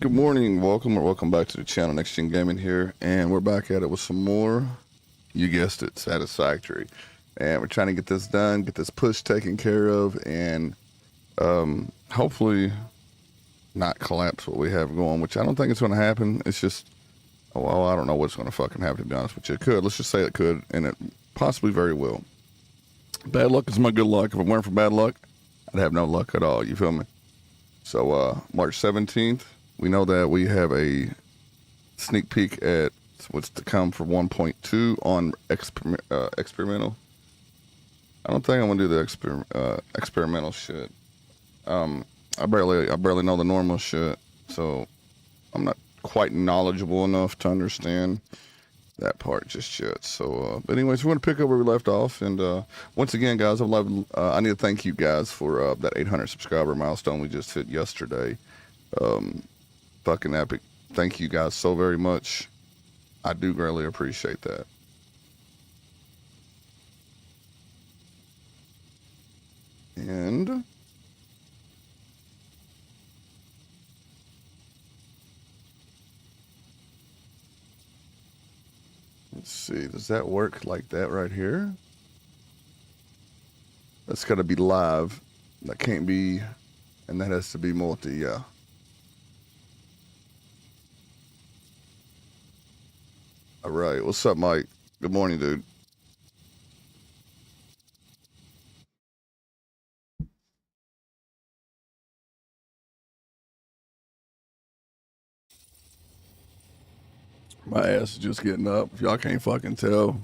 Good morning, welcome back to the channel. Next Gen Gaming here, and we're back at it with some more, you guessed it, Satisfactory. And we're trying to get this done, get this push taken care of, and hopefully not collapse what we have going, which I don't think it's going to happen. It's just, well, I don't know what's going to fucking happen, to be honest with you. It could, let's just say it could, and it possibly very will. Bad luck is my good luck. If it weren't for bad luck, I'd have no luck at all, you feel me? So March 17th, we know that we have a sneak peek at what's to come for 1.2 on experimental. I don't think I'm gonna do the experimental shit. I barely know the normal shit, so I'm not quite knowledgeable enough to understand that part just yet. So, but anyways, we're gonna pick up where we left off, and once again, guys, I need to thank you guys for that 800 subscriber milestone we just hit yesterday. Fucking epic. Thank you guys so very much. I do greatly appreciate that. And let's see, does that work like that right here? That's got to be live. That can't be, and that has to be multi, yeah. All right, what's up, Mike? Good morning, dude. My ass is just getting up. If y'all can't fucking tell,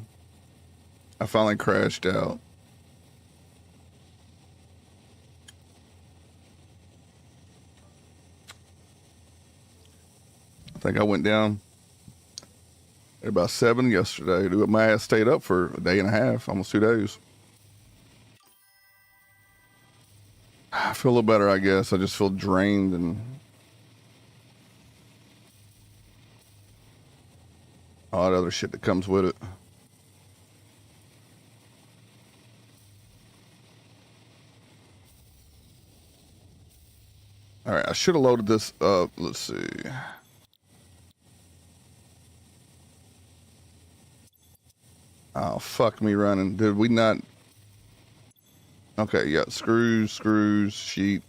I finally crashed out. I think I went down at about 7 yesterday. Dude, my ass stayed up for a day and a half, almost 2 days. I feel a little better, I guess. I just feel drained and all that other shit that comes with it. All right, I should have loaded this up. Let's see. Oh, fuck me running. Did we not? Okay, yeah, screws, sheet,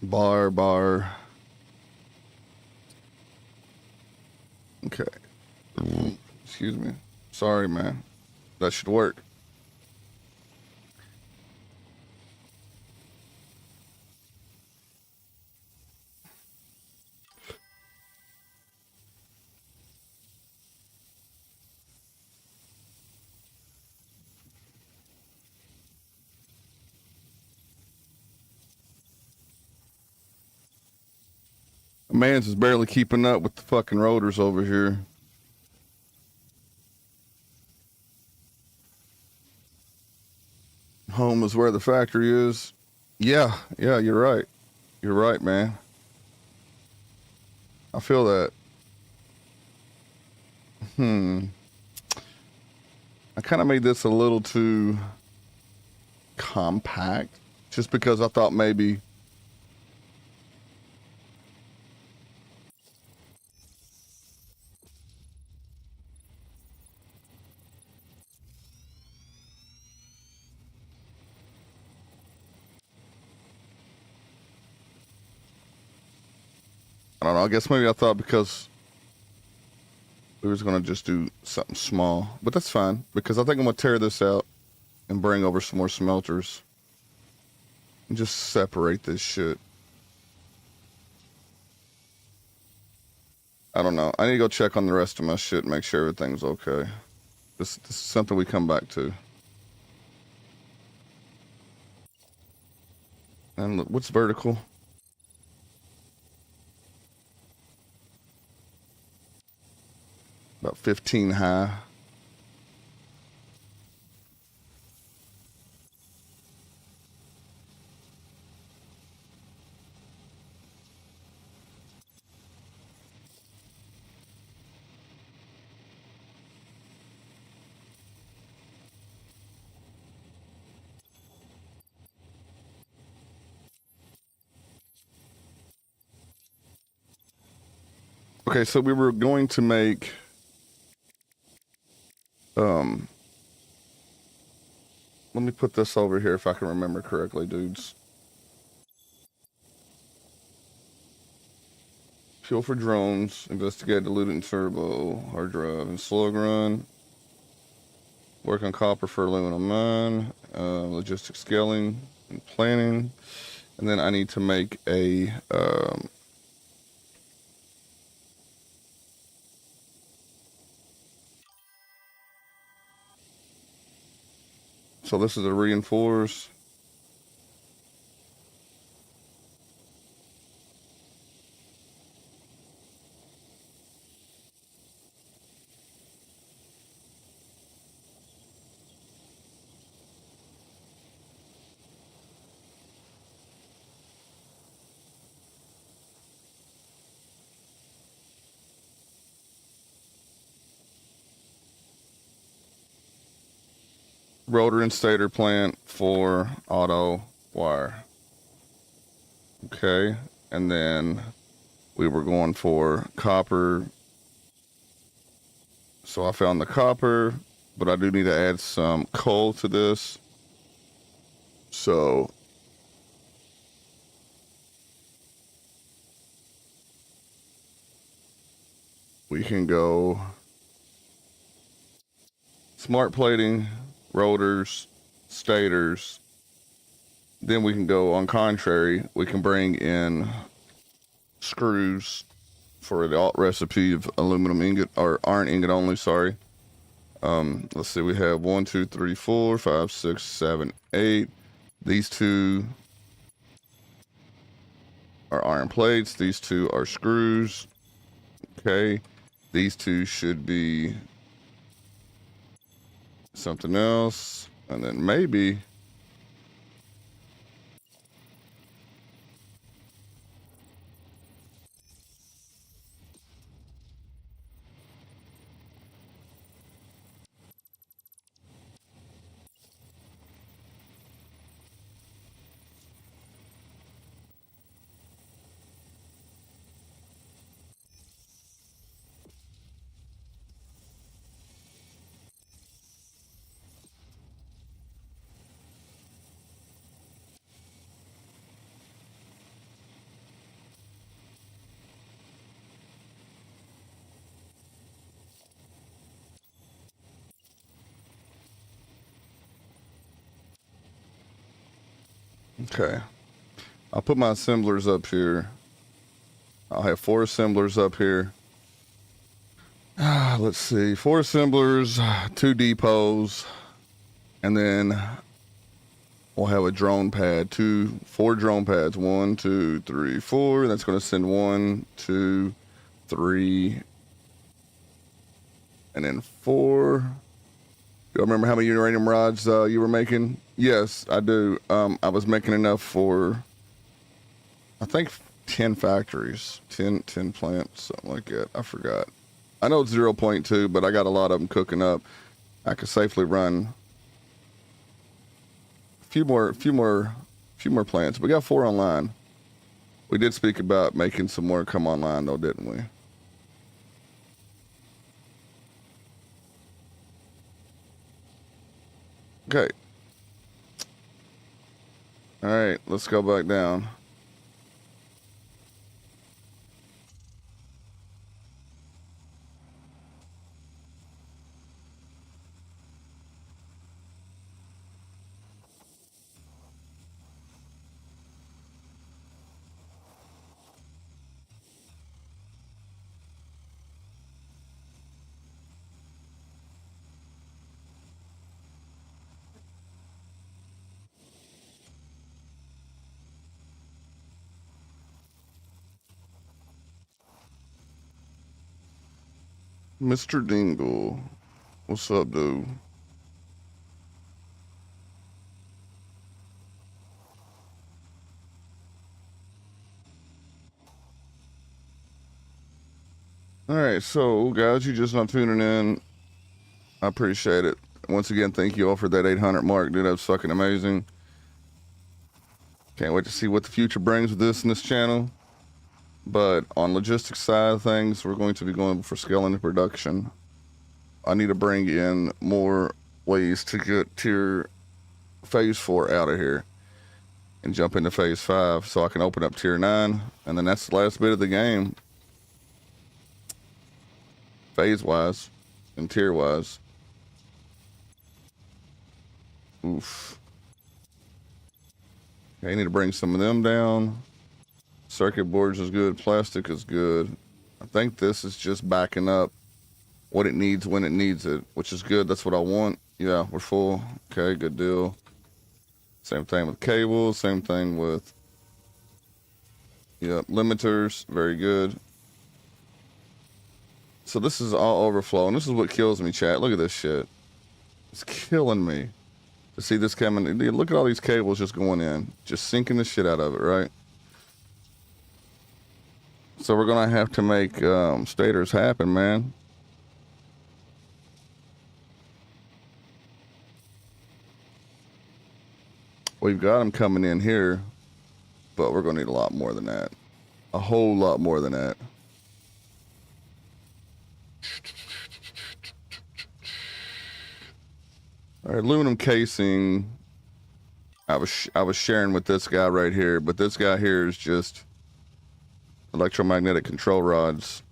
bar. Okay. Excuse me. Sorry, man. That should work. Man's is barely keeping up with the fucking rotors over here. Home is where the factory is. Yeah, you're right. You're right, man. I feel that. I kind of made this a little too compact just because I thought maybe I don't know. I guess maybe I thought because we was going to just do something small, but that's fine because I think I'm going to tear this out and bring over some more smelters and just separate this shit. I don't know. I need to go check on the rest of my shit and make sure everything's okay. This is something we come back to. And look, what's vertical? About 15 high. Okay, so we were going to make let me put this over here if I can remember correctly, dudes. Fuel for drones, investigate diluted turbo, hard drive, and slug run. Work on copper for aluminum mine, logistics scaling and planning. And then I need to make a so this is a reinforce. Rotor and stator plant for auto wire. Okay, and then we were going for copper. So I found the copper, but I do need to add some coal to this. So we can go smart plating, rotors, stators. Then we can go on contrary. We can bring in screws for the alt recipe of aluminum ingot or iron ingot only. Sorry. Let's see. We have 1, 2, 3, 4, 5, 6, 7, 8. These two are iron plates. These two are screws. Okay. These two should be something else. And then maybe okay. I'll put my assemblers up here. I'll have 4 assemblers up here. Let's see. 4 assemblers, 2 depots, and then we'll have a drone pad. 4 drone pads. 1, 2, 3, 4. That's going to send 1, 2, 3, and then 4. Do you remember how many uranium rods you were making? Yes, I do. I was making enough for, I think, 10 factories, 10 plants, something like that. I forgot. I know it's 0.2, but I got a lot of them cooking up. I could safely run a few more plants. We got 4 online. We did speak about making some more come online, though, didn't we? Okay. All right, let's go back down. Mr. Dingle, what's up, dude? All right, so guys, you just not tuning in. I appreciate it. Once again, thank you all for that 800 mark, dude. That was fucking amazing. Can't wait to see what the future brings with this in this channel. But on logistics side of things, we're going to be going for scaling the production. I need to bring in more ways to get tier phase 4 out of here and jump into phase 5 so I can open up tier 9. And then that's the last bit of the game, phase wise and tier wise. Oof. Okay, I need to bring some of them down. Circuit boards is good. Plastic is good. I think this is just backing up what it needs when it needs it, which is good. That's what I want. Yeah, we're full. Okay, good deal. Same thing with cables. Same thing with, yeah, limiters. Very good. So this is all overflow, and this is what kills me, chat. Look at this shit. It's killing me to see this coming. Look at all these cables just going in, just sinking the shit out of it, right? So we're gonna have to make stators happen, man. We've got them coming in here, but we're gonna need a lot more than that. A whole lot more than that. All right, aluminum casing. I was sharing with this guy right here, but this guy here is just electromagnetic control rods.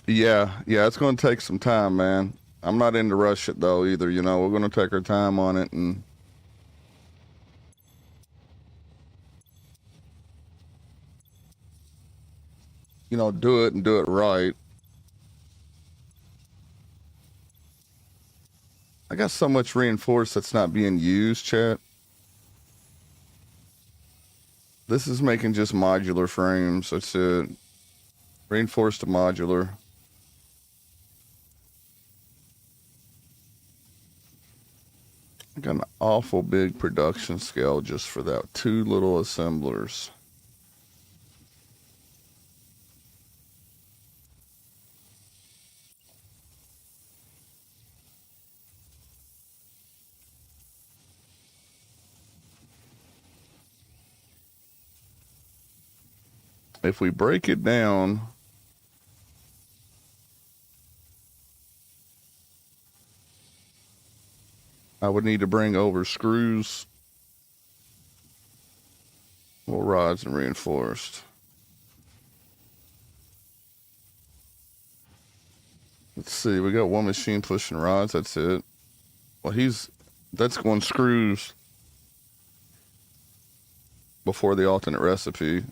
Yeah, it's going to take some time, man. I'm not in to rush it, though, either. You know, we're going to take our time on it and... you know, do it and do it right. I got so much reinforced that's not being used, chat. This is making just modular frames. That's it. Reinforced to modular. I got an awful big production scale just for that. 2 little assemblers. If we break it down, I would need to bring over screws, more rods, and reinforced. Let's see, we got one machine pushing rods, that's it. Well, that's going screws before the alternate recipe.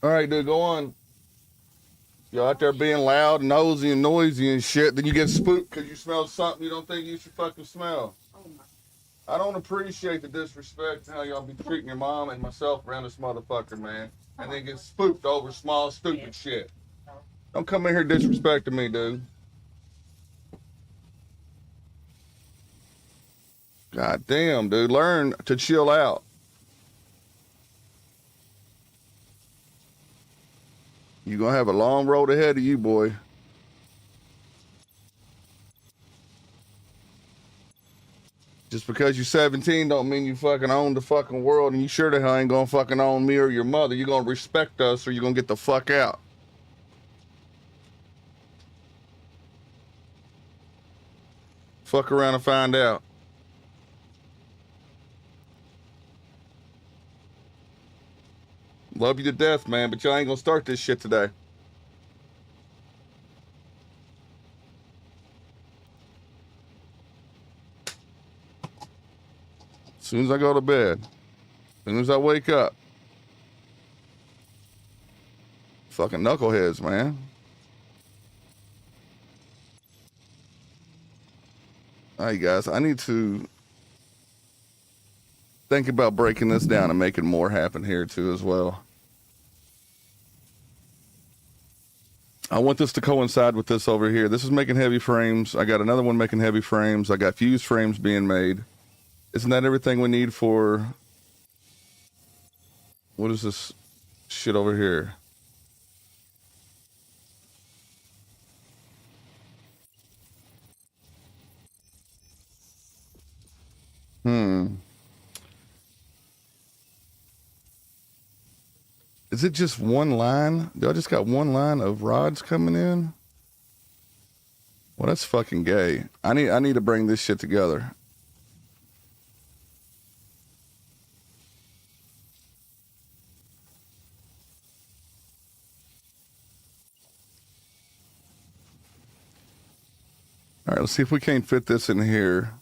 All right, dude, go on. You're out there being loud, nosy, and noisy and shit. Then you get spooked because you smell something you don't think you should fucking smell. I don't appreciate the disrespect and how y'all be treating your mom and myself around this motherfucker, man. And then get spooked over small, stupid shit. Don't come in here disrespecting me, dude. God damn, dude. Learn to chill out. You're going to have a long road ahead of you, boy. Just because you're 17 don't mean you fucking own the fucking world, and you sure the hell ain't going to fucking own me or your mother. You're going to respect us or you're going to get the fuck out. Fuck around and find out. Love you to death, man, but y'all ain't gonna start this shit today. As soon as I go to bed, as soon as I wake up, Fucking knuckleheads, man. All right, guys, I need to think about breaking this down and making more happen here too as well. I want this to coincide with this over here. This is making heavy frames. I got another one making heavy frames. I got fused frames being made. Isn't that everything we need for... What is this shit over here? Is it just one line? Do I just got one line of rods coming in? Well, that's fucking gay. I need to bring this shit together. All right, let's see if we can't fit this in here.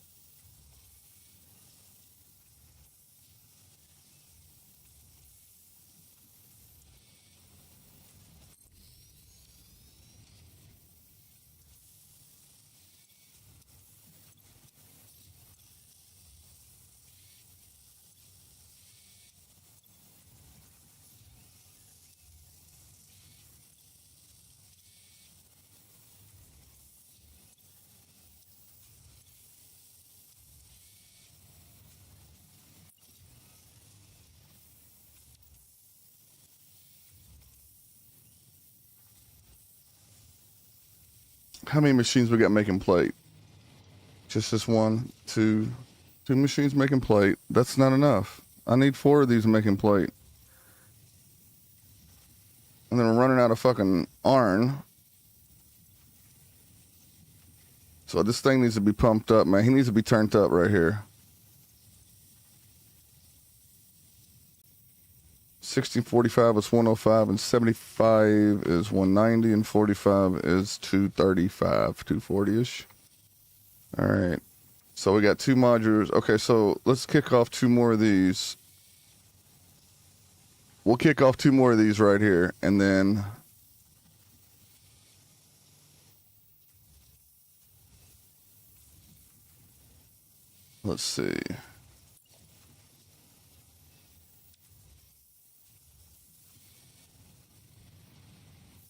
How many machines we got making plate? Just this one, two machines making plate. That's not enough. I need 4 of these making plate. And then we're running out of fucking iron. So this thing needs to be pumped up, man. He needs to be turned up right here. 1645 is 105, and 75 is 190, and 45 is 235, 240-ish. All right. So we got 2 modulars. Okay, so let's kick off 2 more of these. We'll kick off 2 more of these right here, and then... Let's see.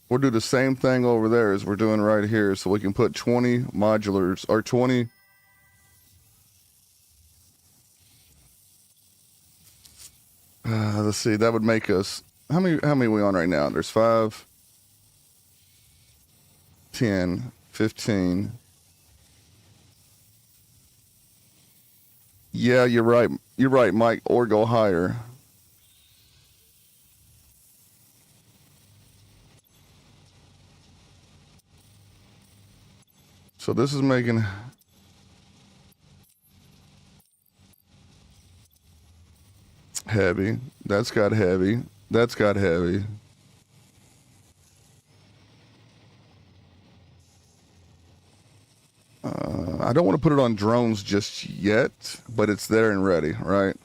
We'll do the same thing over there as we're doing right here, so we can put 20 modulars, or 20... let's see, that would make us... How many are we on right now? There's 5, 10, 15... Yeah, you're right. You're right, Mike. Or go higher. So this is making... Heavy. That's got heavy. That's got heavy. I don't want to put it on drones just yet, but it's there and ready, right?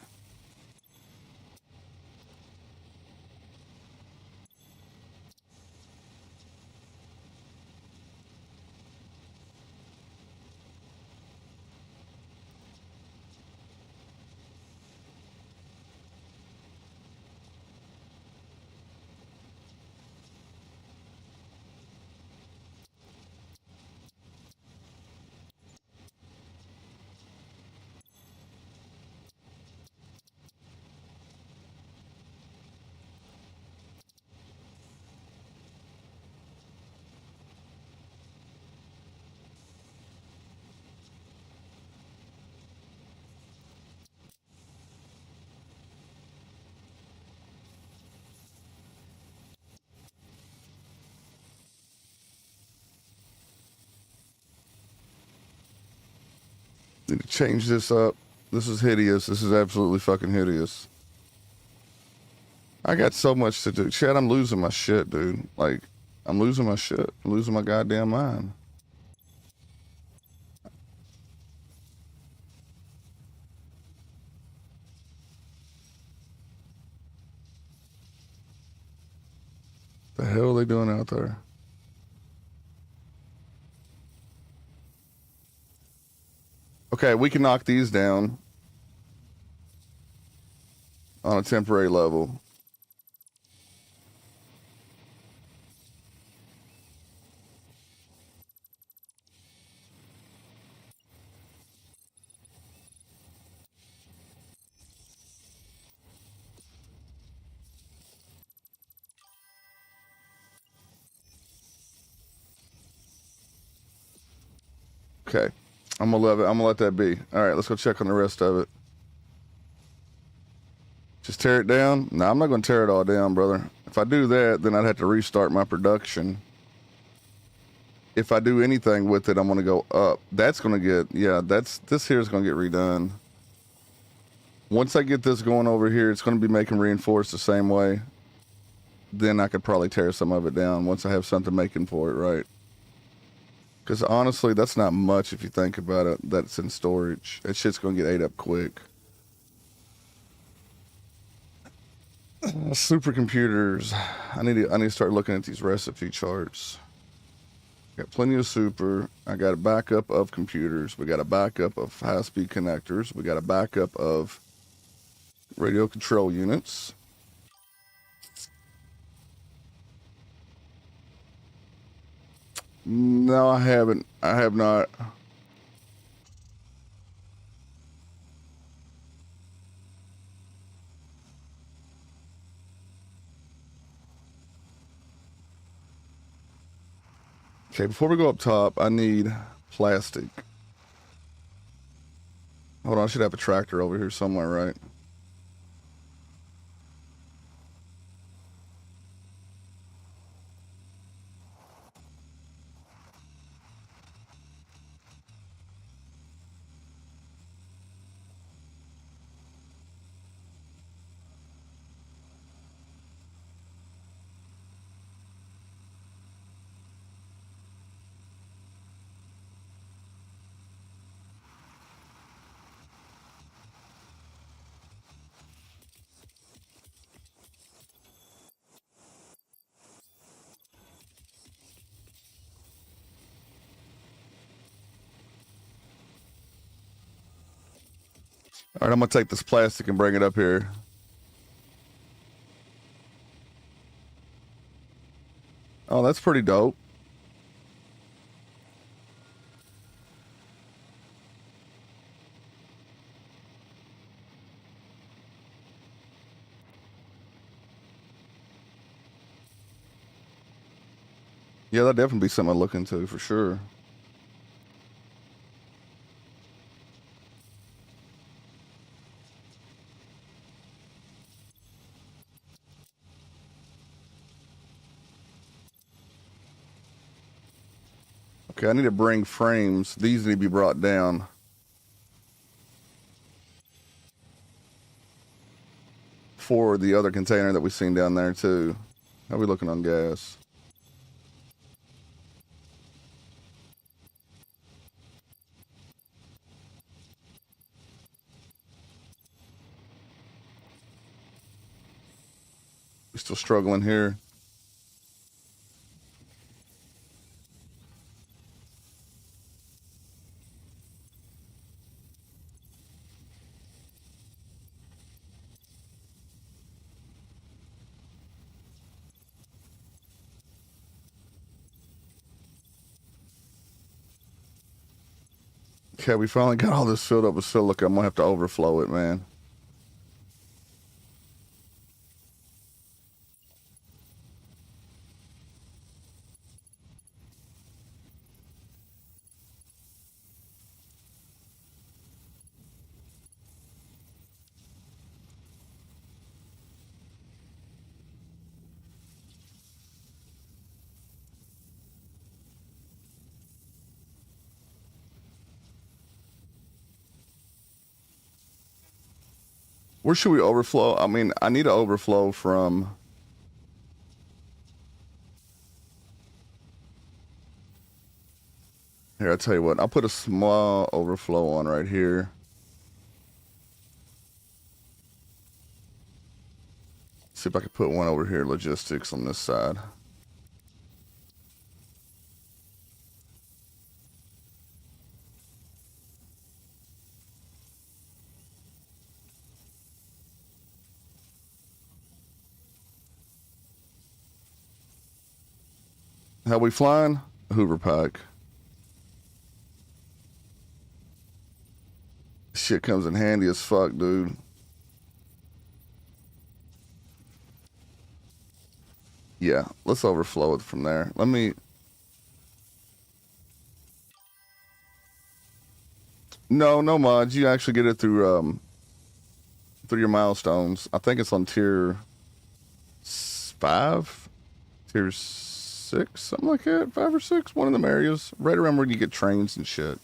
Need to change this up. This is hideous. This is absolutely fucking hideous. I got so much to do. Chad, I'm losing my shit, dude. Like, I'm losing my shit. I'm losing my goddamn mind. The hell are they doing out there? Okay, we can knock these down on a temporary level. Okay, I'm gonna let that be. All right, let's go check on the rest of it. Just tear it down? No, I'm not gonna tear it all down, brother. If I do that, then I'd have to restart my production. If I do anything with it, I'm gonna go up. That's gonna get, yeah, this here is gonna get redone. Once I get this going over here, it's gonna be making reinforced the same way. Then I could probably tear some of it down once I have something making for it, right? Because honestly, that's not much if you think about it. That's in storage. That shit's gonna get ate up quick. Supercomputers. I need to start looking at these recipe charts. Got plenty of super. I got a backup of computers. We got a backup of high-speed connectors. We got a backup of radio control units. No, I haven't. I have not. Okay, before we go up top, I need plastic. Hold on, I should have a tractor over here somewhere, right? All right, I'm gonna take this plastic and bring it up here. Oh, that's pretty dope. Yeah, that'd definitely be something I look into for sure. Okay, I need to bring frames. These need to be brought down. For the other container that we've seen down there too. How are we looking on gas? We're still struggling here. Okay, we finally got all this filled up with silica. I'm gonna have to overflow it, man. Where should we overflow? I mean, I need to overflow from. Here, I'll tell you what. I'll put a small overflow on right here. See if I can put one over here, logistics on this side. How we flying? Hoover pack. Shit comes in handy as fuck, dude. Yeah, let's overflow it from there. Let me... No mods. You actually get it through your milestones. I think it's on tier 5, tier 6, something like that. 5 or 6, one of them areas. Right around where you get trains and shit.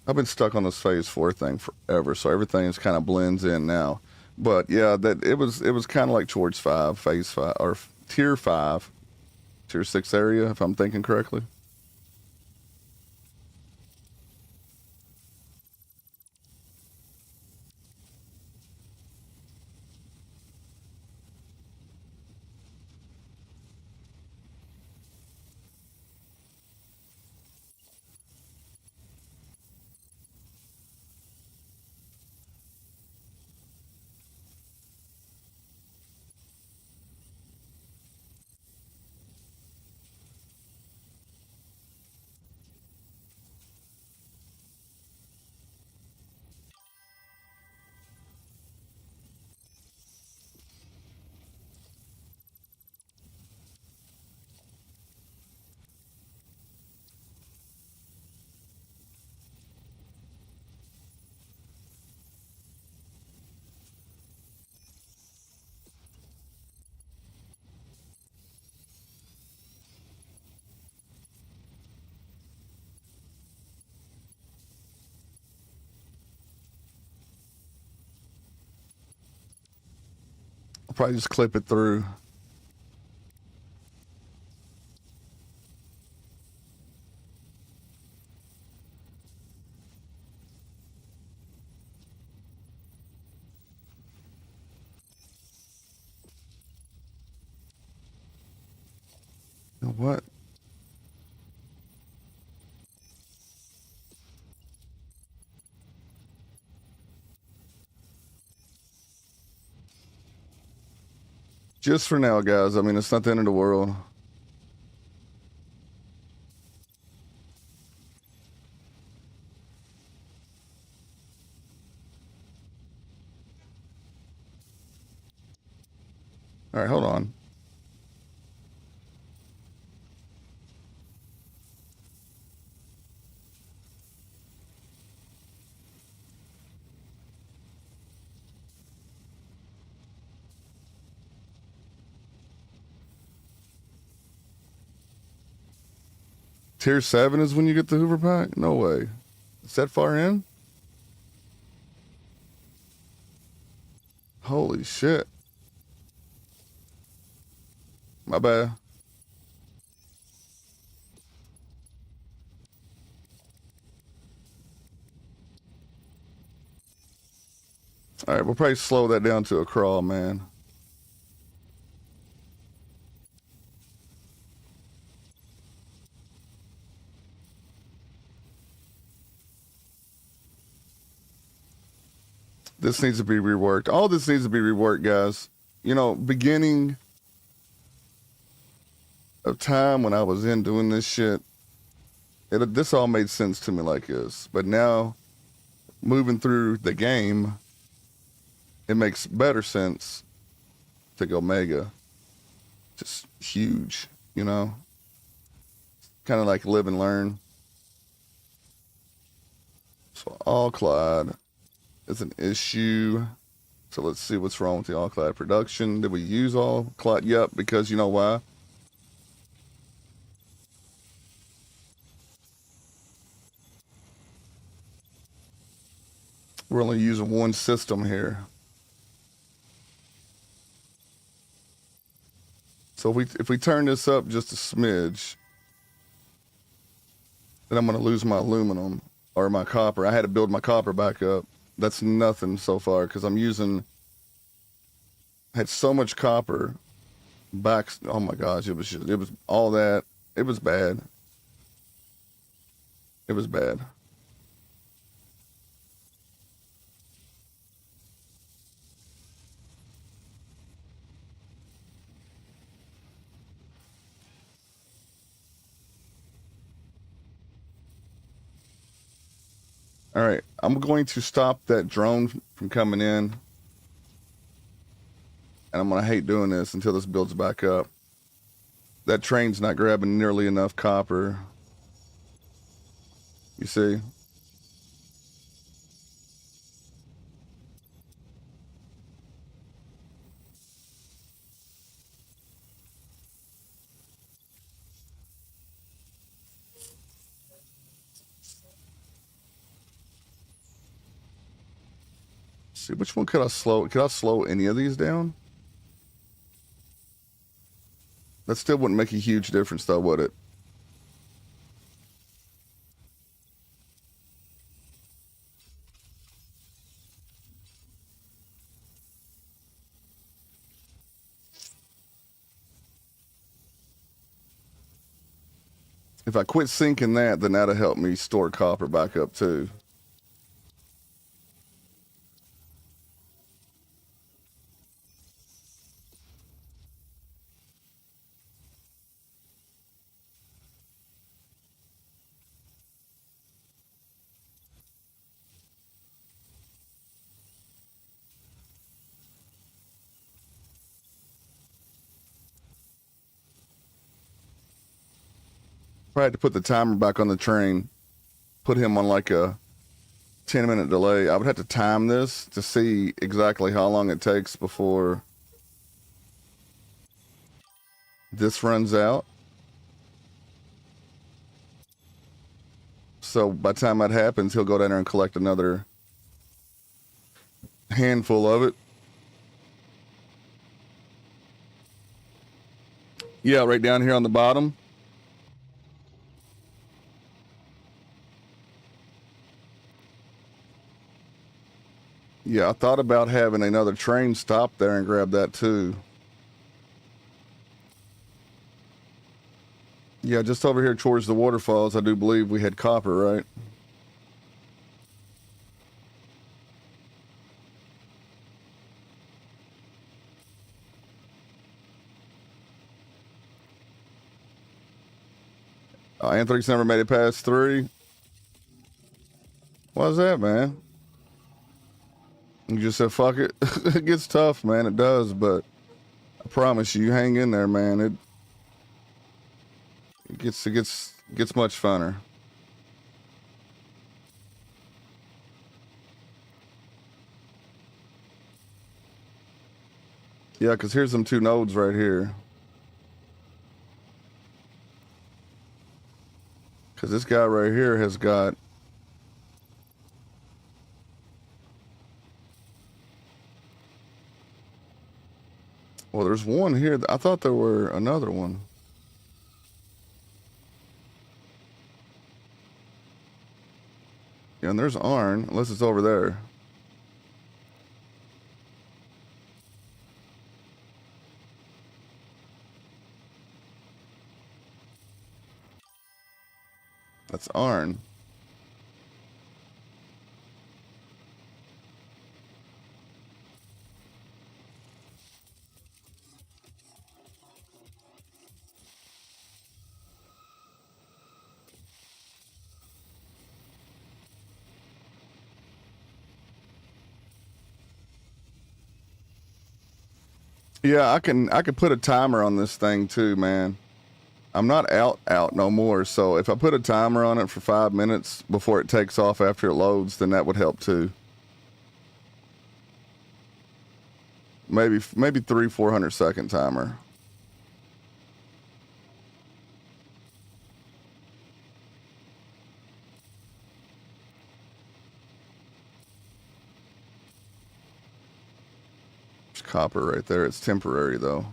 I've been stuck on this phase 4 thing forever, so everything is kind of blends in now. But yeah, that it was kind of like towards 5, phase 5, or tier 5, tier 6 area, if I'm thinking correctly. I'll probably just clip it through. You know what? Just for now, guys. I mean, it's not the end of the world. All right, hold on. Tier 7 is when you get the Hoover pack? No way. Is that far in? Holy shit. My bad. All right, we'll probably slow that down to a crawl, man. This needs to be reworked. All this needs to be reworked, guys. You know, beginning of time when I was in doing this shit, this all made sense to me like this. But now, moving through the game, it makes better sense to go mega. Just huge, you know? Kind of like live and learn. So all-clad is an issue. So let's see what's wrong with the all-clad production. Did we use all-clad? Yep, because you know why? We're only using one system here. So if we turn this up just a smidge, then I'm going to lose my aluminum or my copper. I had to build my copper back up. That's nothing so far because had so much copper back. Oh my gosh, it was all that. It was bad. It was bad. All right, I'm going to stop that drone from coming in, and I'm gonna hate doing this until this builds back up. That train's not grabbing nearly enough copper. You see? See, which one could I slow? Could I slow any of these down? That still wouldn't make a huge difference, though, would it? If I quit syncing that, then that'll help me store copper back up too. If I had to put the timer back on the train, put him on like a 10-minute delay, I would have to time this to see exactly how long it takes before this runs out. So by the time that happens, he'll go down there and collect another handful of it. Yeah, right down here on the bottom. Yeah, I thought about having another train stop there and grab that too. Yeah, just over here towards the waterfalls, I do believe we had copper, right? Anthrax never made it past 3. Why's that, man? You just said, fuck it. It gets tough, man. It does, but I promise you, hang in there, man. It gets much funner. Yeah, because here's them 2 nodes right here. Because this guy right here has got... Well, there's one here. I thought there were another one. Yeah, and there's iron, unless it's over there. That's iron. Yeah, I could put a timer on this thing too, man. I'm not out no more, so if I put a timer on it for 5 minutes before it takes off after it loads, then that would help too. Maybe 300-400 second timer. There's copper right there. It's temporary though.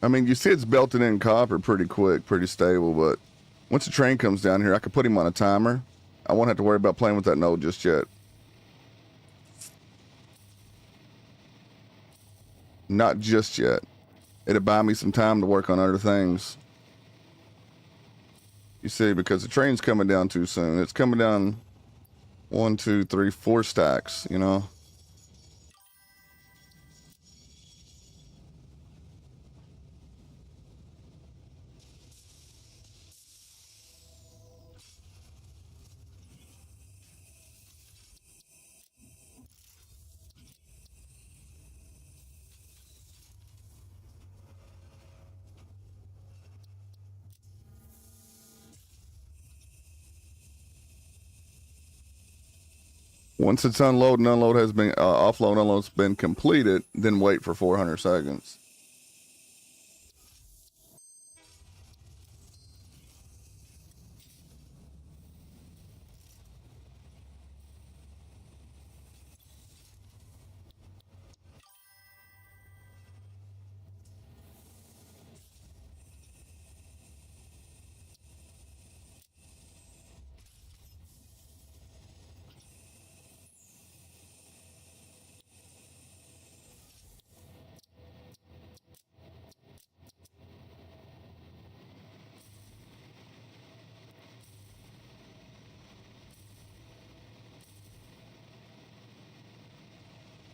I mean, you see it's belted in copper pretty quick, pretty stable, but once the train comes down here, I could put him on a timer. I won't have to worry about playing with that node just yet. Not just yet. It'll buy me some time to work on other things. You see, because the train's coming down too soon. It's coming down 1, 2, 3, 4 stacks, you know? Once it's unload and unload has been, offload and unload's been completed, then wait for 400 seconds.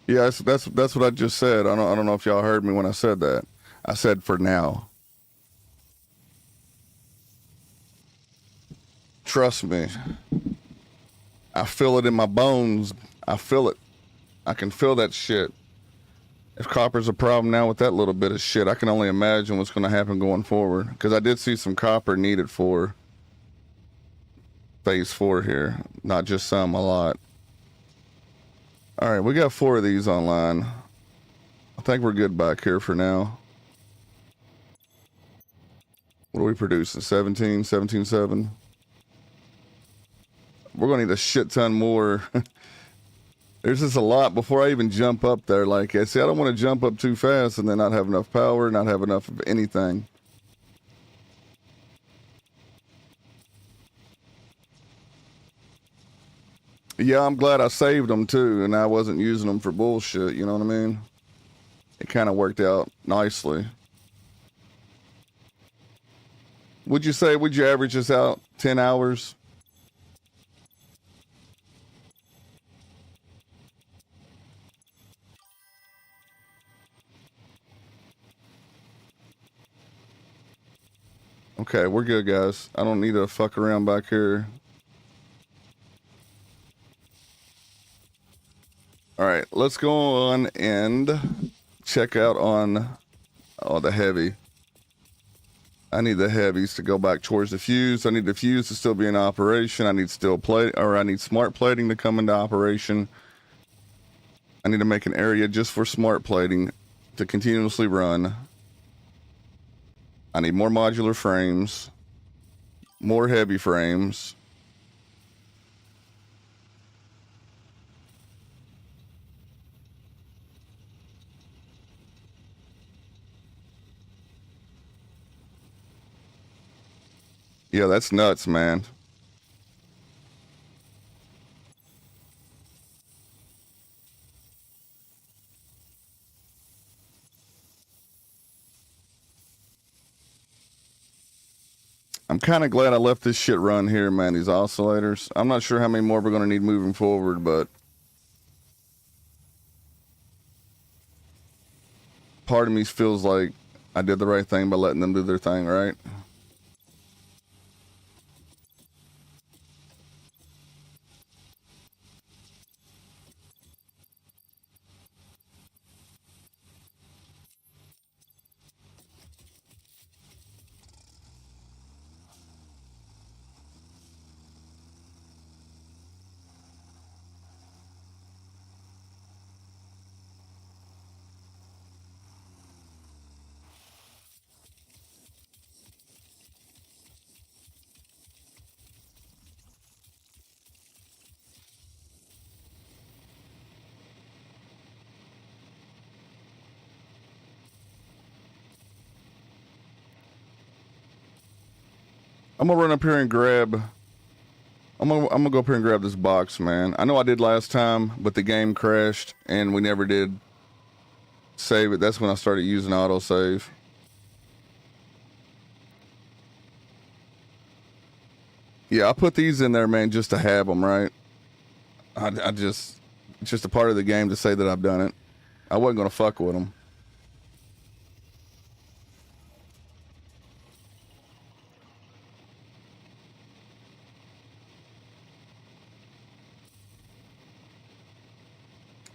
Yeah, that's what I just said. I don't know if y'all heard me when I said that. I said for now. Trust me. I feel it in my bones. I feel it. I can feel that shit. If copper's a problem now with that little bit of shit, I can only imagine what's going to happen going forward. Because I did see some copper needed for phase 4 here. Not just some, a lot. All right, we got 4 of these online. I think we're good back here for now. What are we producing? 17, 17.7. We're going to need a shit ton more. There's just a lot before I even jump up there. Like I said, I don't want to jump up too fast and then not have enough power, not have enough of anything. Yeah, I'm glad I saved them too, and I wasn't using them for bullshit. You know what I mean? It kind of worked out nicely. Would you average this out 10 hours? Okay, we're good, guys. I don't need to fuck around back here. All right, let's go on and check out on the heavy. I need the heavies to go back towards the fuse. I need the fuse to still be in operation. I need I need smart plating to come into operation. I need to make an area just for smart plating to continuously run. I need more modular frames, more heavy frames. Yeah, that's nuts, man. I'm kind of glad I left this shit run here, man, these oscillators. I'm not sure how many more we're going to need moving forward, but part of me feels like I did the right thing by letting them do their thing, right? I'm gonna run up here and grab. I'm gonna go up here and grab this box, man. I know I did last time, but the game crashed and we never did save it. That's when I started using autosave. Yeah, I put these in there, man, just to have them, right? I just, it's just a part of the game to say that I've done it. I wasn't going to fuck with them.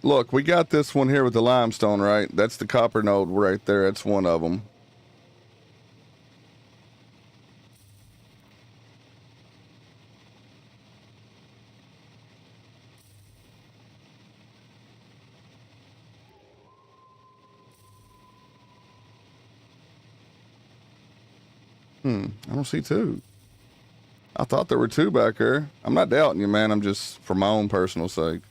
Look, we got this one here with the limestone, right? That's the copper node right there. That's one of them. I don't see two. I thought there were two back there. I'm not doubting you, man. I'm just for my own personal sake.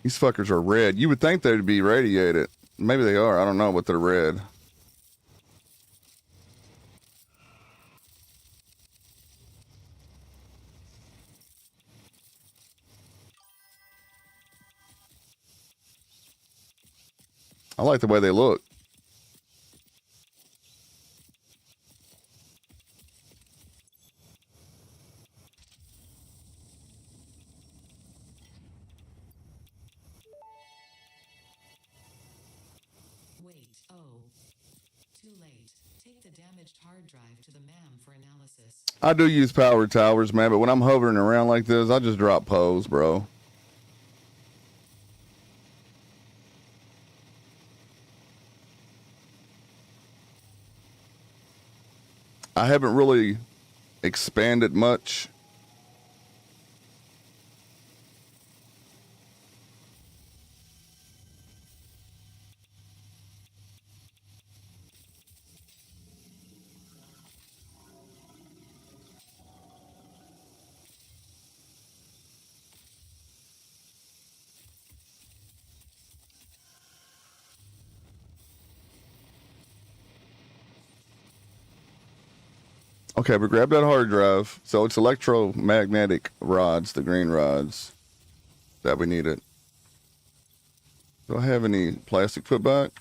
These fuckers are red. You would think they'd be radiated. Maybe they are. I don't know, but they're red. I like the way they look. Wait, oh. Too late. Take the damaged hard drive to the MAM for analysis. I do use power towers, man, but when I'm hovering around like this, I just drop pose, bro. I haven't really expanded much. Okay, but grab that hard drive. So it's electromagnetic rods, the green rods that we needed. Do I have any plastic put back?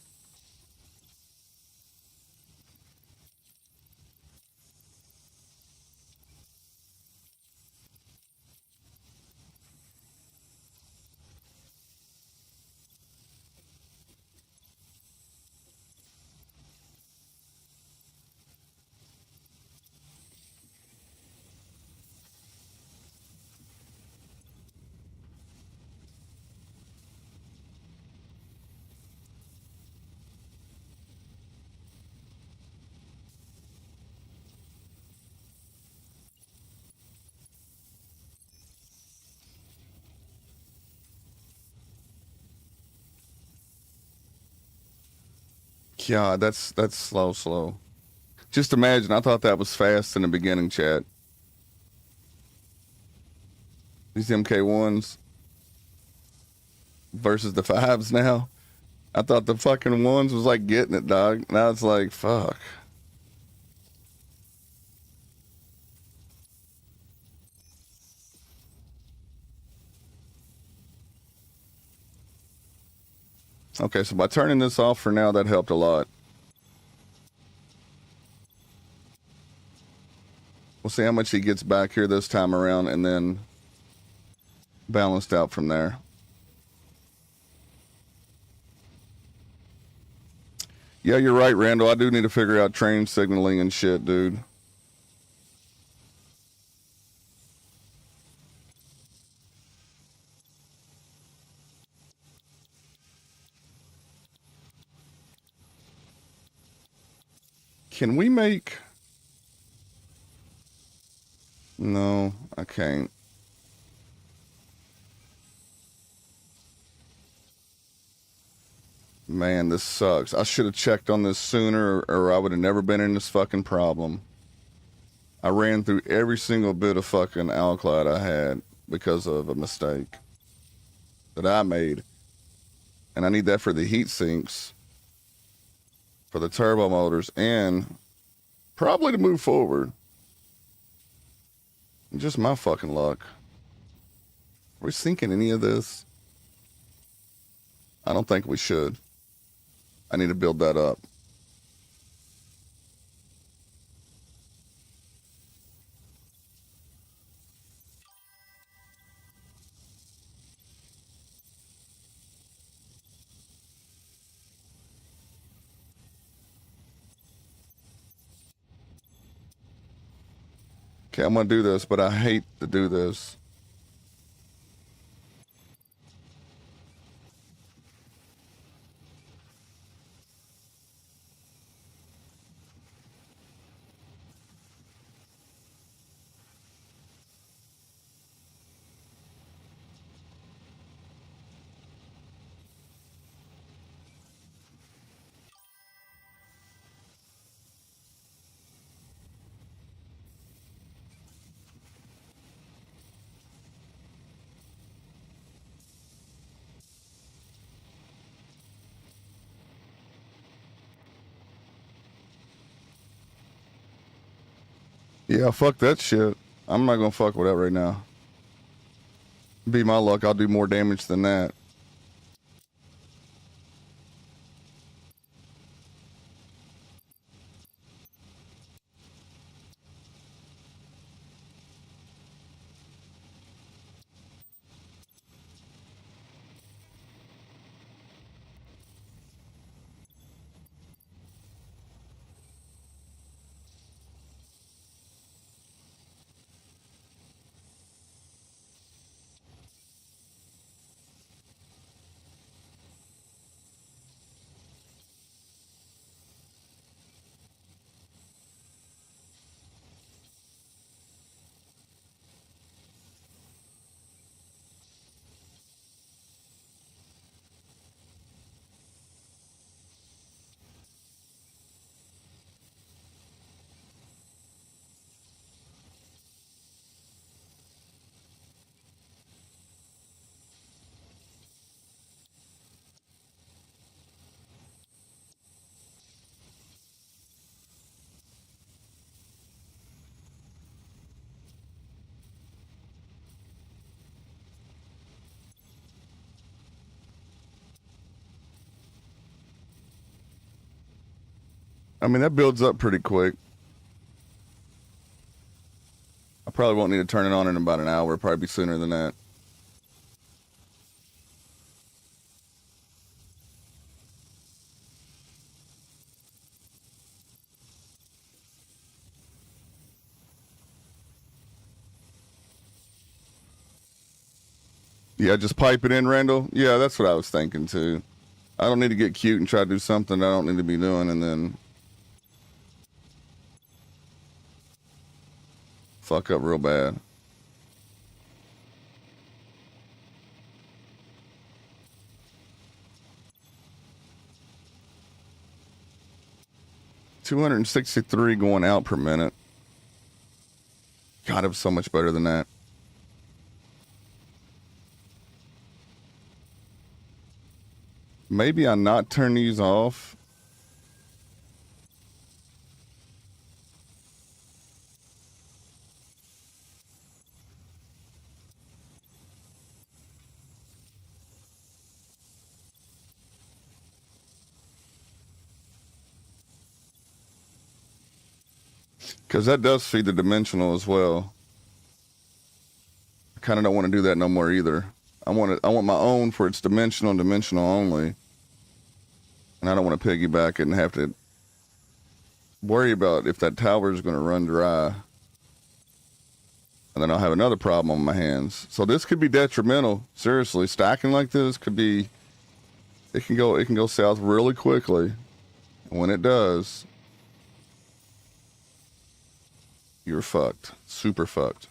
God, that's slow. Just imagine, I thought that was fast in the beginning, chat. These MK1s versus the fives now. I thought the fucking ones was like getting it, dog. Now it's like, fuck. Okay, so by turning this off for now, that helped a lot. We'll see how much he gets back here this time around and then balanced out from there. Yeah, you're right, Randall. I do need to figure out train signaling and shit, dude. Can we make... No, I can't. Man, this sucks. I should have checked on this sooner, or I would have never been in this fucking problem. I ran through every single bit of fucking alkylate I had because of a mistake that I made. And I need that for the heat sinks, for the turbo motors, and probably to move forward. Just my fucking luck. Are we sinking any of this? I don't think we should. I need to build that up. Okay, I'm gonna do this, but I hate to do this. Yeah, fuck that shit. I'm not gonna fuck with that right now. Be my luck, I'll do more damage than that. I mean, that builds up pretty quick. I probably won't need to turn it on in about an hour. It'll probably be sooner than that. Yeah, just pipe it in, Randall. Yeah, that's what I was thinking too. I don't need to get cute and try to do something I don't need to be doing and then fuck up real bad. $263 going out per minute. God, it was so much better than that. Maybe I not turn these off. Because that does feed the dimensional as well. I kind of don't want to do that no more either. I want my own for its dimensional and dimensional only. And I don't want to piggyback it and have to worry about if that tower is going to run dry. And then I'll have another problem on my hands. So this could be detrimental. Seriously, stacking like this could be, it can go south really quickly. And when it does, you're fucked. Super fucked.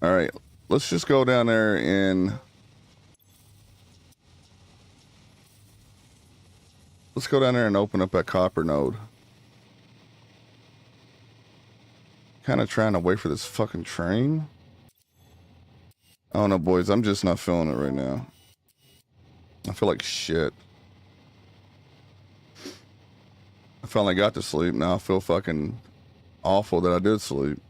All right, let's just go down there and open up that copper node. Kind of trying to wait for this fucking train. I don't know, boys. I'm just not feeling it right now. I feel like shit. I finally got to sleep. Now I feel fucking awful that I did sleep.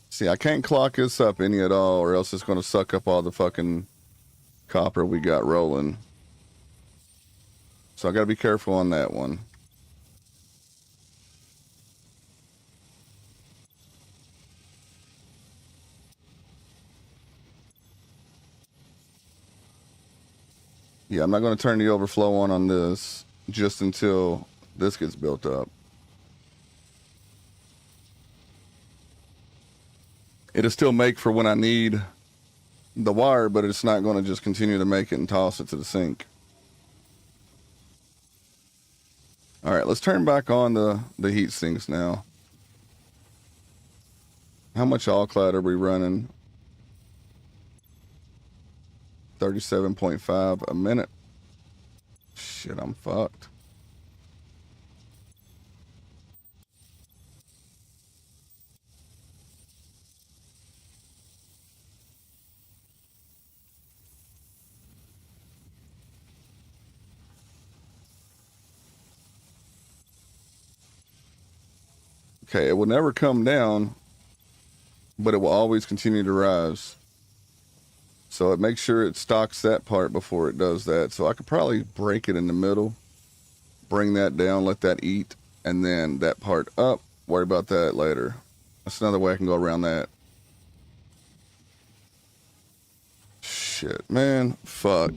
See, I can't clock this up any at all, or else it's going to suck up all the fucking copper we got rolling. So I got to be careful on that one. Yeah, I'm not going to turn the overflow on this just until this gets built up. It'll still make for when I need the wire, but it's not going to just continue to make it and toss it to the sink. All right, let's turn back on the heat sinks now. How much all clad are we running? 37.5 a minute. Shit, I'm fucked. Okay, it will never come down, but it will always continue to rise. So it makes sure it stocks that part before it does that. So I could probably break it in the middle, bring that down, let that eat, and then that part up. Worry about that later. That's another way I can go around that. Shit, man. Fuck.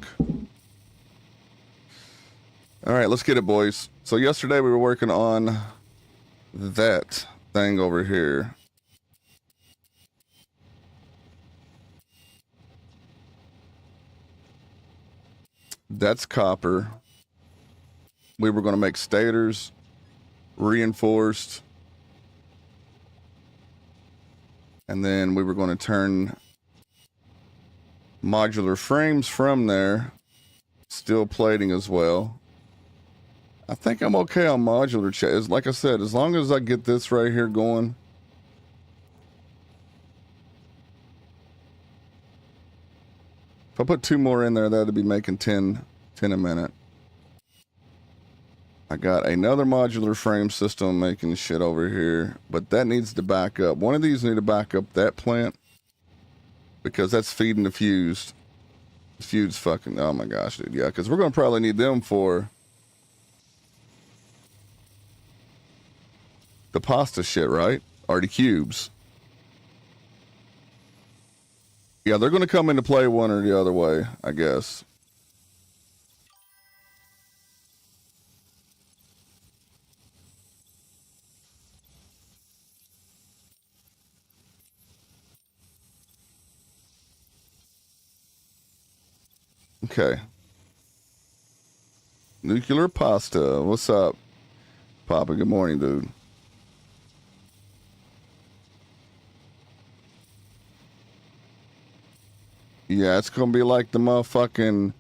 All right, let's get it, boys. So yesterday we were working on that thing over here. That's copper. We were going to make stators, reinforced, and then we were going to turn modular frames from there, steel plating as well. I think I'm okay on modular chairs. Like I said, as long as I get this right here going. If I put 2 more in there, that'd be making 10 a minute. I got another modular frame system making shit over here, but that needs to back up. One of these need to back up that plant because that's feeding the fused. The fused fucking, oh my gosh, dude. Yeah, because we're going to probably need them for the pasta shit, right? Or the cubes. Yeah, they're going to come into play one or the other way, I guess. Okay. Nuclear pasta. What's up, Papa? Good morning, dude. Yeah, it's gonna be like the motherfucking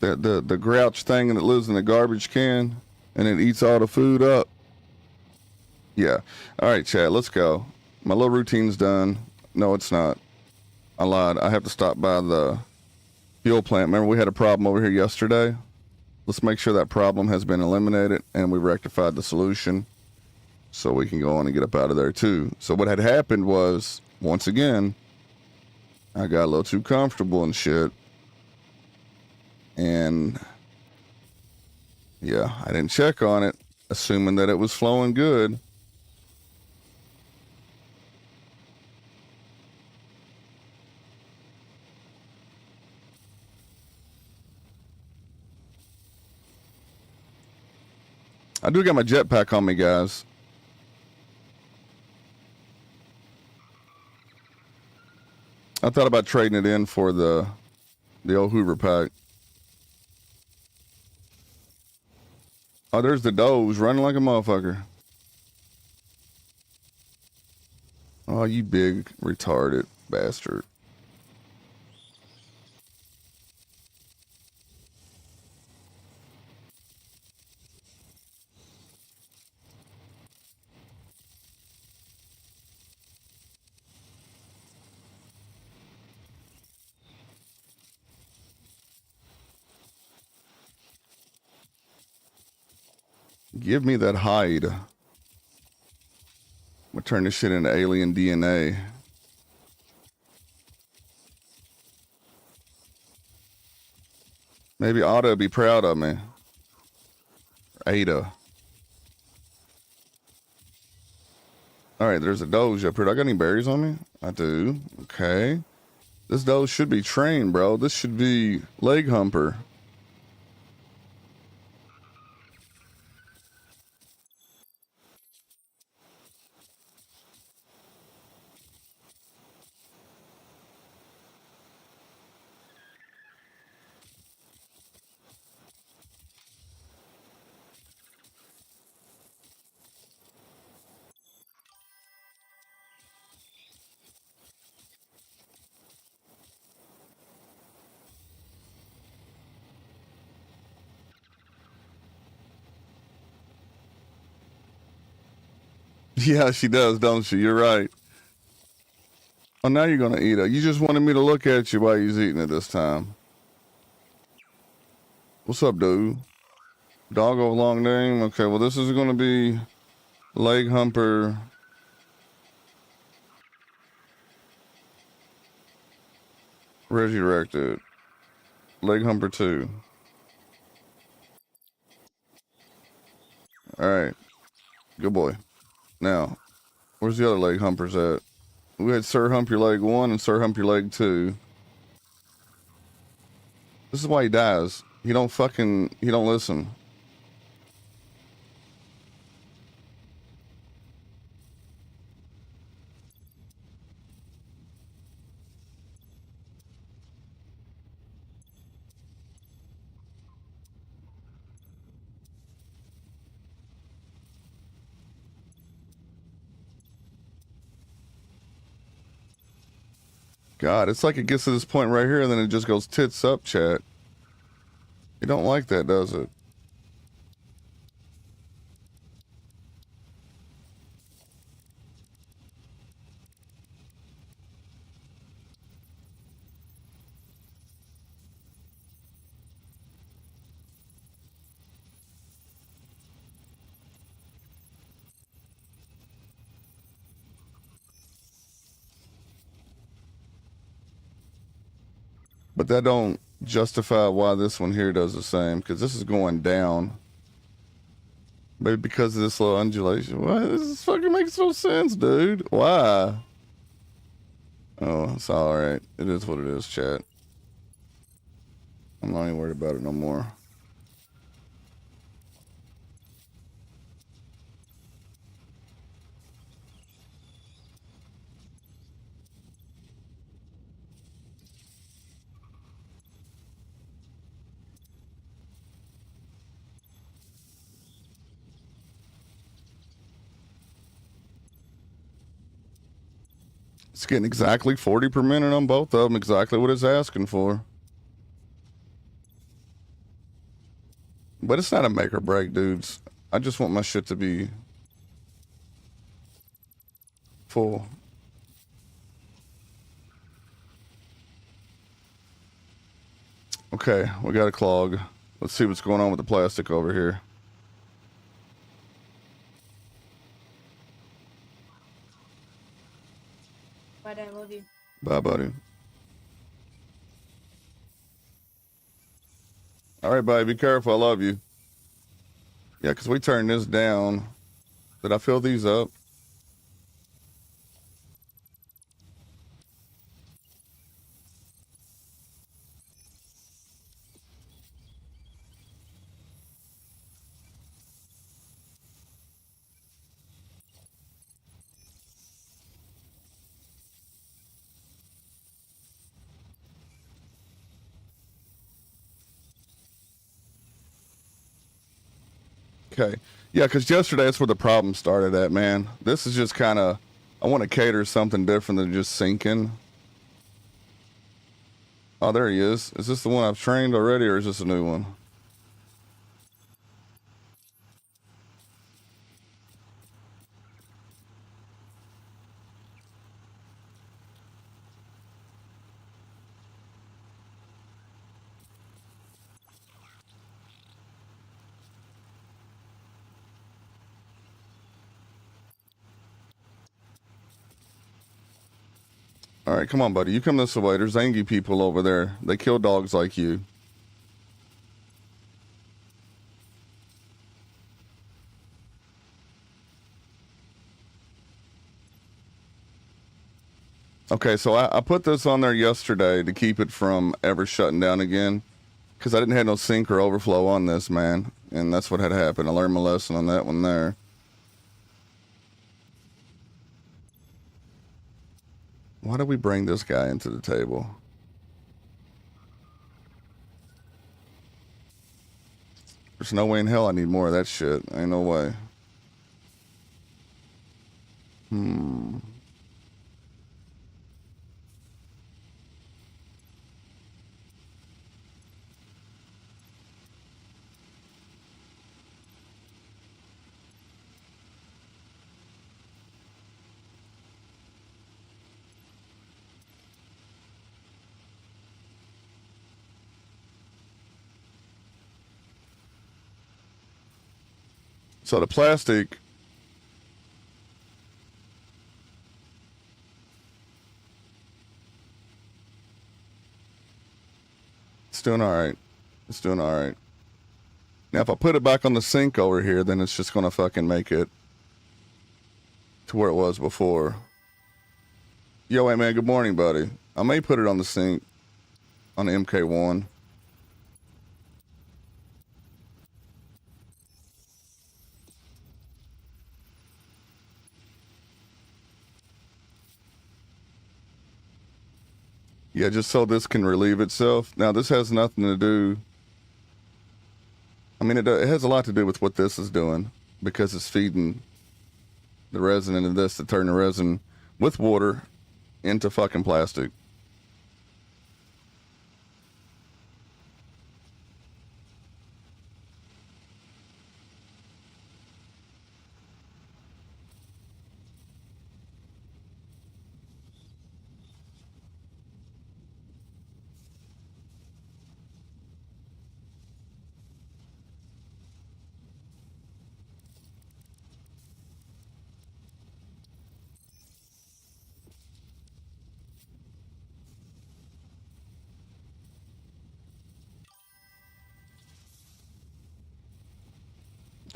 the grouch thing that lives in the garbage can and it eats all the food up. Yeah. All right, Chad, let's go. My little routine's done. No, it's not. I lied. I have to stop by the fuel plant. Remember we had a problem over here yesterday? Let's make sure that problem has been eliminated and we rectified the solution so we can go on and get up out of there too. So what had happened was, once again, I got a little too comfortable and shit. And Yeah, I didn't check on it, assuming that it was flowing good. I do got my jetpack on me, guys. I thought about trading it in for the old Hoover pack. Oh, there's the Doge running like a motherfucker. Oh, you big retarded bastard. Give me that hide. I'm gonna turn this shit into alien DNA. Maybe Ada would be proud of me. Ada. All right, there's a Doge up here. Do I got any berries on me? I do. Okay. This Doge should be trained, bro. This should be leg humper. Yeah, she does, don't she? You're right. Oh, now you're gonna eat it. You just wanted me to look at you while you're eating it this time. What's up, dude? Doggo long name. Okay, well this is gonna be leg humper. Resurrected. Leg humper 2. All right. Good boy. Now, where's the other leg humpers at? We had Sir Hump Your Leg 1 and Sir Hump Your Leg 2. This is why he dies. He don't listen. God, it's like it gets to this point right here and then it just goes tits up, chat. You don't like that, does it? But that don't justify why this one here does the same, because this is going down. Maybe because of this little undulation. What? This fucking makes no sense, dude. Why? Oh, it's alright. It is what it is, chat. I'm not even worried about it no more. It's getting exactly 40 per minute on both of them, exactly what it's asking for. But it's not a make or break, dudes. I just want my shit to be full. Okay, we got a clog. Let's see what's going on with the plastic over here. Bye, I love you. Bye, buddy. All right, buddy. Be careful. I love you. Yeah, because we turned this down. Did I fill these up? Okay. Yeah, because yesterday that's where the problem started at, man. This is just kind of, I want to cater something different than just sinking. Oh, there he is. Is this the one I've trained already, or is this a new one? All right, come on, buddy. You come this way. There's Zangy people over there. They kill dogs like you. Okay, so I put this on there yesterday to keep it from ever shutting down again because I didn't have no sink or overflow on this, man. And that's what had happened. I learned my lesson on that one there. Why did we bring this guy into the table? There's no way in hell I need more of that shit. Ain't no way. So the plastic, it's doing all right. It's doing all right. Now, if I put it back on the sink over here, then it's just going to fucking make it to where it was before. Yo, hey, man, good morning, buddy. I may put it on the sink on the MK1. Yeah, just so this can relieve itself. Now, this has nothing to do. I mean, it has a lot to do with what this is doing because it's feeding the resin into this to turn the resin with water into fucking plastic.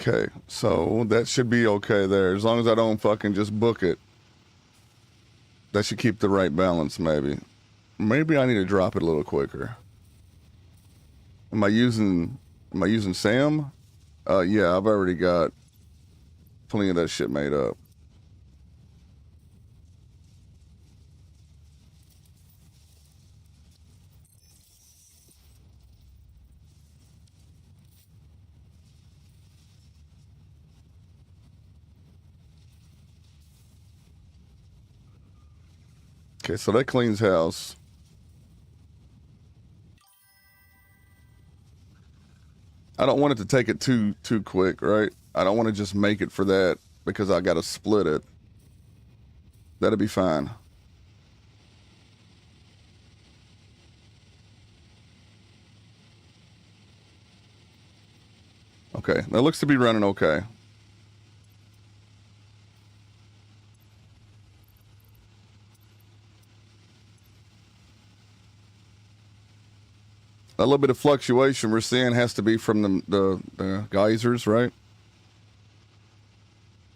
Okay, so that should be okay there. As long as I don't fucking just book it. That should keep the right balance, maybe. Maybe I need to drop it a little quicker. Am I using Sam? Yeah, I've already got plenty of that shit made up. Okay, so that cleans house. I don't want it to take it too quick, right? I don't want to just make it for that because I got to split it. That'll be fine. Okay, that looks to be running okay. A little bit of fluctuation we're seeing has to be from the geysers, right?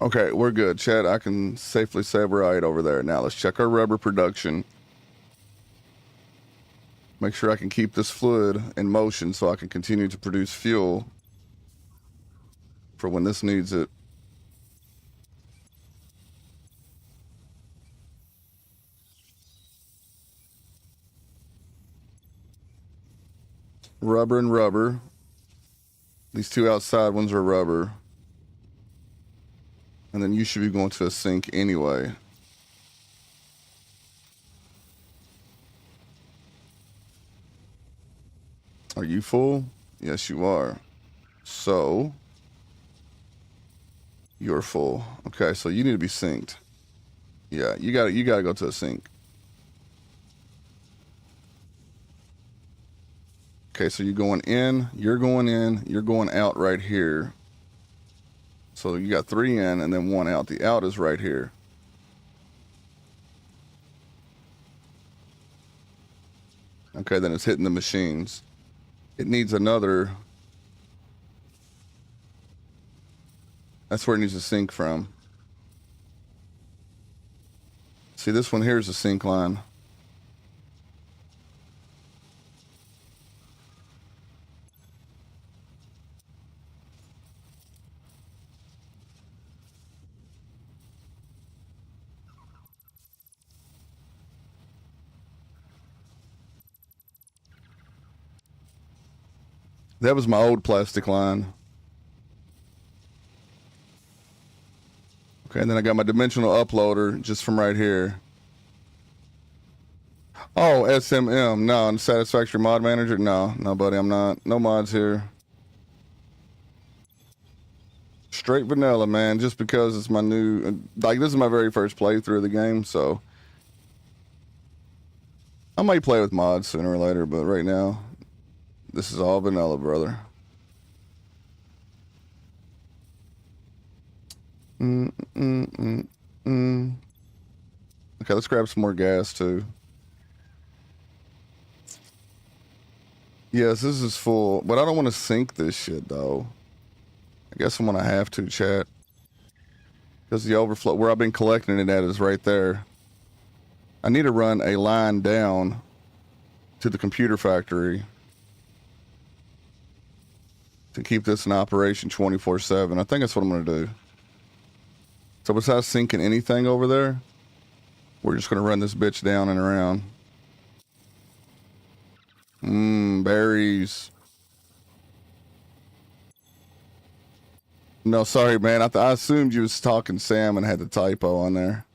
Okay, we're good. Chad, I can safely say we're right over there. Now let's check our rubber production. Make sure I can keep this fluid in motion so I can continue to produce fuel for when this needs it. Rubber and rubber. These two outside ones are rubber. And then you should be going to a sink anyway. Are you full? Yes, you are. So, you're full. Okay, so you need to be synced. Yeah, you gotta go to a sink. Okay, so you're going in, you're going out right here. So you got 3 in and then 1 out. The out is right here. Okay, then it's hitting the machines. It needs another. That's where it needs to sync from. See, this one here is a sync line. That was my old plastic line. Okay, and then I got my dimensional uploader just from right here. Oh, SMM. No, and Satisfactory Mod Manager. No, buddy, I'm not. No mods here. Straight vanilla, man. Just because it's my new, like, this is my very first playthrough of the game, so I might play with mods sooner or later, but right now, this is all vanilla, brother. Okay, let's grab some more gas too. Yes, this is full, but I don't want to sink this shit though. I guess I'm gonna have to, chat, because the overflow where I've been collecting it at is right there. I need to run a line down to the computer factory to keep this in operation 24/7. I think that's what I'm gonna do. So besides sinking anything over there, we're just gonna run this bitch down and around. Berries. No, sorry, man. I assumed you was talking Sam and had the typo on there.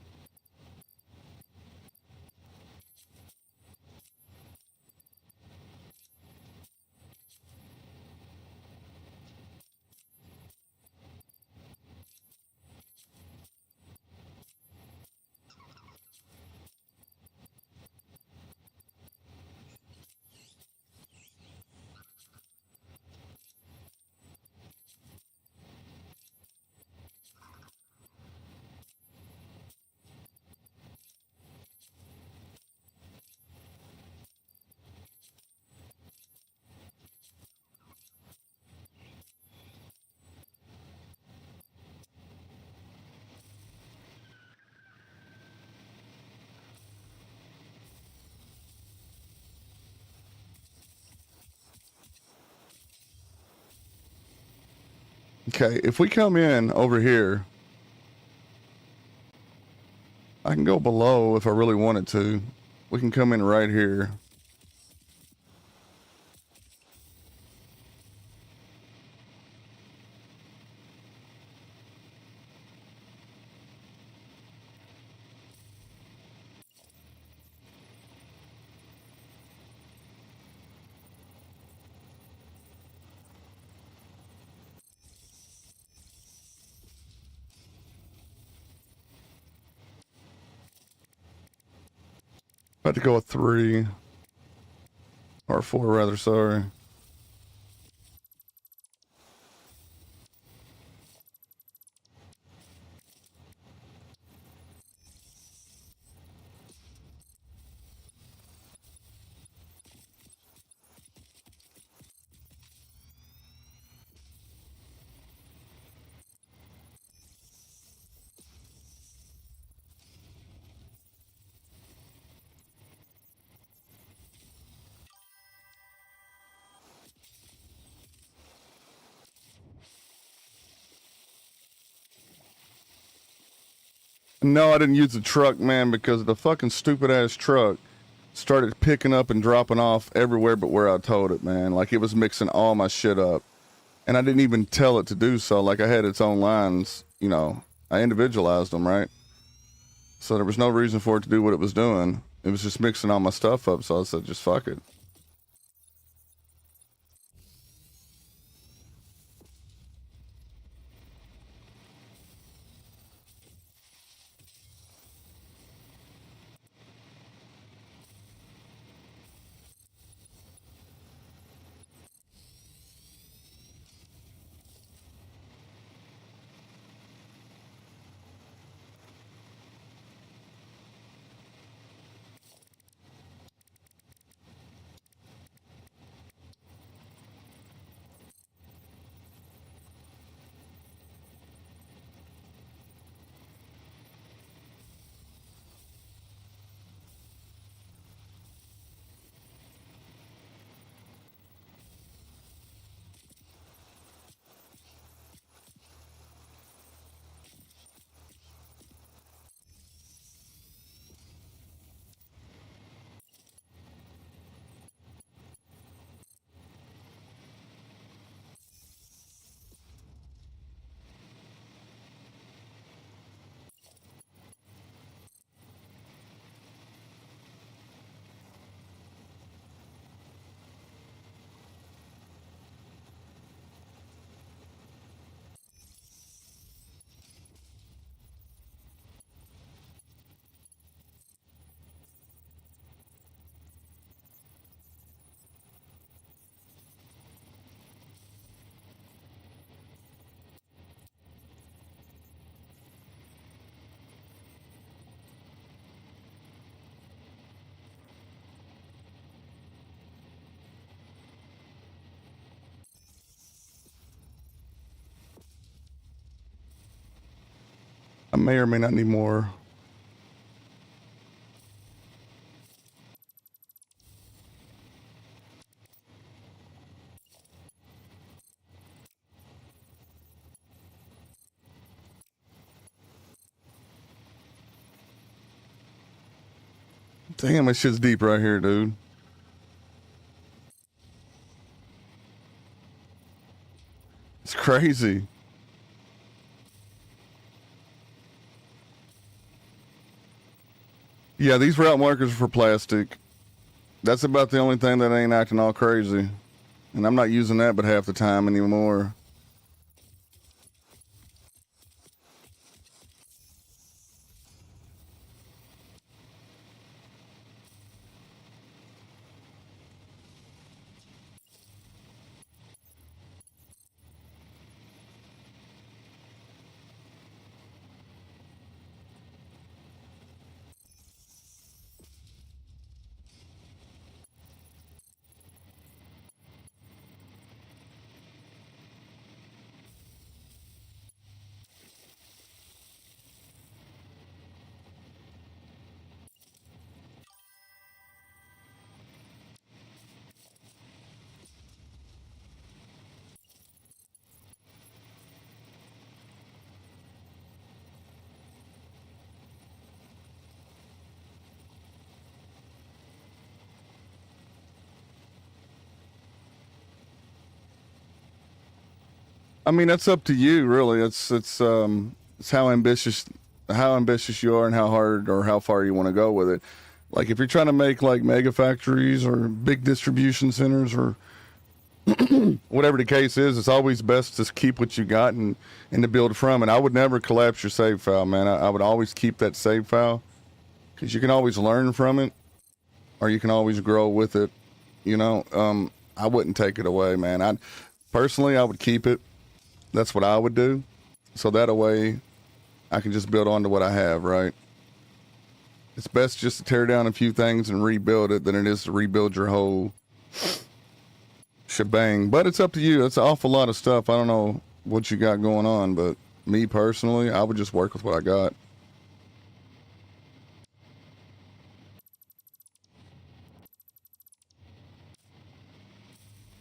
Okay, if we come in over here, I can go below if I really wanted to. We can come in right here. About to go with 3 or 4 rather, sorry. No, I didn't use the truck, man, because the fucking stupid ass truck started picking up and dropping off everywhere but where I told it, man. Like it was mixing all my shit up. And I didn't even tell it to do so. Like I had its own lines, you know, I individualized them, right? So there was no reason for it to do what it was doing. It was just mixing all my stuff up. So I said, just fuck it. I may or may not need more. Damn, that shit's deep right here, dude. It's crazy. Yeah, these route markers are for plastic. That's about the only thing that ain't acting all crazy. And I'm not using that but half the time anymore. I mean, that's up to you, really. It's how ambitious you are and how hard or how far you want to go with it. Like if you're trying to make like mega factories or big distribution centers or whatever the case is, it's always best to keep what you got and to build from it. I would never collapse your save file, man. I would always keep that save file because you can always learn from it or you can always grow with it. You know, I wouldn't take it away, man. I would keep it. That's what I would do. So that way I can just build on to what I have, right? It's best just to tear down a few things and rebuild it than it is to rebuild your whole shebang. But it's up to you. It's an awful lot of stuff. I don't know what you got going on, but me personally, I would just work with what I got.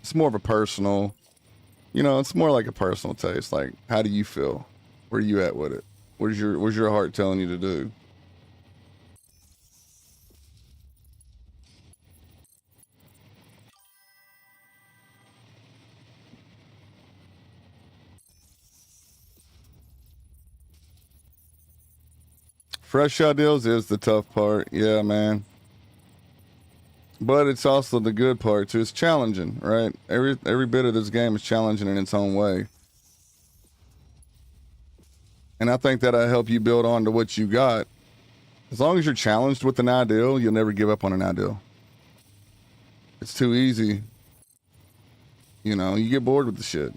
It's more of a personal, it's more like a personal taste. Like, how do you feel? Where are you at with it? What's your heart telling you to do? Fresh shot deals is the tough part. Yeah, man. But it's also the good part too. It's challenging, right? Every bit of this game is challenging in its own way. And I think that'll help you build on to what you got. As long as you're challenged with an ideal, you'll never give up on an ideal. It's too easy. You know, you get bored with the shit.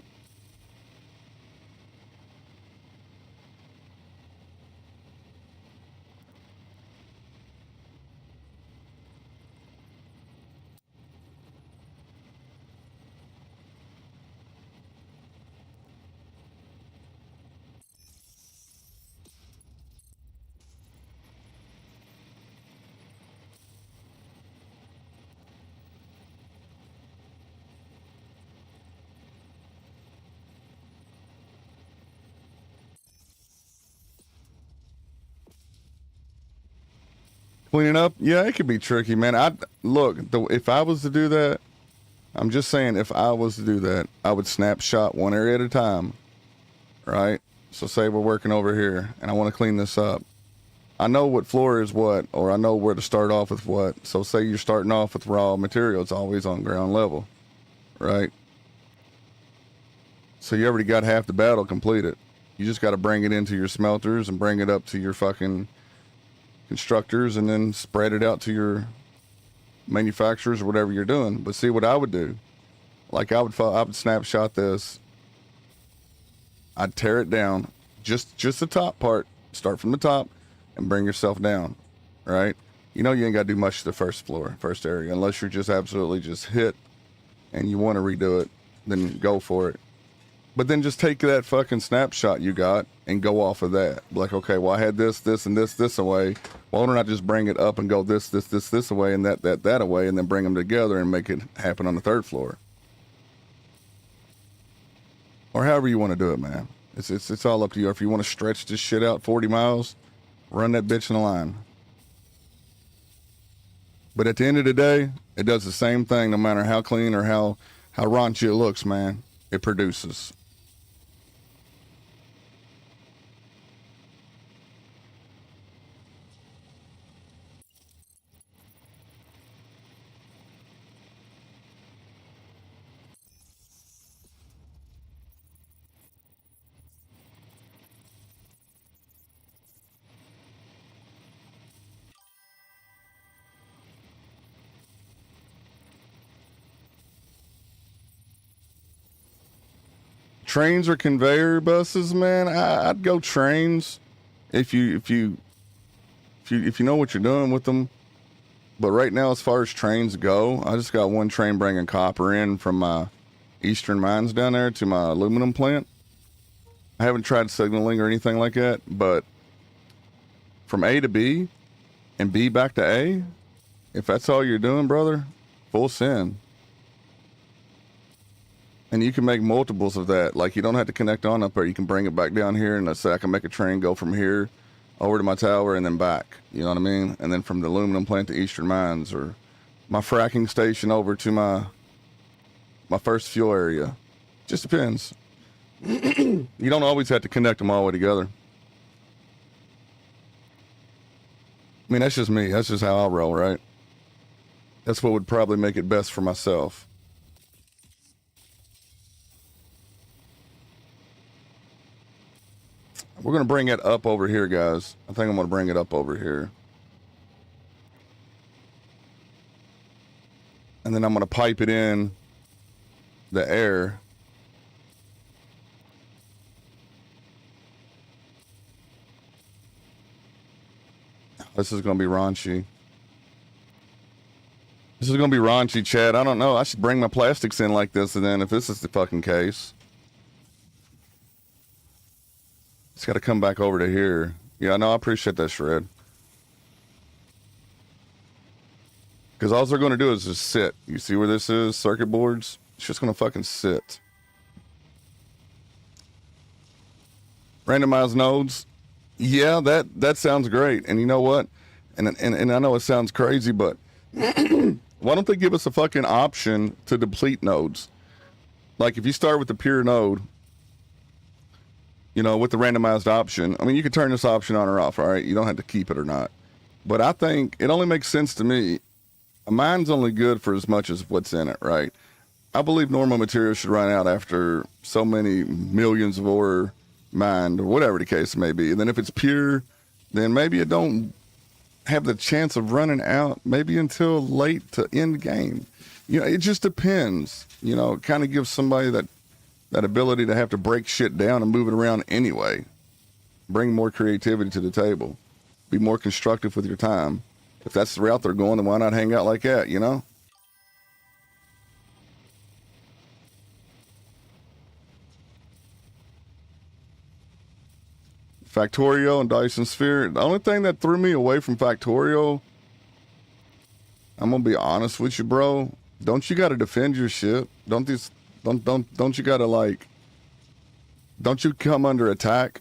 Cleaning up, yeah, it could be tricky, man. If I was to do that, I'm just saying, if I was to do that, I would snapshot one area at a time, right? So say we're working over here, and I want to clean this up. I know what floor is what, or I know where to start off with what. So say you're starting off with raw material, it's always on ground level, right? So you already got half the battle completed. You just got to bring it into your smelters and bring it up to your fucking constructors and then spread it out to your manufacturers or whatever you're doing. But see what I would do, like I would snapshot this. I'd tear it down, just the top part. Start from the top and bring yourself down, right? You know you ain't got to do much to the first area, unless you're just absolutely just hit and you want to redo it, then go for it. But then just take that fucking snapshot you got and go off of that. Like, okay, well, I had this, and this away. Why don't I just bring it up and go this away and that away, and then bring them together and make it happen on the third floor? Or however you want to do it, man. It's all up to you. If you want to stretch this shit out 40 miles, run that bitch in a line. But at the end of the day, it does the same thing no matter how clean or how raunchy it looks, man. It produces. Trains or conveyor buses, man. I'd go trains if you know what you're doing with them. But right now, as far as trains go, I just got one train bringing copper in from my eastern mines down there to my aluminum plant. I haven't tried signaling or anything like that, but from A to B and B back to A, if that's all you're doing, brother, full send. And you can make multiples of that. Like, you don't have to connect on up there. You can bring it back down here, and let's say I can make a train go from here over to my tower and then back. You know what I mean? And then from the aluminum plant to Eastern Mines, or my fracking station over to my first fuel area. Just depends. You don't always have to connect them all the way together. I mean, that's just me. That's just how I roll, right? That's what would probably make it best for myself. We're going to bring it up over here, guys. I think I'm going to bring it up over here. And then I'm going to pipe it in the air. This is going to be raunchy. This is going to be raunchy, Chad. I don't know. I should bring my plastics in like this, and then if this is the fucking case, it's got to come back over to here. Yeah, no, I appreciate that, Shred. Because all they're going to do is just sit. You see where this is? Circuit boards? It's just going to fucking sit. Randomized nodes. Yeah, that sounds great. And you know what? And I know it sounds crazy, but why don't they give us a fucking option to deplete nodes? Like if you start with the pure node, you know, with the randomized option, I mean, you can turn this option on or off, all right? You don't have to keep it or not. But I think it only makes sense to me. A mine's only good for as much as what's in it, right? I believe normal material should run out after so many millions of ore mined, or whatever the case may be. And then if it's pure, then maybe it don't have the chance of running out maybe until late to end game. You know, it just depends. You know, it kind of gives somebody that ability to have to break shit down and move it around anyway. Bring more creativity to the table. Be more constructive with your time. If that's the route they're going, then why not hang out like that, you know? Factorio and Dyson Sphere. The only thing that threw me away from Factorio, I'm gonna be honest with you, bro. Don't you gotta defend your shit? Don't you gotta like? Don't you come under attack?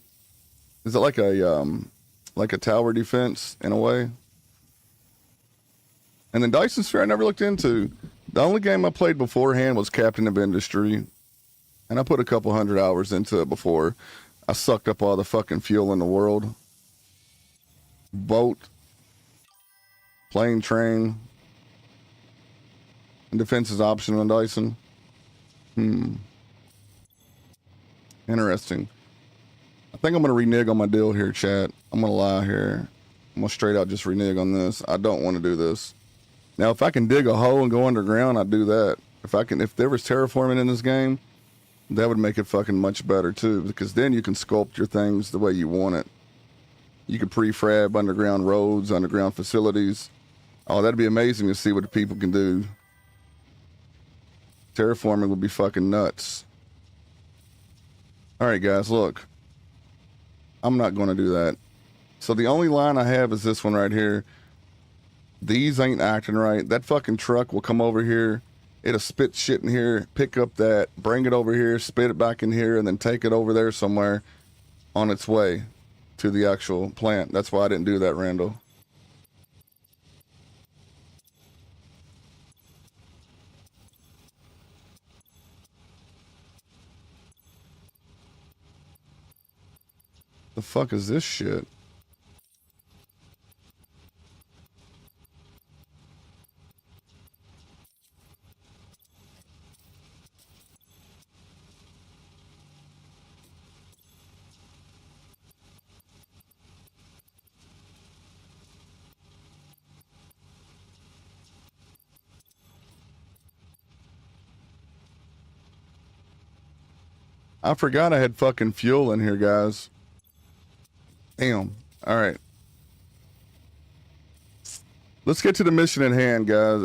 Is it like a tower defense in a way? And then Dyson Sphere I never looked into. The only game I played beforehand was Captain of Industry, and I put a couple 100 hours into it before I sucked up all the fucking fuel in the world. Boat, plane, train, and defense is optional on Dyson. Interesting. I think I'm gonna renege on my deal here, chat. I'm gonna lie here. I'm gonna straight out just renege on this. I don't want to do this. Now, if I can dig a hole and go underground, I'd do that. If there was terraforming in this game, that would make it fucking much better too, because then you can sculpt your things the way you want it. You could prefab underground roads, underground facilities. Oh, that'd be amazing to see what the people can do. Terraforming would be fucking nuts. All right, guys, look. I'm not going to do that. So the only line I have is this one right here. These ain't acting right. That fucking truck will come over here. It'll spit shit in here, pick up that, bring it over here, spit it back in here, and then take it over there somewhere on its way to the actual plant. That's why I didn't do that, Randall. The fuck is this shit? I forgot I had fucking fuel in here, guys. Damn. All right. Let's get to the mission at hand, guys.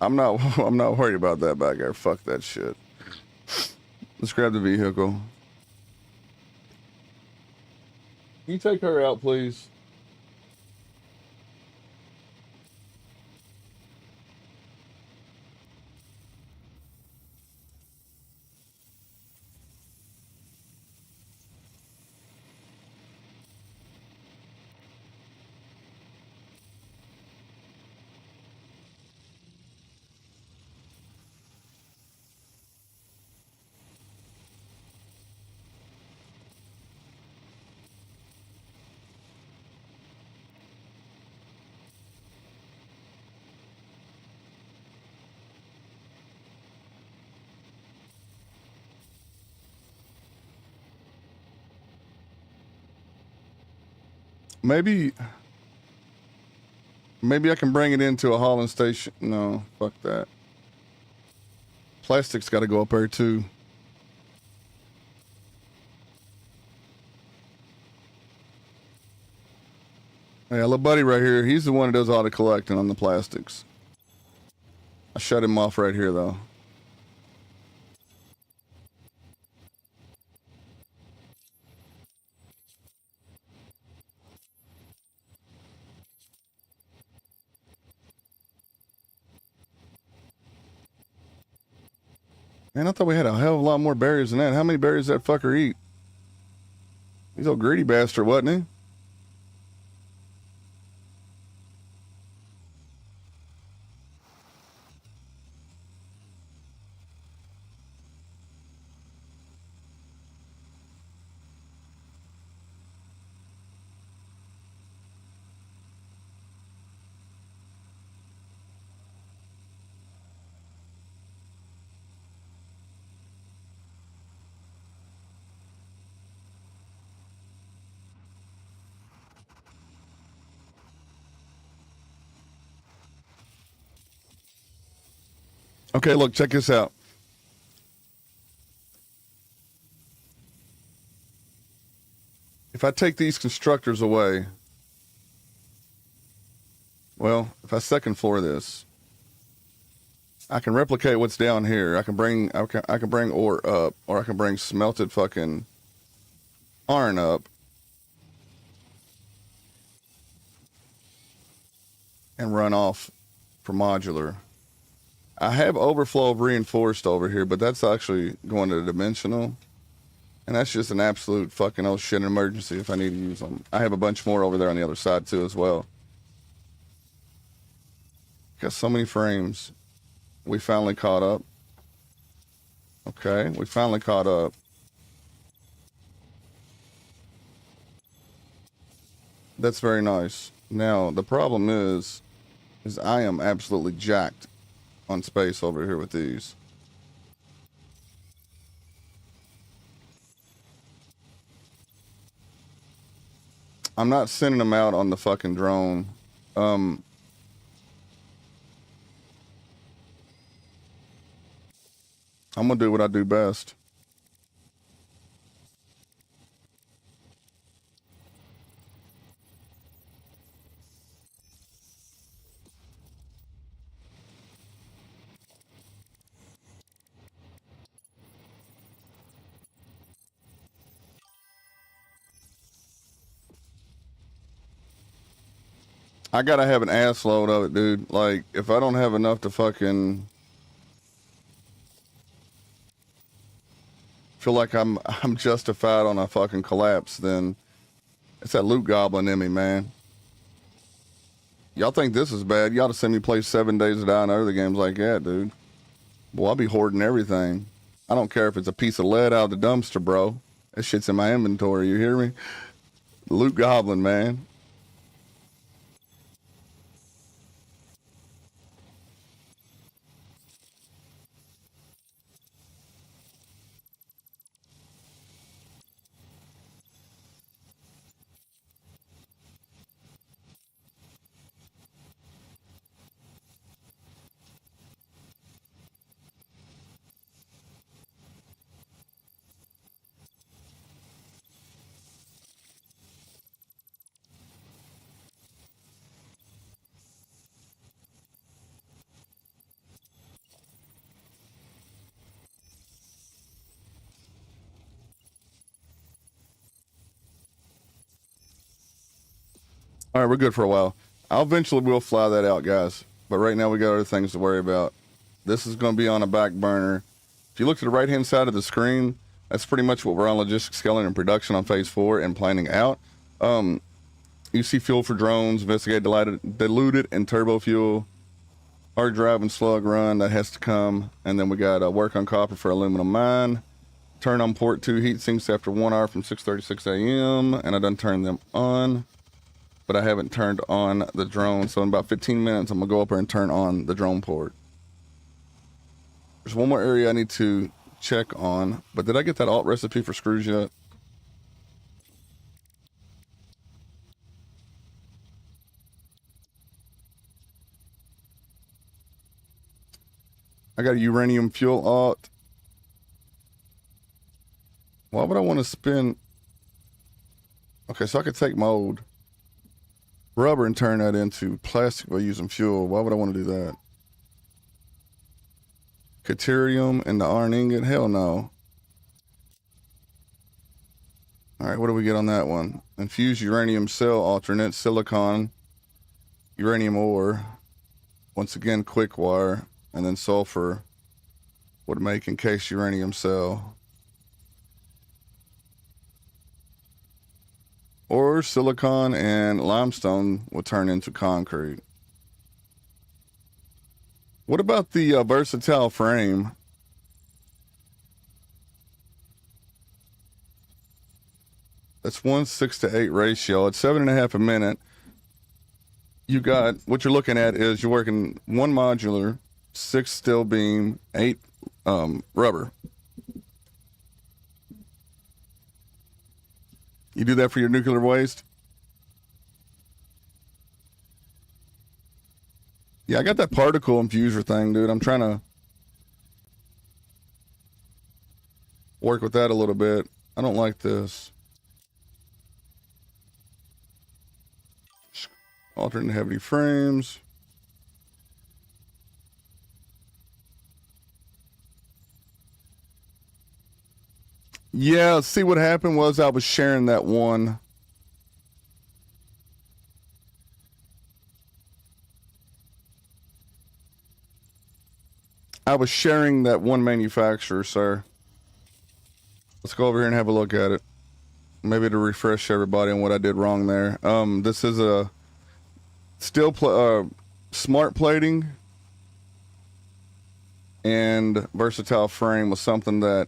I'm not I'm not worried about that back there. Fuck that shit. Let's grab the vehicle. Can you take her out, please? Maybe I can bring it into a hauling station. No, fuck that. Plastic's got to go up there too. Hey, little buddy right here, he's the one that does all the collecting on the plastics. I shut him off right here though. Man, I thought we had a hell of a lot more berries than that. How many berries does that fucker eat? He's a greedy bastard, wasn't he? Okay, look, check this out. If I take these constructors away, well, if I second floor this, I can replicate what's down here. I can bring ore up, or I can bring smelted fucking iron up, and run off for modular. I have overflow of reinforced over here, but that's actually going to dimensional. And that's just an absolute fucking oh shit emergency if I need to use them. I have a bunch more over there on the other side too as well. Got so many frames. We finally caught up. Okay, we finally caught up. That's very nice. Now, the problem is I am absolutely jacked on space over here with these. I'm not sending them out on the fucking drone. I'm gonna do what I do best. I gotta have an ass load of it, dude. Like, if I don't have enough to fucking feel like I'm justified on a fucking collapse, then it's that loot goblin in me, man. Y'all think this is bad? You ought to send me play 7 Days to Die and other games like that, dude. Boy, I'll be hoarding everything. I don't care if it's a piece of lead out of the dumpster, bro. That shit's in my inventory, you hear me? Loot goblin, man. All right, we're good for a while. I'll eventually will fly that out, guys. But right now we got other things to worry about. This is going to be on a back burner. If you look to the right-hand side of the screen, that's pretty much what we're on logistics, scaling, and production on phase 4 and planning out. You see fuel for drones, investigate diluted and turbo fuel, hard drive and slug run, that has to come. And then we got work on copper for aluminum mine. Turn on port 2 heat sinks after 1 hour from 6:36 a.m. And I done turned them on, but I haven't turned on the drone. So in about 15 minutes, I'm gonna go up there and turn on the drone port. There's one more area I need to check on, but did I get that alt recipe for screws yet? I got a uranium fuel alt. Why would I want to spin? Okay, so I could take my old rubber and turn that into plastic by using fuel. Why would I want to do that? Deuterium and the iron ingot? Hell no. All right, what do we get on that one? Infused uranium cell alternate, silicon, uranium ore. Once again, quick wire, and then sulfur would make encased uranium cell. or silicon and limestone will turn into concrete. What about the versatile frame? That's 1:6 to 8 ratio. It's 7.5 a minute. You got, what you're looking at is you're working 1 modular, 6 steel beam, 8 rubber. You do that for your nuclear waste? Yeah, I got that particle infuser thing, dude. I'm trying to work with that a little bit. I don't like this. Alternate heavy frames. Yeah, see what happened was I was sharing that one. I was sharing that one manufacturer, sir. Let's go over here and have a look at it. Maybe to refresh everybody on what I did wrong there. This is a steel smart plating and versatile frame was something that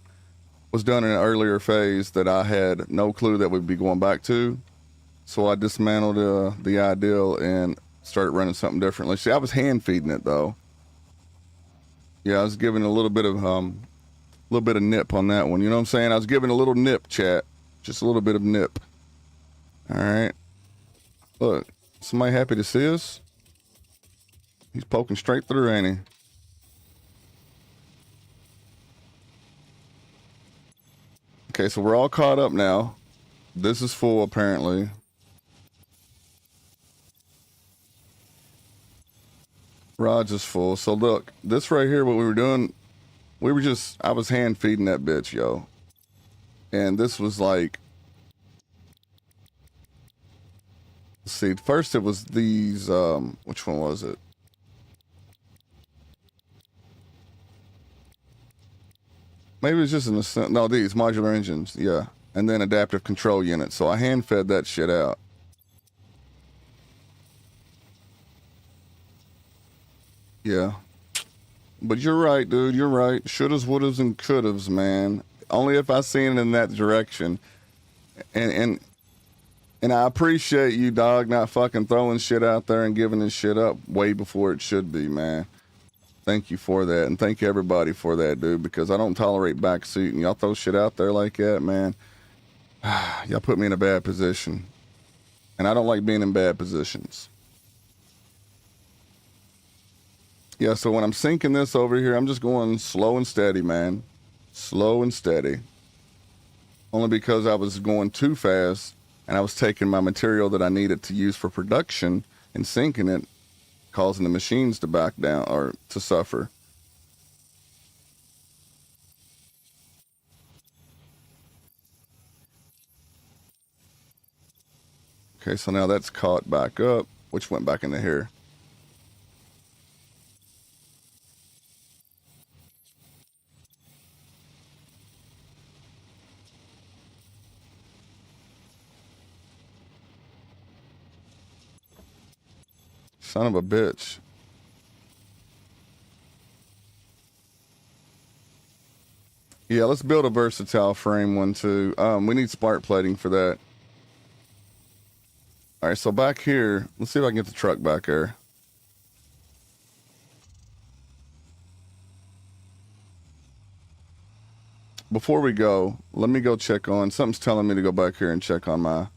was done in an earlier phase that I had no clue that we'd be going back to. So I dismantled the ideal and started running something differently. See, I was hand feeding it though. Yeah, I was giving a little bit of nip on that one. You know what I'm saying? I was giving a little nip, chat. Just a little bit of nip. All right. Look, somebody happy to see us? He's poking straight through, ain't he? Okay, so we're all caught up now. This is full, apparently. Rod's is full. So look, this right here, what we were doing, I was hand feeding that bitch, yo. And this was like, let's see, first it was these, which one was it? Maybe it's just these modular engines, yeah. And then adaptive control units. So I hand fed that shit out. Yeah. But you're right, dude. You're right. Shouldas, wouldas, and couldas, man. Only if I seen it in that direction. And I appreciate you, dog, not fucking throwing shit out there and giving this shit up way before it should be, man. Thank you for that, and thank everybody for that, dude, because I don't tolerate backseat, and y'all throw shit out there like that, man. Y'all put me in a bad position, and I don't like being in bad positions. Yeah, so when I'm sinking this over here, I'm just going slow and steady, man. Slow and steady. Only because I was going too fast, and I was taking my material that I needed to use for production and sinking it, causing the machines to back down or to suffer. Okay, so now that's caught back up, which went back into here. Son of a bitch. Yeah, let's build a versatile frame one too. We need spark plating for that. All right, so back here, let's see if I can get the truck back there. Before we go, let me go check on, something's telling me to go back here and check on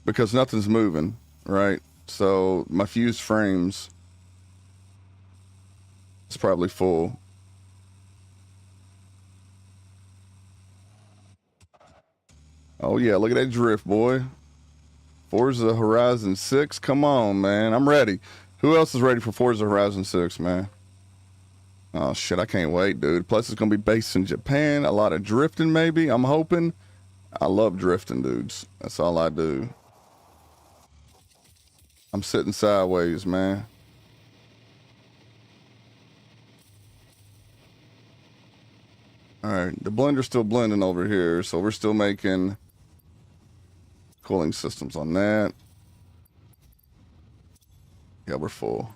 because nothing's moving, right? So my fused frames is probably full. Oh yeah, look at that drift, boy. Forza Horizon 6, come on, man. I'm ready. Who else is ready for Forza Horizon 6, man? Oh shit, I can't wait, dude. Plus it's gonna be based in Japan. A lot of drifting, maybe. I'm hoping. I love drifting, dudes. That's all I do. I'm sitting sideways, man. All right, the blender's still blending over here, so we're still making Cooling systems on that. Yeah, we're full.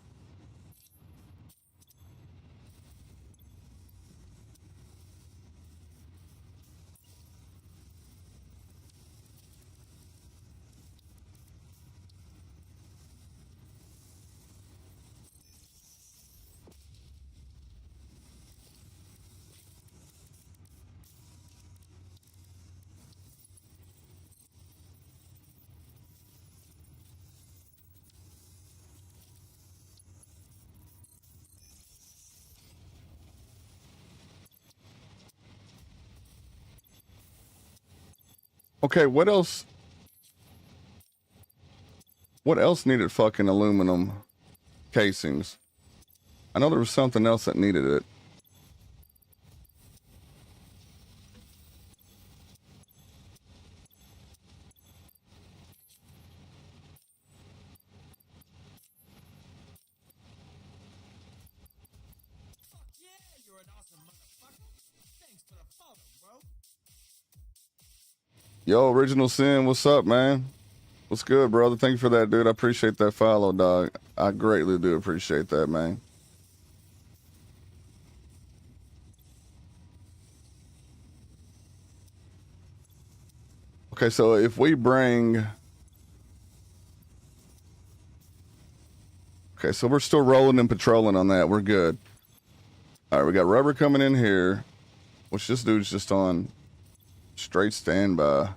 Okay, what else? What else needed fucking aluminum casings? I know there was something else that needed it. Yo, Original Sin, what's up, man? What's good, brother? Thank you for that, dude. I appreciate that follow, dog. I greatly do appreciate that, man. Okay, so if we bring... Okay, so we're still rolling and patrolling on that. We're good. All right, we got rubber coming in here, which this dude's just on straight standby.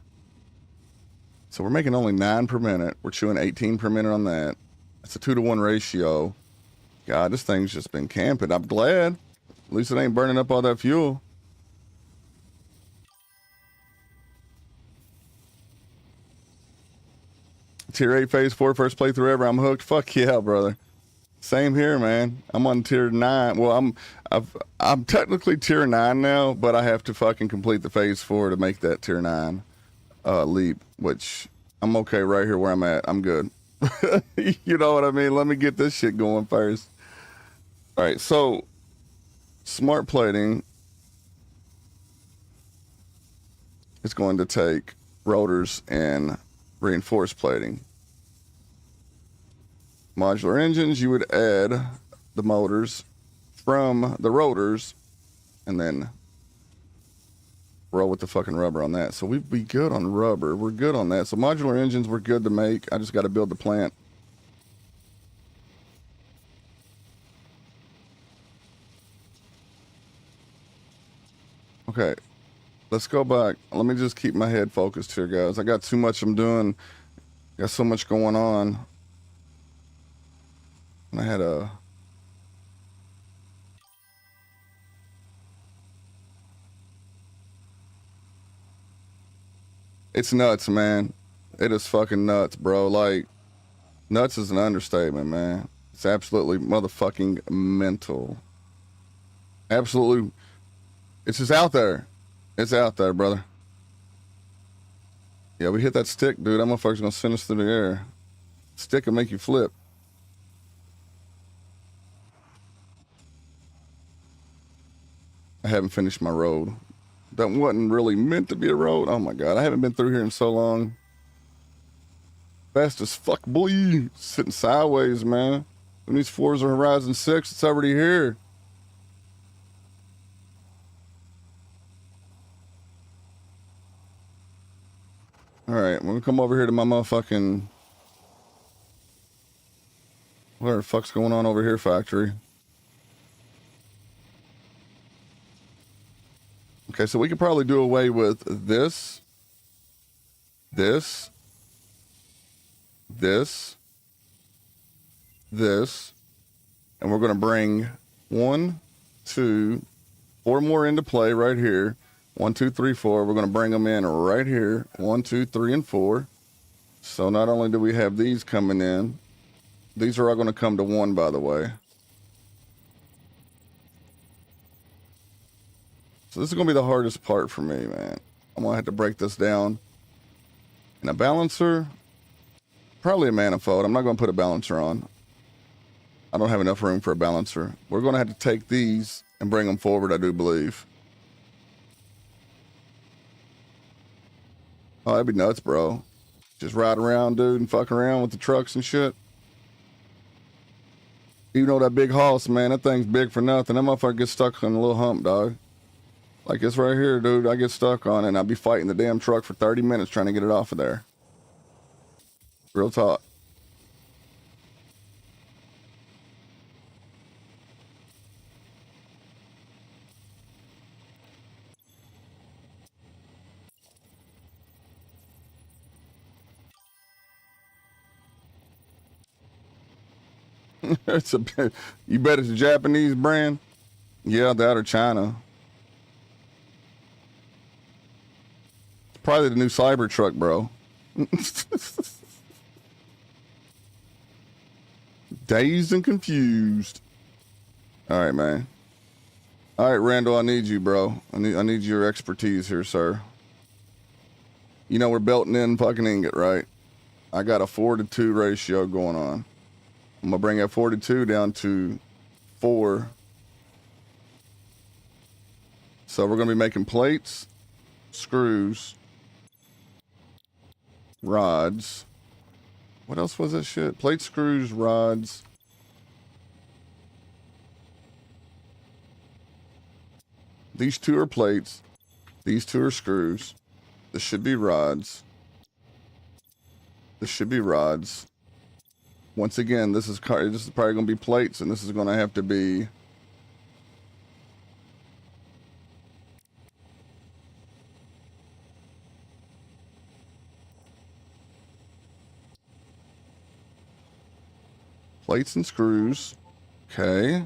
So we're making only 9 per minute. We're chewing 18 per minute on that. That's a 2-to-1 ratio. God, this thing's just been camping. I'm glad. At least it ain't burning up all that fuel. Tier 8 phase 4 first playthrough ever. I'm hooked. Fuck yeah, brother. Same here, man. I'm on tier 9. Well, I'm technically tier 9 now, but I have to fucking complete the phase 4 to make that tier 9 leap, which I'm okay right here where I'm at. I'm good. You know what I mean? Let me get this shit going first. All right, so smart plating is going to take rotors and reinforced plating. Modular engines, you would add the motors from the rotors and then roll with the fucking rubber on that. So we'd be good on rubber. We're good on that. So modular engines, we're good to make. I just got to build the plant. Okay, let's go back. Let me just keep my head focused here, guys. I got too much I'm doing. Got so much going on. And I had a... It's nuts, man. It is fucking nuts, bro. Like, nuts is an understatement, man. It's absolutely motherfucking mental. Absolutely. It's just out there. It's out there, brother. Yeah, we hit that stick, dude. That motherfucker's gonna send us through the air. Stick will make you flip. I haven't finished my road. That wasn't really meant to be a road. Oh my God, I haven't been through here in so long. Fast as fuck, boy. Sitting sideways, man. When these Forza Horizon 6, it's already here. All right, we're gonna come over here to my motherfucking... What the fuck's going on over here, factory? Okay, so we could probably do away with this, this, and we're going to bring 1, 2, 4 more into play right here. 1, 2, 3, 4. We're going to bring them in right here. 1, 2, 3, and 4. So not only do we have these coming in, these are all going to come to 1, by the way. So this is going to be the hardest part for me, man. I'm going to have to break this down. And a balancer, probably a manifold. I'm not going to put a balancer on. I don't have enough room for a balancer. We're going to have to take these and bring them forward, I do believe. Oh, that'd be nuts, bro. Just ride around, dude, and fuck around with the trucks and shit. You know that big hoss, man, that thing's big for nothing. That motherfucker gets stuck on a little hump, dog. Like it's right here, dude. I get stuck on it, and I'll be fighting the damn truck for 30 minutes trying to get it off of there. Real talk. It's a, you bet it's a Japanese brand? Yeah, that or China. It's probably the new Cybertruck, bro. Dazed and confused. All right, man. All right, Randall, I need you, bro. I need your expertise here, sir. You know we're belting in fucking ingot, right? I got a 4-to-2 ratio going on. I'm gonna bring that 4-to-2 down to 4. So we're gonna be making plates, screws, rods. What else was that shit? Plates, screws, rods. These 2 are plates. These 2 are screws. This should be rods. This should be rods. Once again, this is probably going to be plates, and this is going to have to be plates and screws. Okay.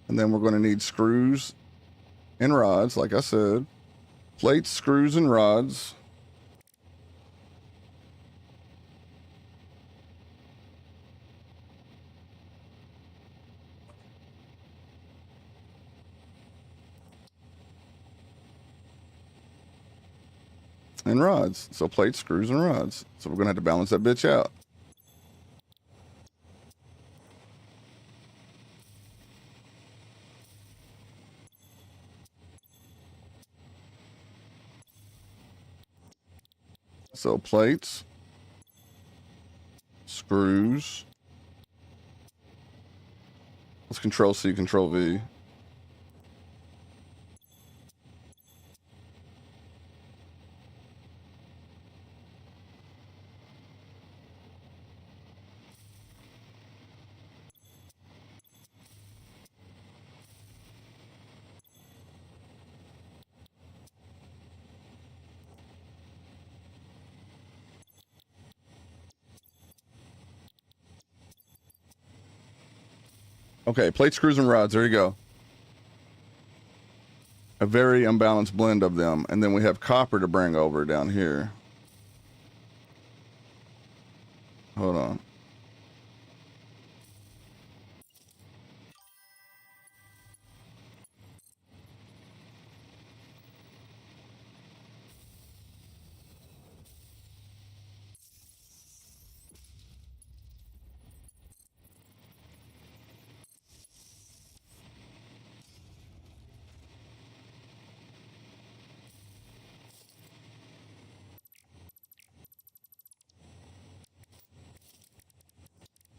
And then we're going to need screws and rods, like I said. Plates, screws, and rods. And rods. So plates, screws, and rods. So we're going to have to balance that bitch out. So plates, screws. Let's Control C, Control V. Okay, plate, screws, and rods. There you go. A very unbalanced blend of them. And then we have copper to bring over down here. Hold on.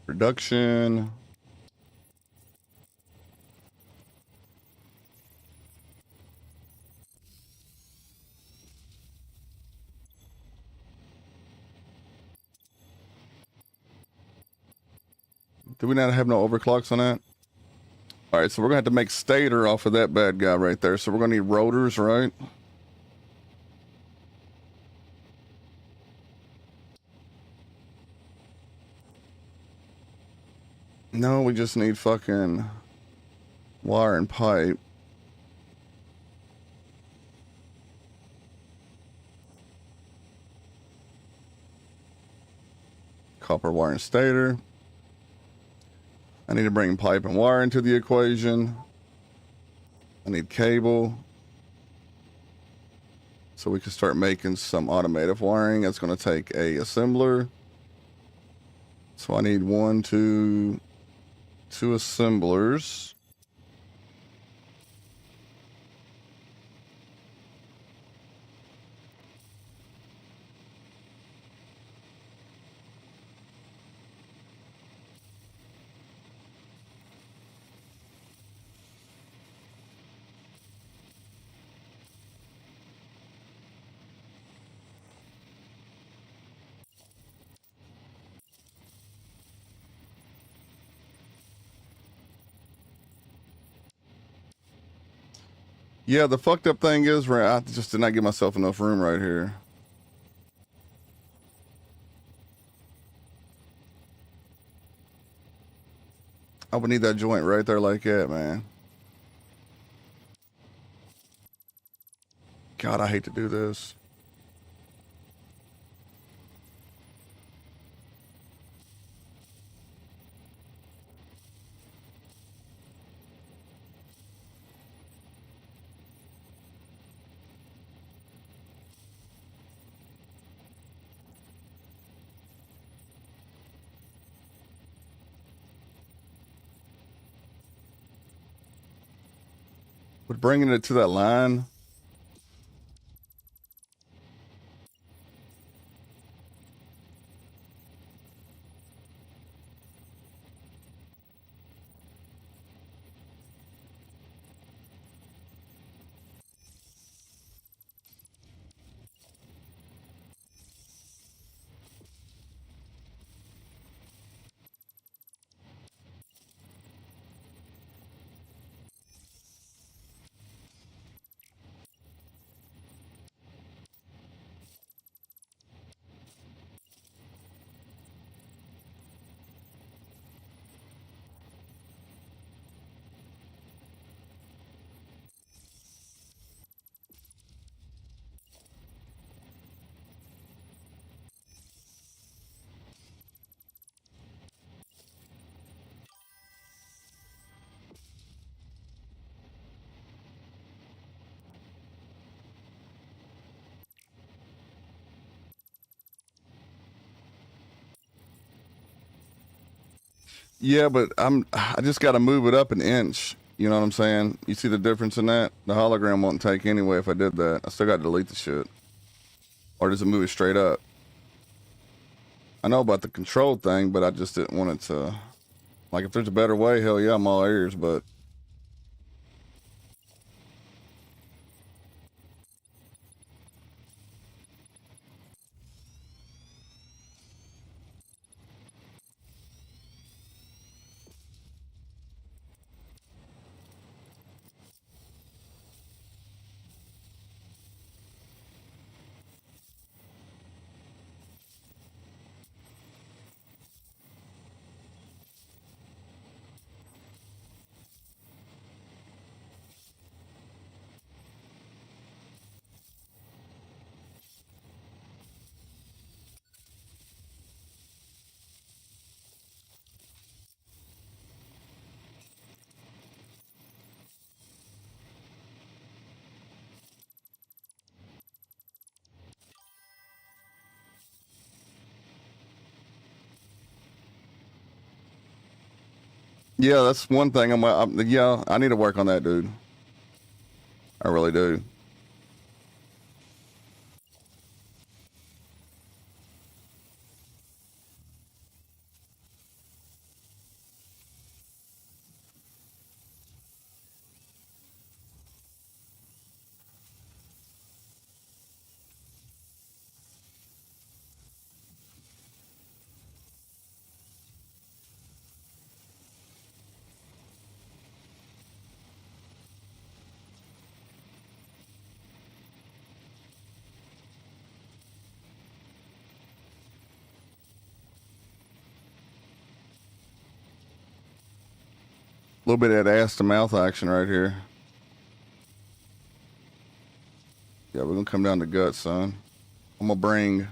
Production. Do we not have no overclocks on that? All right, so we're going to have to make stator off of that bad guy right there. So we're going to need rotors, right? No, we just need fucking wire and pipe. Copper wire and stator. I need to bring pipe and wire into the equation. I need cable. So we can start making some automated wiring. That's going to take a assembler. So I need 2 assemblers. Yeah, the fucked up thing is, I just did not give myself enough room right here. I would need that joint right there like that, man. God, I hate to do this. But bringing it to that line, yeah, but I just got to move it up an inch. You know what I'm saying? You see the difference in that? The hologram won't take anyway if I did that. I still got to delete the shit. Or does it move it straight up? I know about the control thing, but I just didn't want it to. Like, if there's a better way, hell yeah, I'm all ears, but. Yeah, that's one thing. Yeah, I need to work on that, dude. I really do. A little bit of that ass to mouth action right here. Yeah, we're gonna come down to guts, son. I'm gonna bring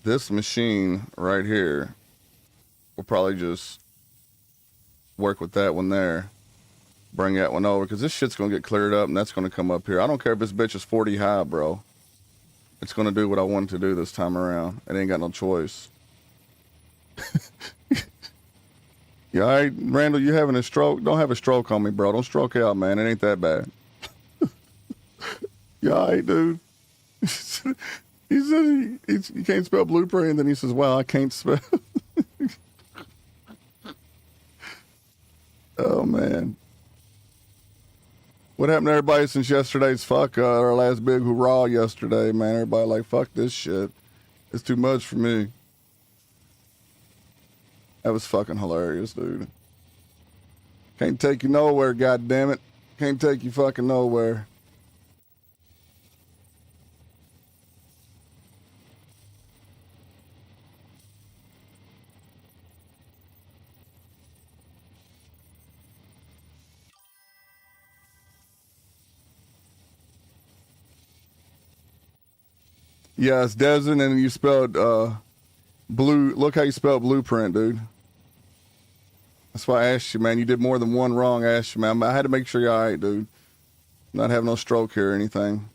this machine right here. We'll probably just work with that one there. Bring that one over because this shit's gonna get cleared up and that's gonna come up here. I don't care if this bitch is 40 high, bro. It's gonna do what I want it to do this time around. It ain't got no choice. Yeah, all right, Randall, you having a stroke? Don't have a stroke on me, bro. Don't stroke out, man. It ain't that bad. Yeah, all right, dude. He said he can't spell blueprint, and then he says, "Wow, I can't spell." Oh man, what happened to everybody since yesterday's our last big hurrah yesterday, man? Everybody like, fuck this shit. It's too much for me. That was fucking hilarious, dude. Can't take you nowhere, goddamn it. Can't take you fucking nowhere. Yeah, it's Desmond, and you spelled blue. Look how you spelled blueprint, dude. That's why I asked you, man. You did more than one wrong. I asked you, man. I had to make sure you're all right, dude. Not having no stroke here or anything.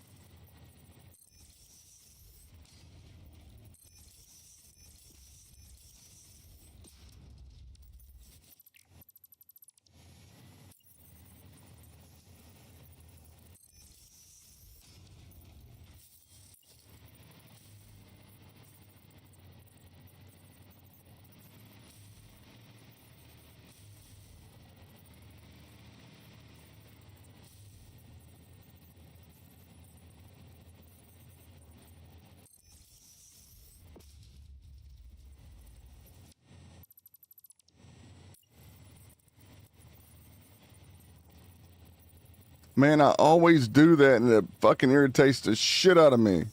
Man, I always do that, and it fucking irritates the shit out of me.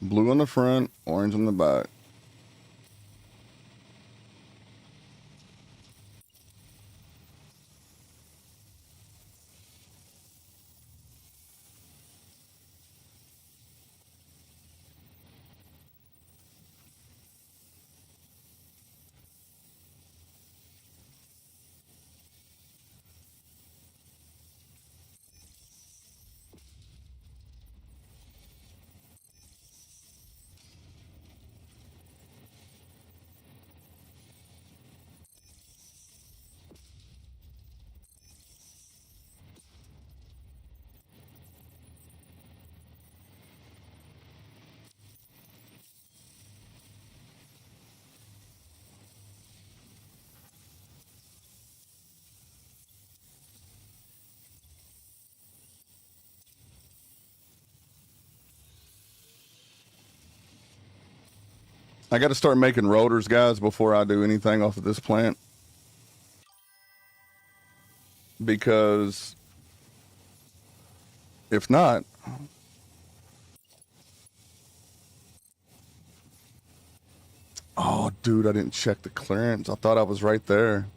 Blue on the front, orange on the back. I got to start making rotors, guys, before I do anything off of this plant. Because if not, oh, dude, I didn't check the clearance. I thought I was right there.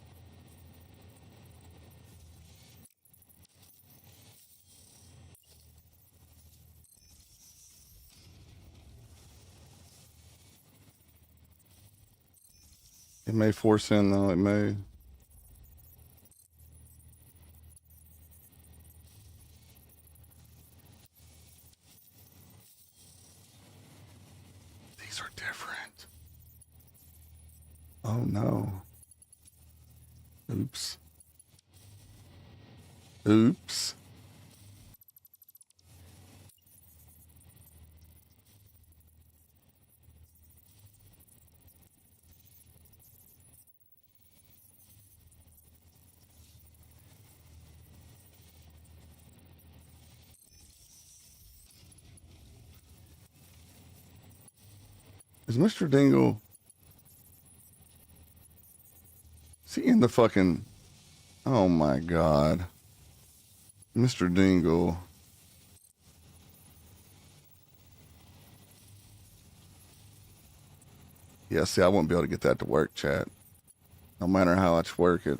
It may force in, though. It may. These are different. Oh, no. Oops. Oops. Is Mr. Dingle... Is he in the fucking... Oh, my God. Mr. Dingle... Yeah, see, I wouldn't be able to get that to work, chat. No matter how much work it.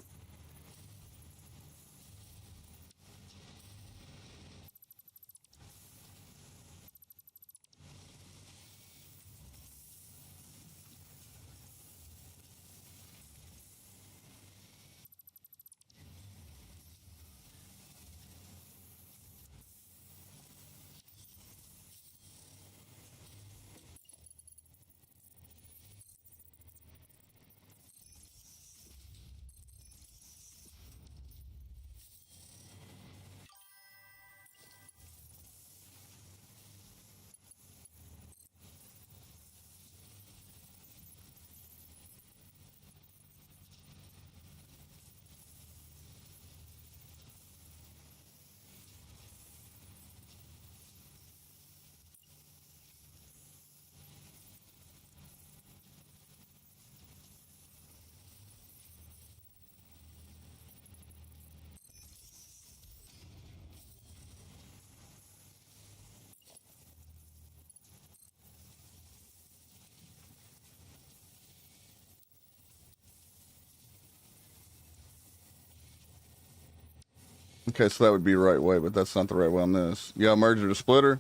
Okay, so that would be the right way, but that's not the right way on this. Yeah, merger to splitter.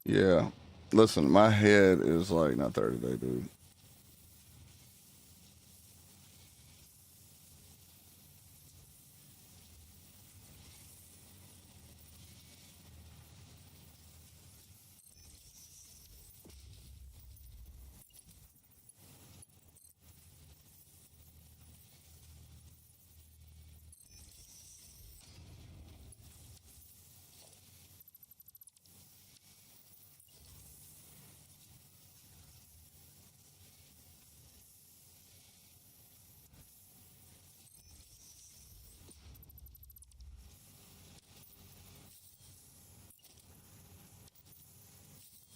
Yeah. Listen, my head is like not there today, dude.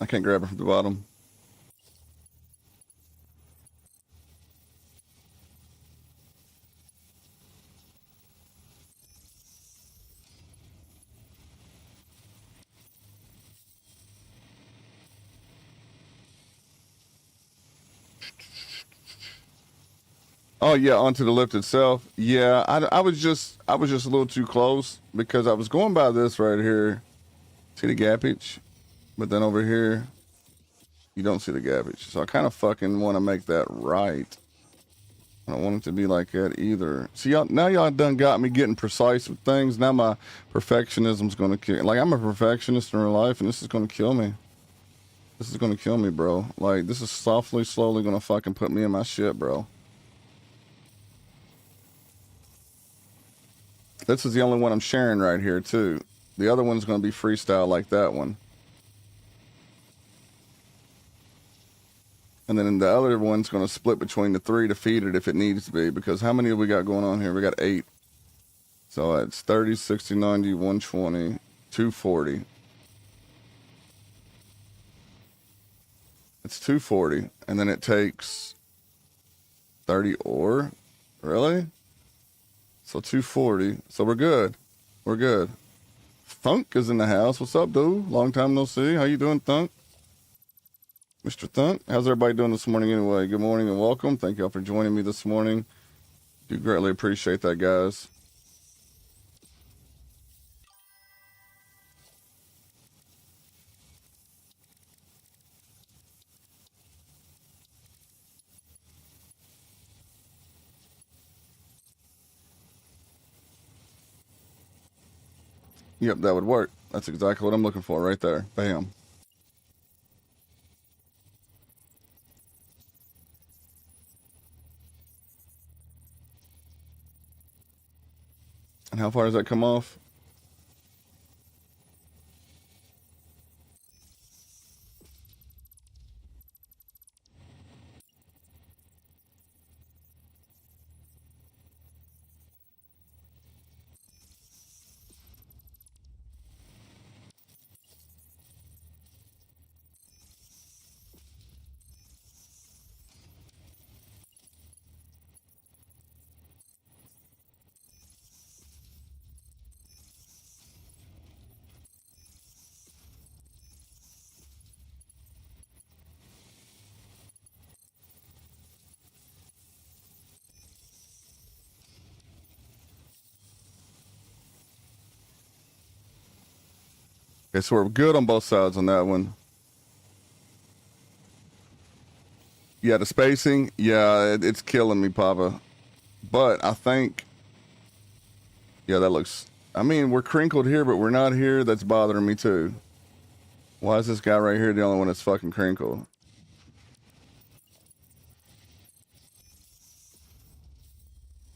I can't grab it from the bottom. Oh yeah, onto the lift itself. Yeah, I was just a little too close because I was going by this right here. See the gappage, but then over here you don't see the gappage. So I kind of fucking want to make that right. I don't want it to be like that either. See, y'all, now y'all done got me getting precise with things. Now my perfectionism's gonna kill. Like I'm a perfectionist in real life, and this is gonna kill me. This is gonna kill me, bro. Like this is softly, slowly gonna fucking put me in my shit, bro. This is the only one I'm sharing right here too. The other one's gonna be freestyle like that one. And then the other one's going to split between the three to feed it if it needs to be. Because how many have we got going on here? We got 8. So it's 30, 60, 90, 120, 240. It's 240. And then it takes 30 ore. Really? So 240. So we're good. We're good. Thunk is in the house. What's up, dude? Long time no see. How you doing, Thunk? Mr. Thunk? How's everybody doing this morning anyway? Good morning and welcome. Thank y'all for joining me this morning. Do greatly appreciate that, guys. Yep, that would work. That's exactly what I'm looking for right there. Bam. And how far does that come off? Okay, so we're good on both sides on that one. Yeah, the spacing, yeah, it's killing me, Papa. But I think, yeah, that looks, I mean, we're crinkled here, but we're not here. That's bothering me too. Why is this guy right here the only one that's fucking crinkled?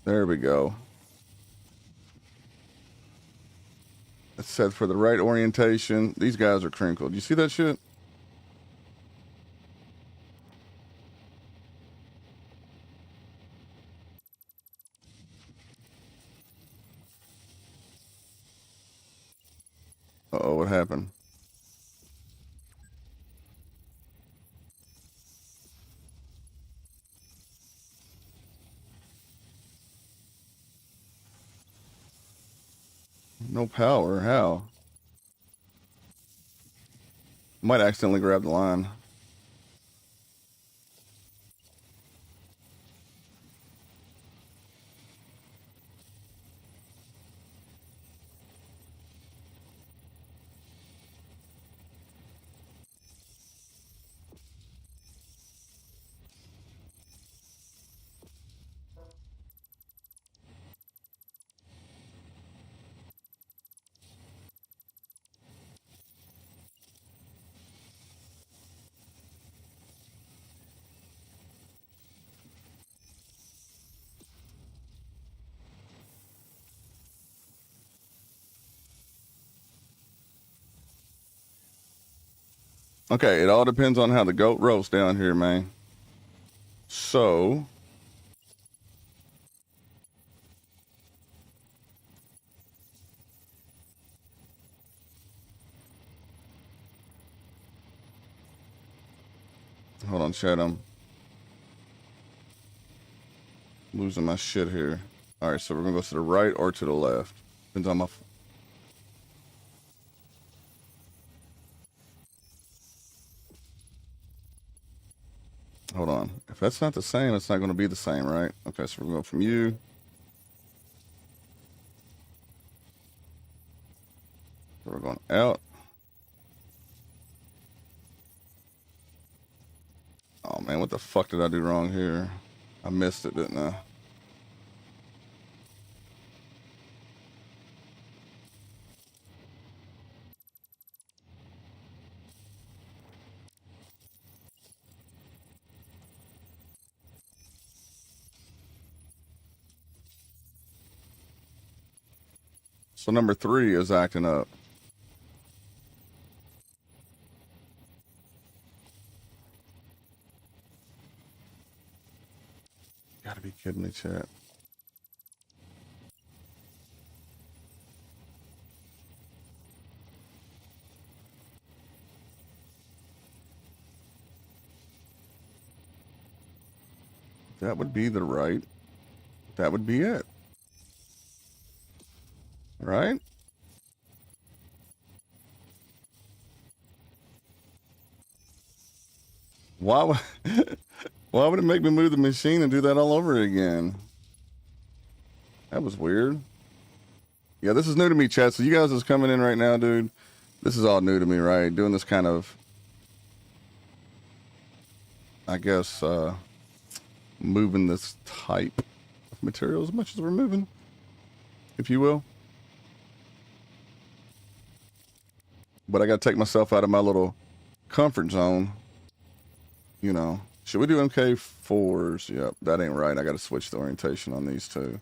There we go. It said for the right orientation. These guys are crinkled. You see that shit? Uh-oh, what happened? No power. How? Might accidentally grab the line. Okay, it all depends on how the goat roasts down here, man. So, hold on, chat. I'm losing my shit here. All right, so we're gonna go to the right or to the left. Depends on my. Hold on. If that's not the same, it's not gonna be the same, right? Okay, so we're going from you. So we're going out. Oh man, what the fuck did I do wrong here? I missed it, didn't I? So number 3 is acting up. Gotta be kidding me, chat. That would be the right. That would be it. Right? Why would why would it make me move the machine and do that all over again? That was weird. Yeah, this is new to me, chat. So you guys is coming in right now, dude. This is all new to me, right? Doing this kind of, I guess, moving this type of material as much as we're moving, if you will. But I got to take myself out of my little comfort zone. You know, should we do MK4s? Yep, that ain't right. I got to switch the orientation on these two.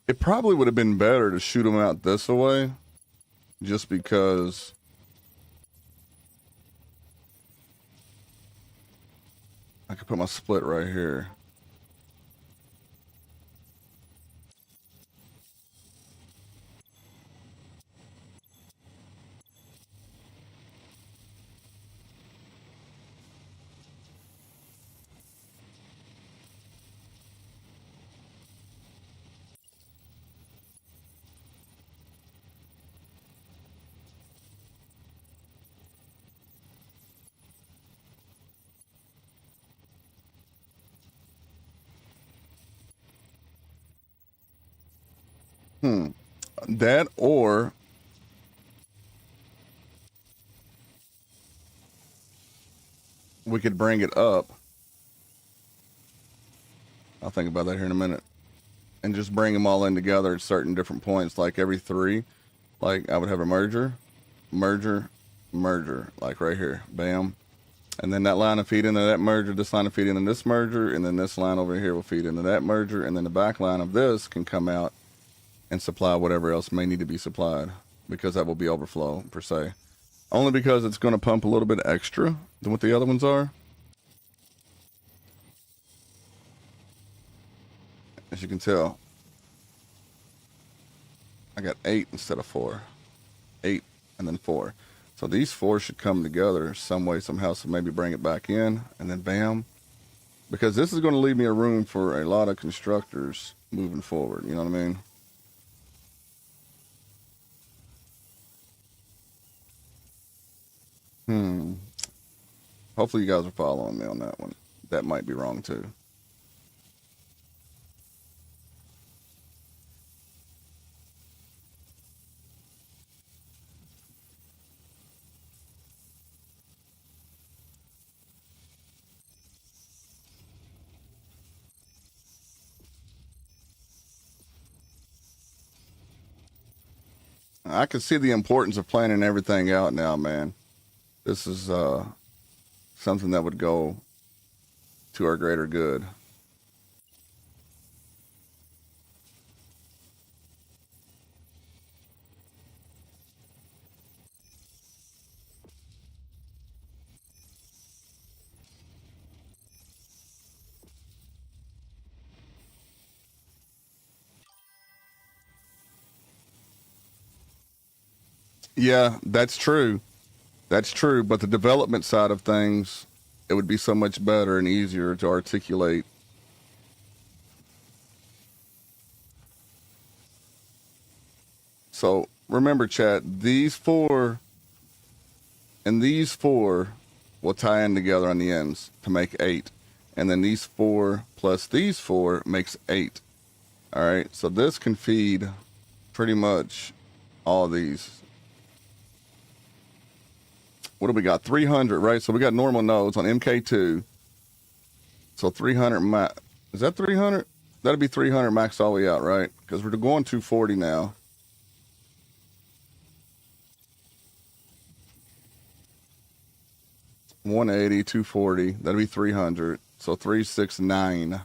It probably would have been better to shoot them out this way, just because I could put my split right here. That or we could bring it up. I'll think about that here in a minute. And just bring them all in together at certain different points, like every 3. Like I would have a merger, merger, merger, like right here. Bam. And then that line will feed into that merger, this line will feed into this merger, and then this line over here will feed into that merger, and then the back line of this can come out and supply whatever else may need to be supplied, because that will be overflow per se. Only because it's going to pump a little bit extra than what the other ones are. As you can tell, I got 8 instead of 4. 8 and then 4. So these 4 should come together some way, somehow, so maybe bring it back in, and then bam. Because this is going to leave me a room for a lot of constructors moving forward, you know what I mean? Hopefully you guys are following me on that one. That might be wrong too. I can see the importance of planning everything out now, man. This is something that would go to our greater good. Yeah, that's true. That's true. But the development side of things, it would be so much better and easier to articulate. So remember, chat, these 4 and these 4 will tie in together on the ends to make 8. And then these 4 plus these 4 makes 8. All right. So this can feed pretty much all of these. What do we got? 300, right? So we got normal nodes on MK2. So 300 max. Is that 300? That'll be 300 max all the way out, right? Because we're going 240 now. $180, 240. That'll be 300. So 369,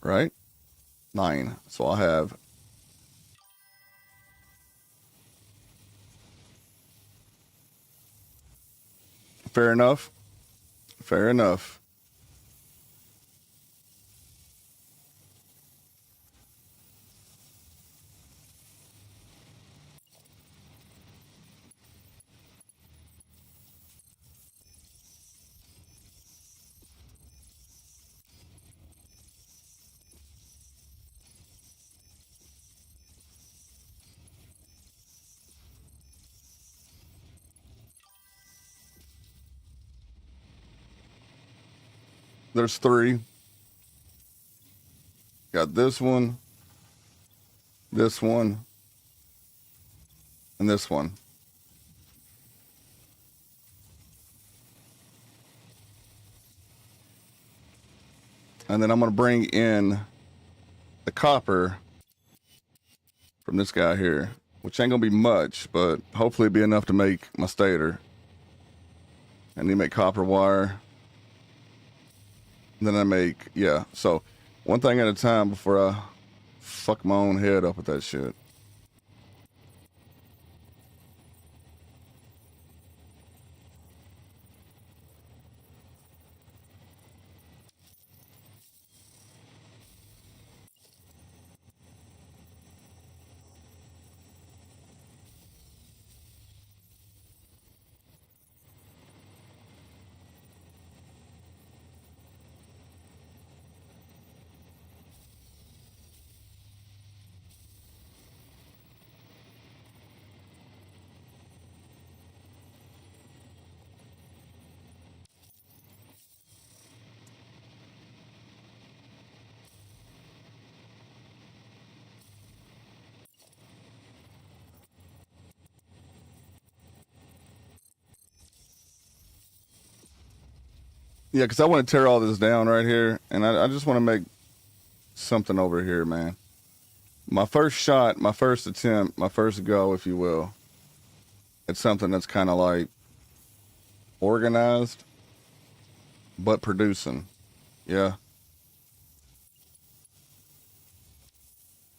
right? 9. So I'll have. Fair enough. Fair enough. There's 3. Got this one, and this one. And then I'm going to bring in the copper from this guy here, which ain't going to be much, but hopefully it'll be enough to make my stator. I need to make copper wire. And then I make, yeah. So one thing at a time before I fuck my own head up with that shit. Yeah, because I want to tear all this down right here, and I just want to make something over here, man. My first shot, my first attempt, my first go, if you will. It's something that's kind of like organized. but producing. Yeah.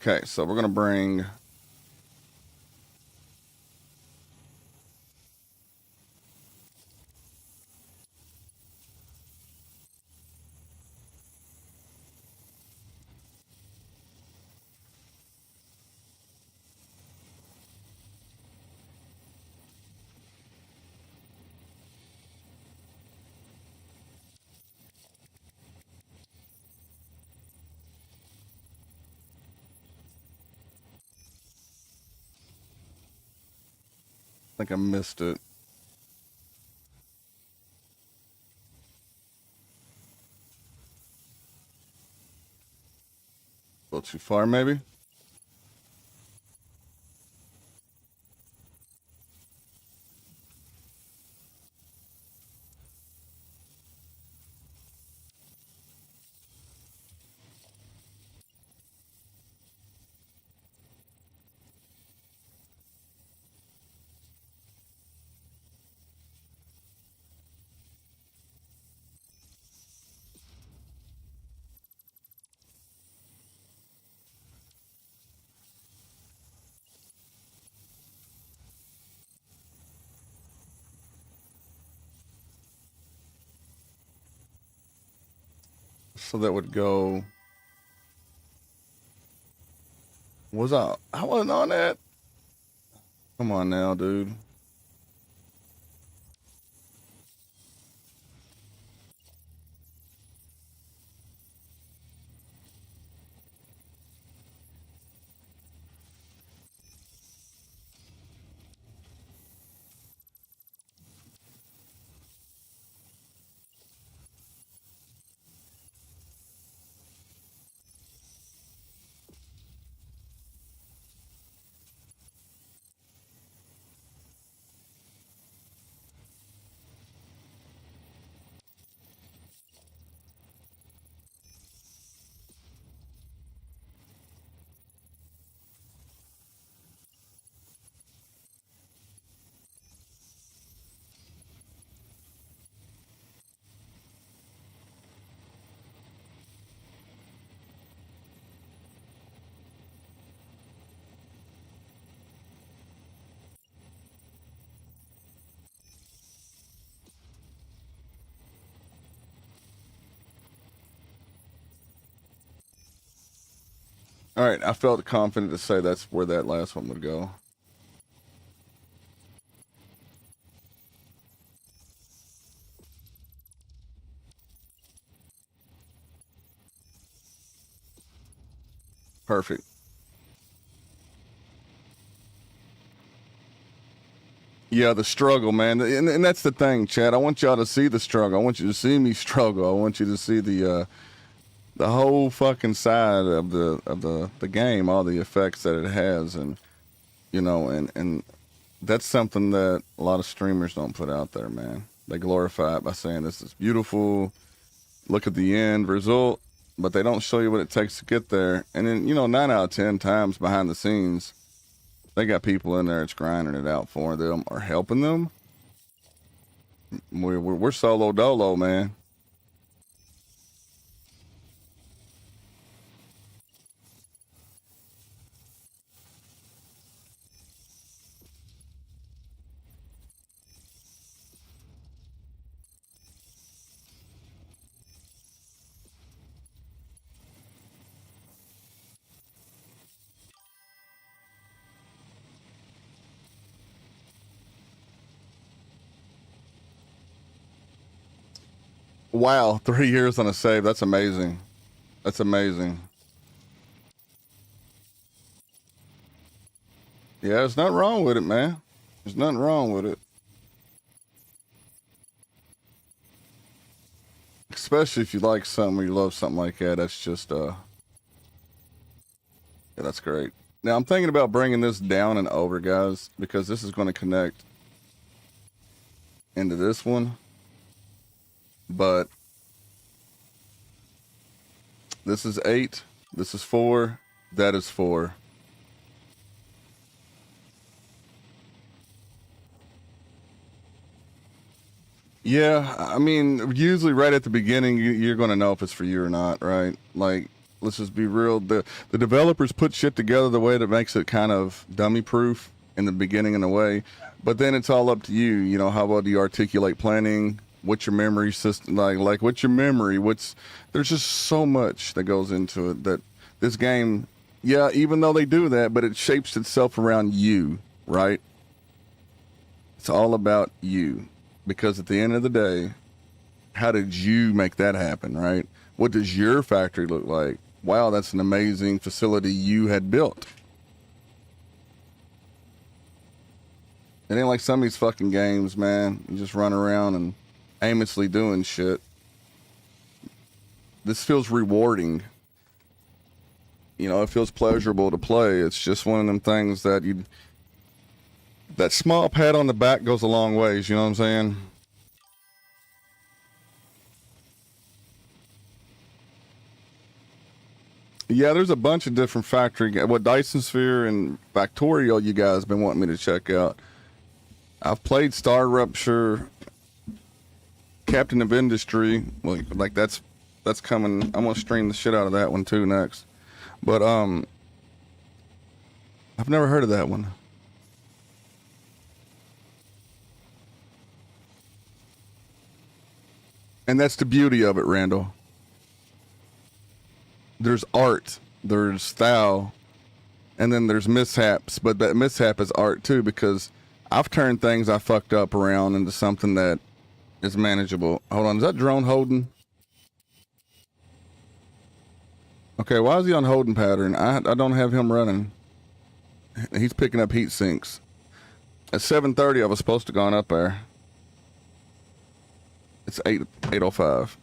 Okay, so we're gonna bring. I think I missed it. A little too far, maybe. So that would go. Was I wasn't on that? Come on now, dude. All right, I felt confident to say that's where that last one would go. Perfect. Yeah, the struggle, man, and that's the thing, Chad. I want y'all to see the struggle. I want you to see me struggle. I want you to see the whole fucking side of the game, all the effects that it has, and and that's something that a lot of streamers don't put out there, man. They glorify it by saying this is beautiful. Look at the end result, but they don't show you what it takes to get there. And then 9 out of 10 times behind the scenes, they got people in there that's grinding it out for them or helping them. We're solo dolo, man. Wow, 3 years on a save. That's amazing. That's amazing. Yeah, there's nothing wrong with it, man. There's nothing wrong with it. Especially if you like something or you love something like that. That's just yeah, that's great. Now I'm thinking about bringing this down and over, guys, because this is going to connect into this one. But this is 8. This is 4. That is 4. Yeah, I mean, usually right at the beginning, you're going to know if it's for you or not, right? Like, let's just be real. The developers put shit together the way that makes it kind of dummy proof in the beginning in a way, but then it's all up to you. You know, how well do you articulate planning? What's your memory system like? What's your memory? There's just so much that goes into it that this game, yeah, even though they do that, but it shapes itself around you, right? It's all about you. Because at the end of the day, how did you make that happen, right? What does your factory look like? Wow, that's an amazing facility you had built. It ain't like some of these fucking games, man. You just run around and aimlessly doing shit. This feels rewarding. You know, it feels pleasurable to play. It's just one of them things that small pat on the back goes a long ways, you know what I'm saying? Yeah, there's a bunch of different factory. What Dyson Sphere and Factorio you guys been wanting me to check out. I've played Star Rupture, Captain of Industry. Like that's coming. I'm gonna stream the shit out of that one too next. But I've never heard of that one. And that's the beauty of it, Randall. There's art, there's style, and then there's mishaps. But that mishap is art too, because I've turned things I fucked up around into something that is manageable. Hold on, is that drone holding? Okay, why is he on holding pattern? I don't have him running. He's picking up heat sinks. At 7:30, I was supposed to gone up there. It's 8:05.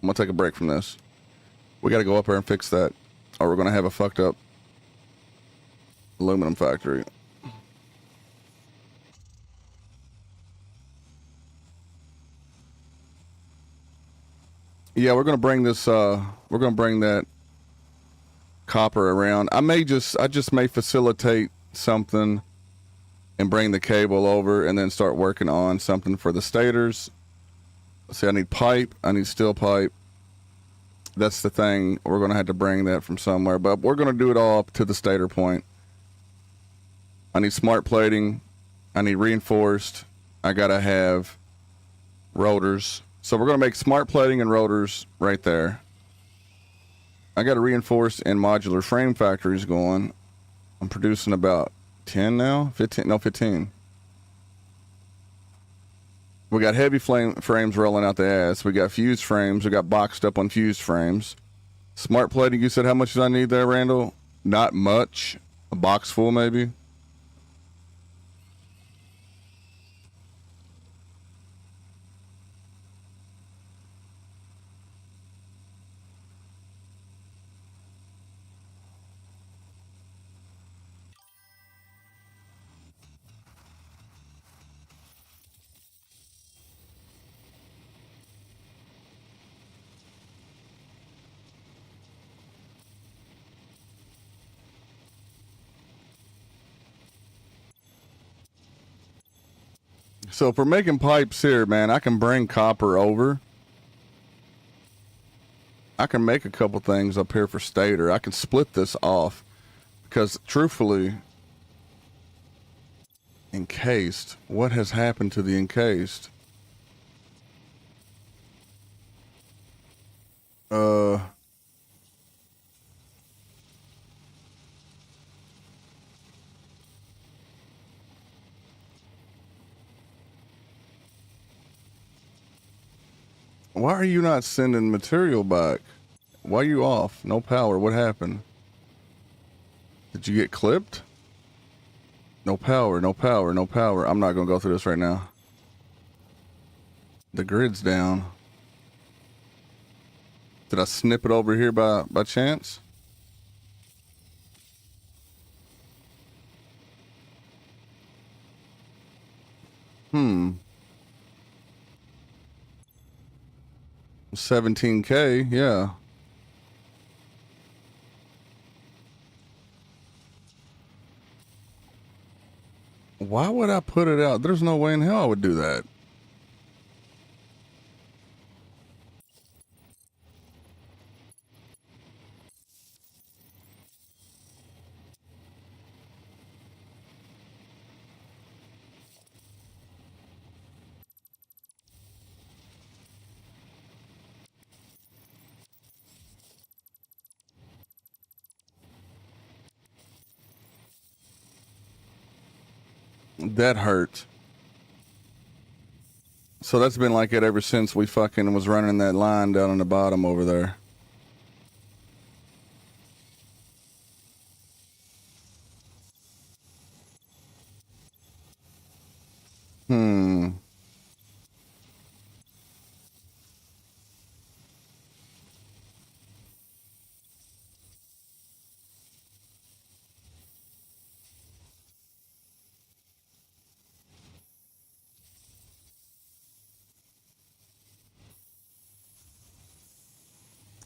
I'm gonna take a break from this. We got to go up there and fix that, or we're gonna have a fucked up aluminum factory. Yeah, we're gonna bring this. We're gonna bring that copper around. I just may facilitate something and bring the cable over, and then start working on something for the stators. See, I need pipe. I need steel pipe. That's the thing. We're going to have to bring that from somewhere, but we're going to do it all up to the stator point. I need smart plating. I need reinforced. I got to have rotors. So we're going to make smart plating and rotors right there. I got a reinforced and modular frame factories going. I'm producing about 10 now, 15, no, 15. We got heavy frames rolling out the ass. We got fused frames. We got boxed up on fused frames. Smart plating, you said how much did I need there, Randall? Not much. A box full, maybe. So if we're making pipes here, man, I can bring copper over. I can make a couple things up here for stator. I can split this off because, truthfully, encased. What has happened to the encased? Uh, why are you not sending material back? Why are you off? No power. What happened? Did you get clipped? No power, no power, no power. I'm not going to go through this right now. The grid's down. Did I snip it over here by chance? Hmm. 17K, yeah. Why would I put it out? There's no way in hell I would do that. That hurt. So that's been like it ever since we fucking was running that line down on the bottom over there.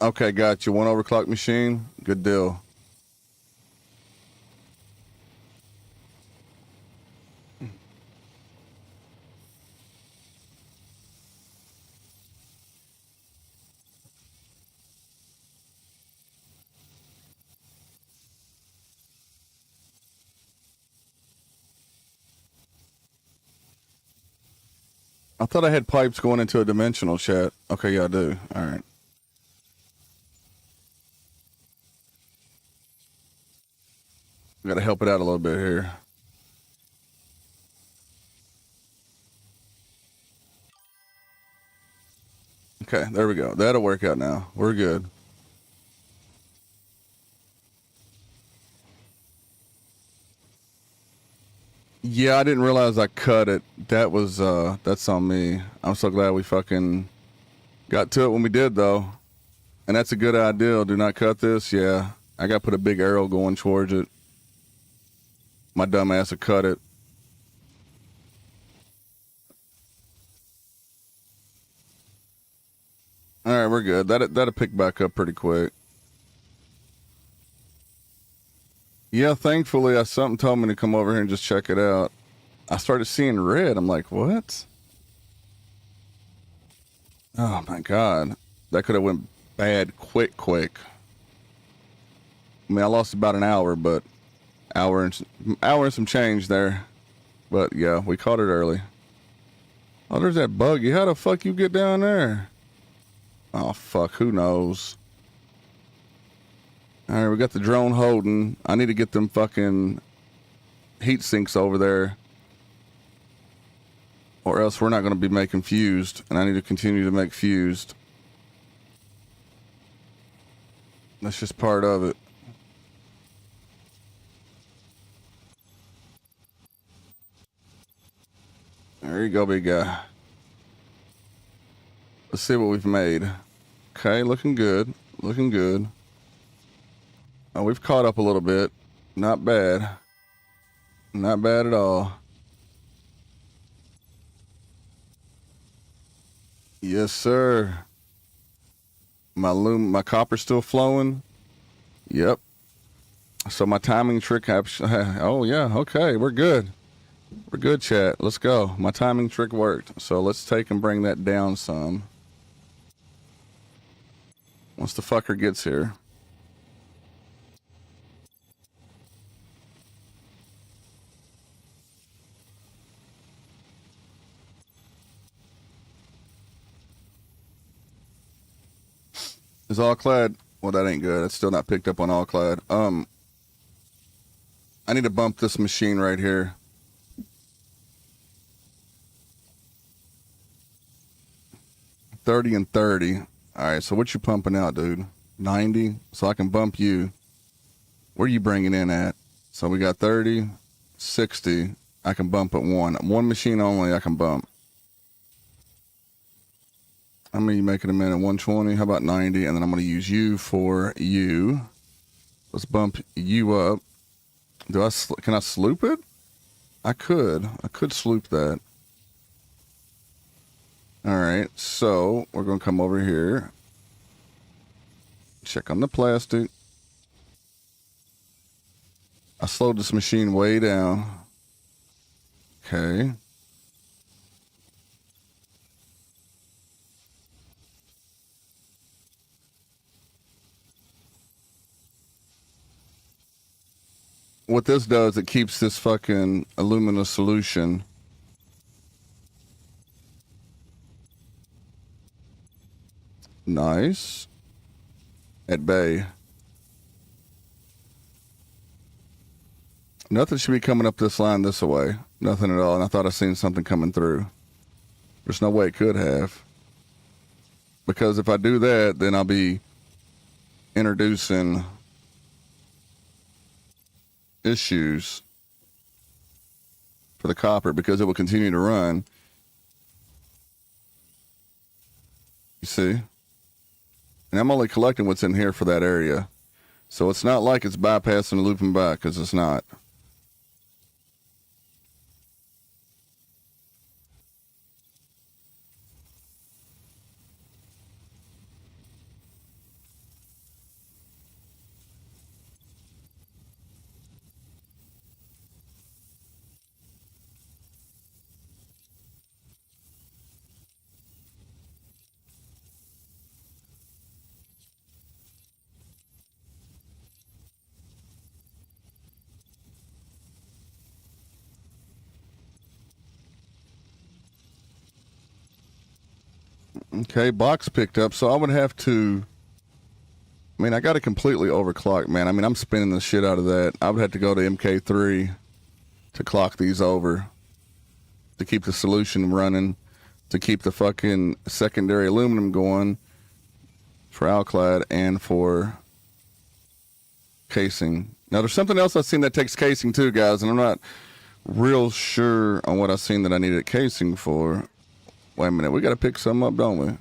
Okay, got you. One overclock machine. Good deal. I thought I had pipes going into a dimensional, chat. Okay, yeah, I do. All right. Got to help it out a little bit here. Okay, there we go. That'll work out now. We're good. Yeah, I didn't realize I cut it. That's on me. I'm so glad we fucking got to it when we did, though. And that's a good idea. Do not cut this. Yeah, I got to put a big arrow going towards it. My dumb ass will cut it. All right, we're good. That'll pick back up pretty quick. Yeah, thankfully, something told me to come over here and just check it out. I started seeing red. I'm like, what? Oh my god, that could have went bad quick. I mean, I lost about an hour, but hour and some change there. But yeah, we caught it early. Oh, there's that buggy. How the fuck you get down there? Oh fuck, who knows? All right, we got the drone holding. I need to get them fucking heat sinks over there, or else we're not going to be making fused, and I need to continue to make fused. That's just part of it. There you go, big guy. Let's see what we've made. Okay, looking good. Looking good. Oh, we've caught up a little bit. Not bad. Not bad at all. Yes, sir. My copper's still flowing. Yep. So my timing trick. Oh yeah. Okay, we're good. We're good, chat. Let's go. My timing trick worked. So let's take and bring that down some. Once the fucker gets here. Is all clad? Well, that ain't good. It's still not picked up on all clad. I need to bump this machine right here. 30 and 30. All right, so what you pumping out, dude? 90? So I can bump you. Where are you bringing in at? So we got 30, 60. I can bump at one. One machine only I can bump. How many you making a minute? 120? How about 90? And then I'm going to use you for you. Let's bump you up. Can I sloop it? I could sloop that. All right, so we're going to come over here. Check on the plastic. I slowed this machine way down. Okay. What this does, it keeps this fucking alumina solution. Nice. At bay. Nothing should be coming up this line this way. Nothing at all. And I thought I seen something coming through. There's no way it could have. Because if I do that, then I'll be introducing issues for the copper because it will continue to run. You see? And I'm only collecting what's in here for that area. So it's not like it's bypassing and looping back, because it's not. Okay, box picked up. So I would have to, I mean, I got to completely overclock, man. I mean, I'm spinning the shit out of that. I would have to go to MK3 to clock these over, to keep the solution running, to keep the fucking secondary aluminum going for Alclad and for casing. Now, there's something else I've seen that takes casing too, guys, and I'm not real sure on what I've seen that I needed casing for. Wait a minute, we got to pick some up, don't we?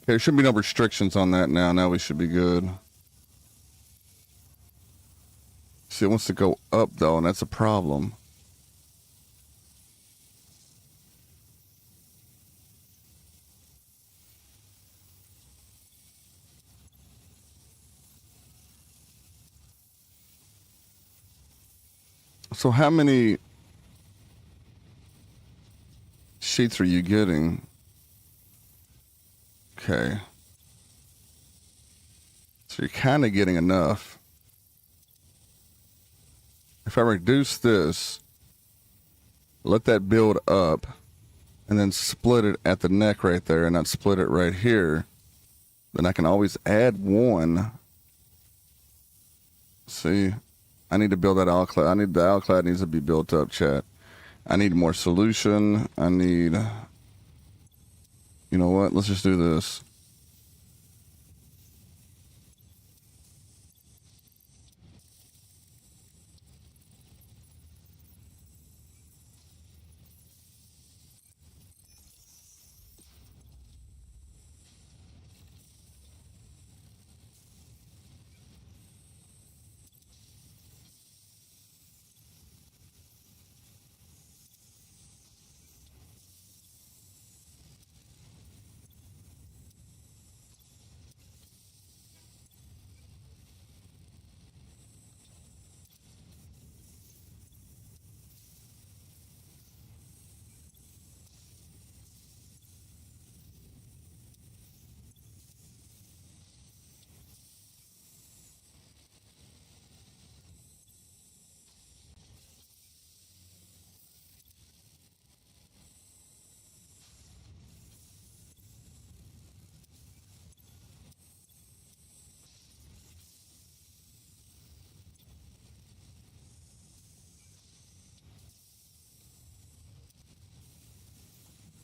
Okay, there should be no restrictions on that now. Now we should be good. See, it wants to go up, though, and that's a problem. So how many sheets are you getting? Okay. So you're kind of getting enough. If I reduce this, let that build up, and then split it at the neck right there, and not split it right here, then I can always add one. See, I need to build that Alclad. The Alclad needs to be built up, chat. I need more solution. I need, you know what? Let's just do this.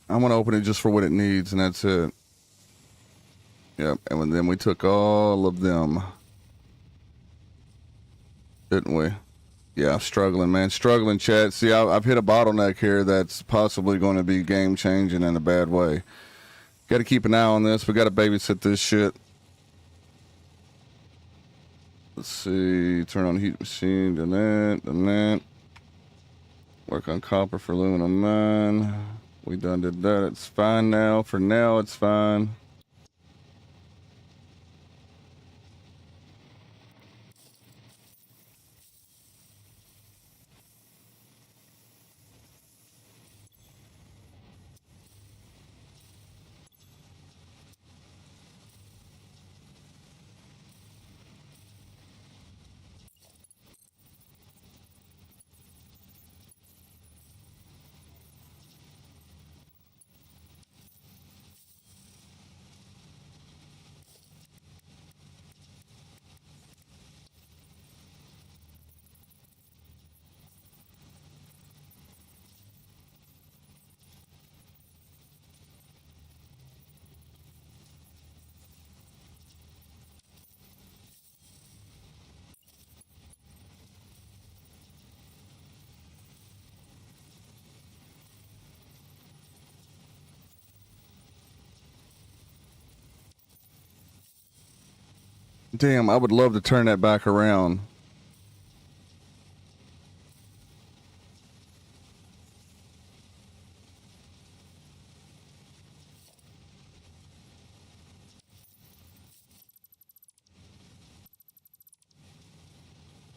I'm going to open it just for what it needs, and that's it. Yep, and then we took all of them, didn't we? Yeah, I'm struggling, man. Struggling, chat. See, I've hit a bottleneck here that's possibly going to be game changing in a bad way. Got to keep an eye on this. We got to babysit this shit. Let's see. Turn on heat machine. Done that. Work on copper for aluminum 9. We done did that. It's fine now. For now, it's fine. Damn, I would love to turn that back around.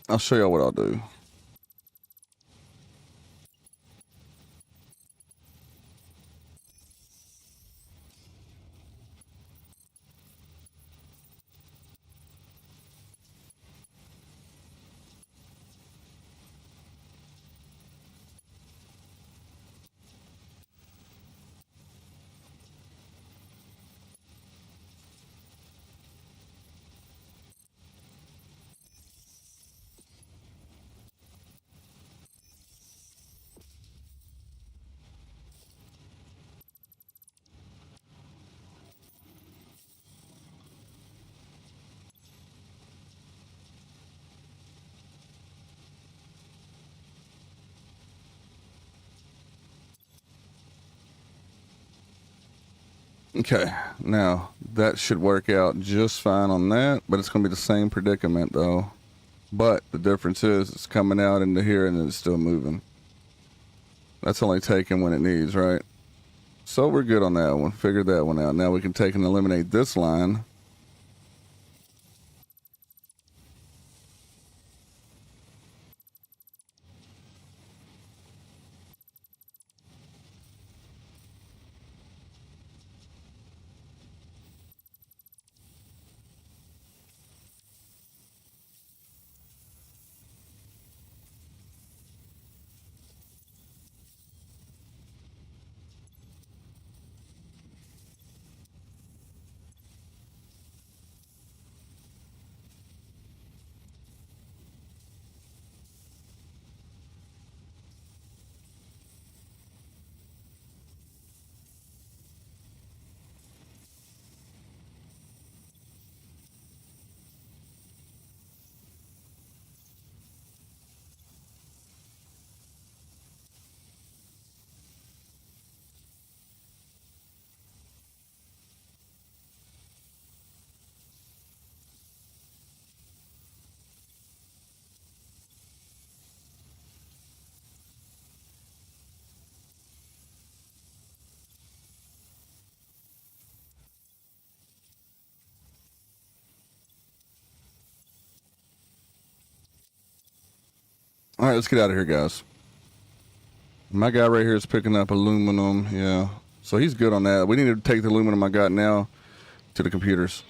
I'll show y'all what I'll do. Okay, now that should work out just fine on that, but it's going to be the same predicament though. But the difference is it's coming out into here and then it's still moving. That's only taken when it needs, right? So we're good on that one. Figured that one out. Now we can take and eliminate this line. All right, let's get out of here, guys. My guy right here is picking up aluminum. Yeah. So he's good on that. We need to take the aluminum I got now to the computers.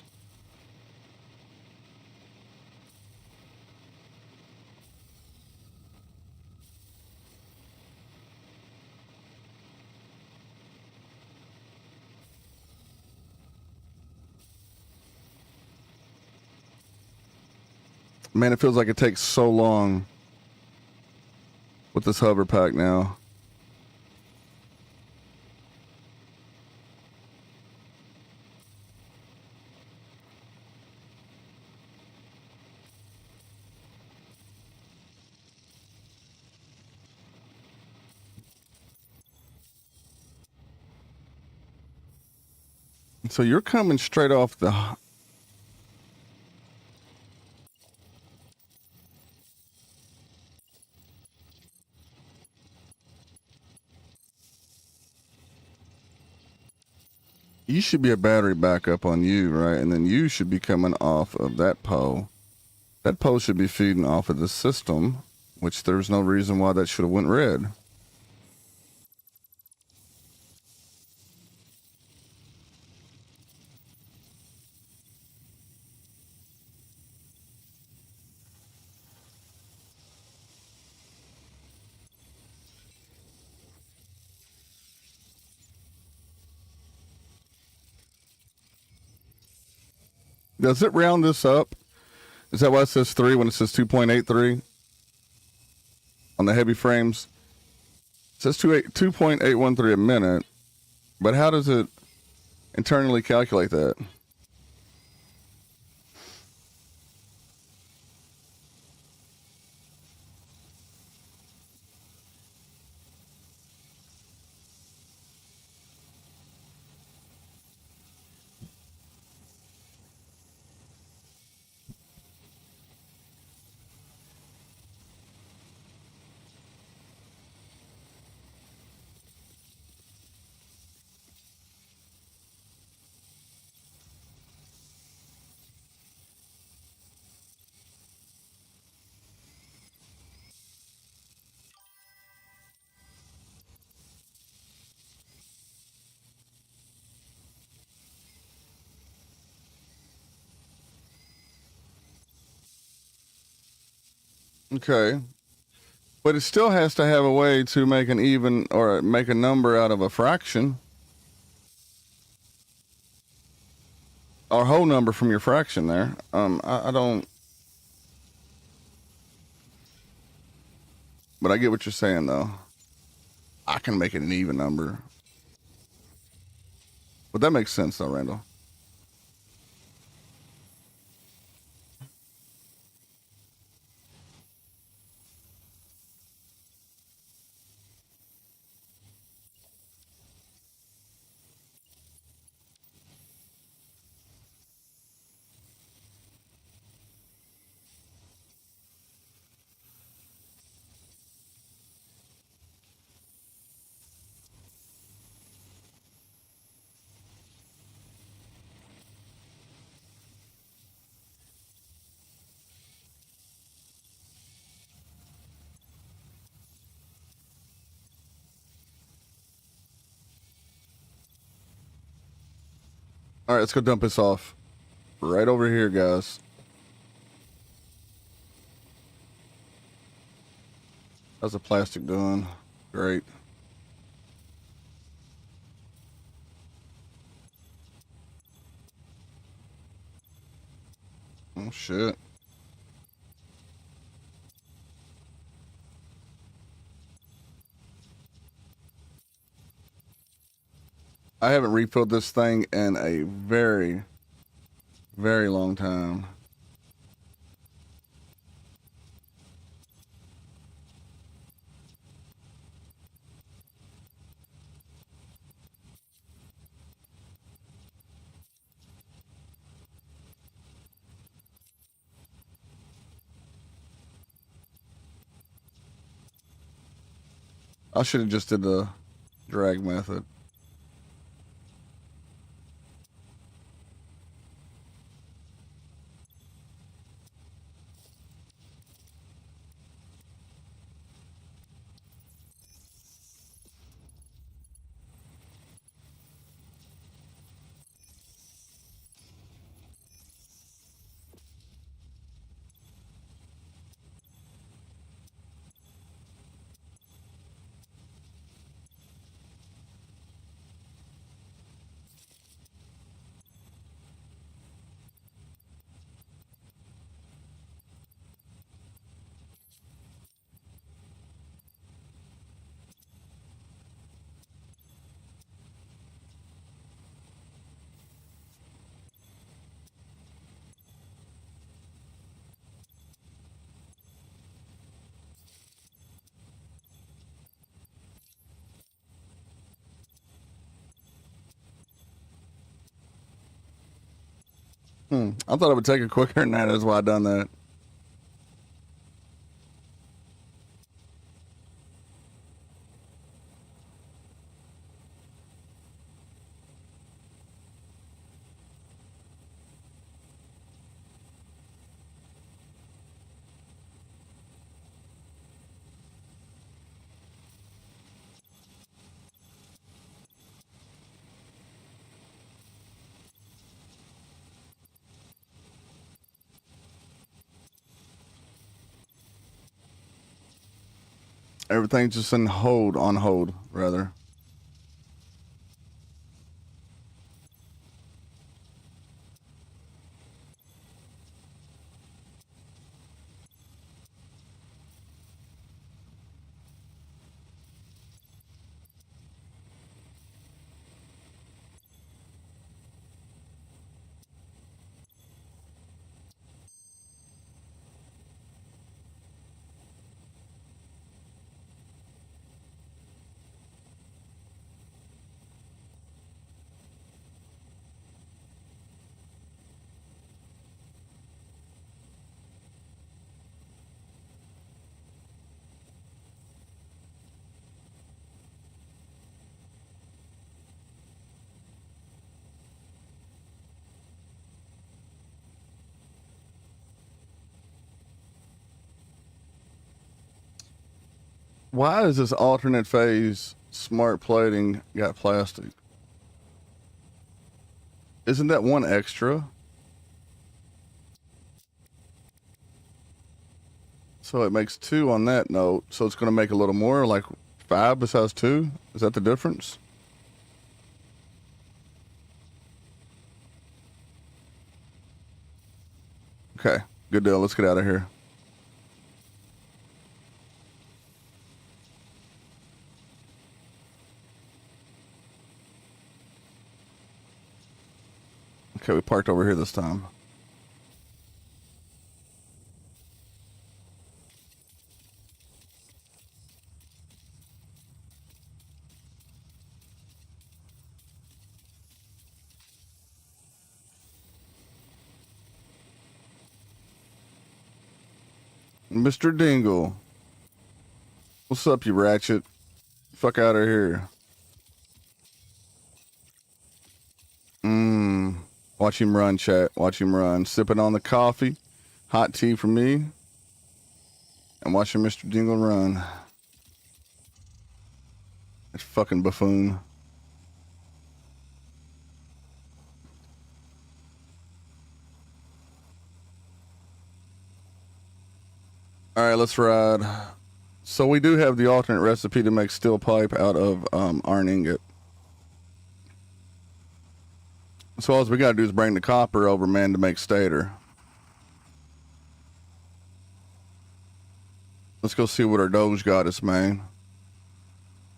Man, it feels like it takes so long with this hover pack now. So you're coming straight off the. You should be a battery backup on you, right? And then you should be coming off of that pole. That pole should be feeding off of the system, which there's no reason why that should have went red. Does it round this up? Is that why it says 3 when it says 2.83 on the heavy frames? It says 2.813 a minute, but how does it internally calculate that? Okay. But it still has to have a way to make an even or make a number out of a fraction or whole number from your fraction there. I don't, but I get what you're saying though. I can make it an even number. But that makes sense though, Randall. All right, let's go dump this off. Right over here, guys. How's the plastic doing? Great. Oh, shit. I haven't refilled this thing in a very, very long time. I should have just did the drag method. I thought it would take it quicker than that. That's why I done that. Everything's just in hold, on hold, rather. Why is this alternate phase smart plating got plastic? Isn't that one extra? So it makes 2 on that note. So it's going to make a little more, like 5 besides 2? Is that the difference? Okay, good deal. Let's get out of here. Okay, we parked over here this time. Mr. Dingle. What's up, you ratchet? Fuck out of here. Watch him run, chat. Watch him run. Sipping on the coffee. Hot tea for me. And watching Mr. Dingle run. That fucking buffoon. All right, let's ride. So we do have the alternate recipe to make steel pipe out of iron ingot. So all we got to do is bring the copper over, man, to make stator. Let's go see what our Doge got us, man.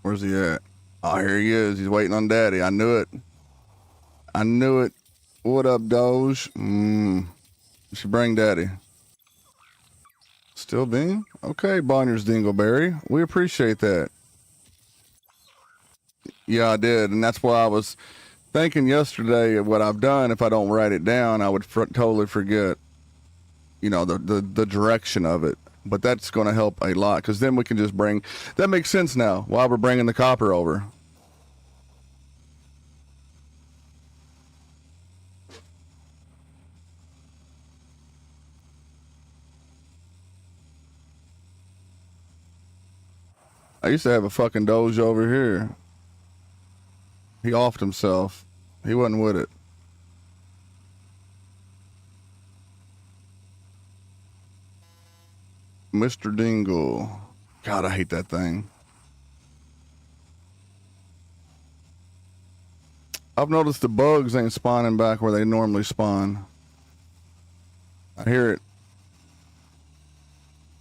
Where's he at? Oh, here he is. He's waiting on Daddy. I knew it. I knew it. What up, Doge? You should bring Daddy. Still being? Okay, Bonner's Dingleberry. We appreciate that. Yeah, I did. And that's why I was thinking yesterday of what I've done. If I don't write it down, I would totally forget, you know, the direction of it. But that's going to help a lot because then we can just bring, that makes sense now while we're bringing the copper over. I used to have a fucking Doge over here. He offed himself. He wasn't with it. Mr. Dingle. God, I hate that thing. I've noticed the bugs ain't spawning back where they normally spawn. I hear it.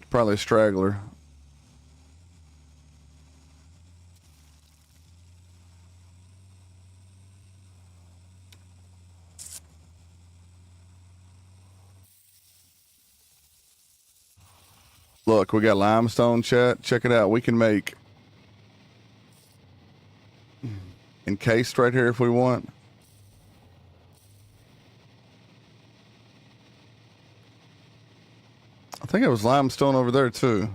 It's probably a straggler. Look, we got limestone, chat. Check it out. We can make encased right here if we want. I think it was limestone over there too.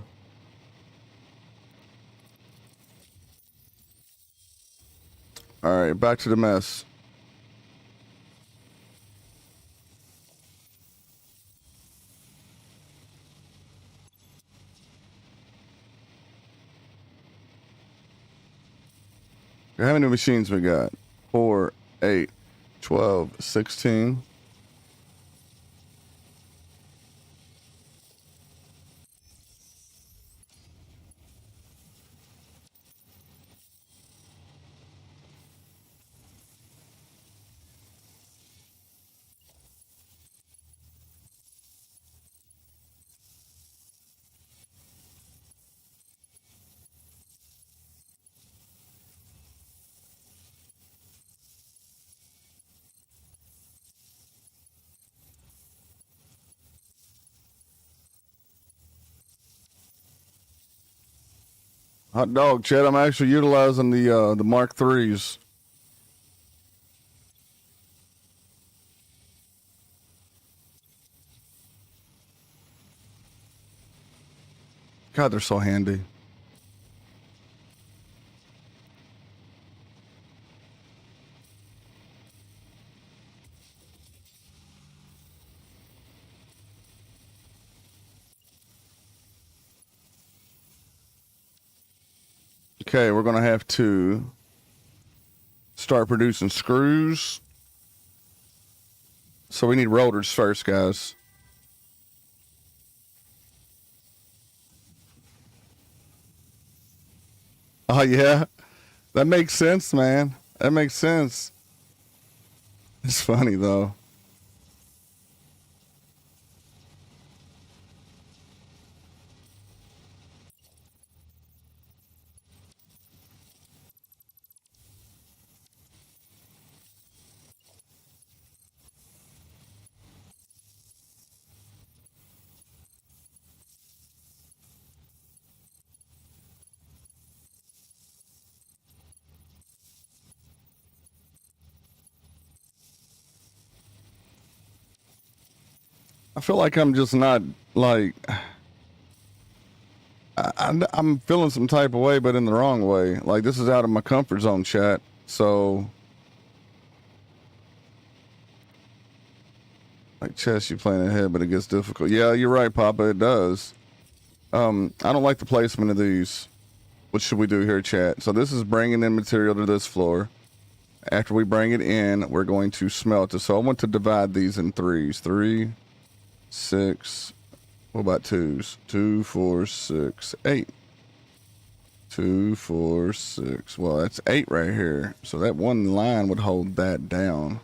All right, back to the mess. How many machines we got? 4, 8, 12, 16. Hot dog, Chad. I'm actually utilizing the Mark threes. God, they're so handy. Okay, we're gonna have to start producing screws. So we need rotors first, guys. Oh yeah, that makes sense, man. That makes sense. It's funny though. I feel like I'm just not like I'm feeling some type of way, but in the wrong way. Like this is out of my comfort zone, chat. So like chess, you playing ahead, but it gets difficult. Yeah, you're right, Papa. It does. I don't like the placement of these. What should we do here, chat? So this is bringing in material to this floor. After we bring it in, we're going to smelt it. So I want to divide these in threes. 3, 6. What about twos? 2, 4, 6, 8. 2, 4, 6. Well, that's 8 right here. So that one line would hold that down.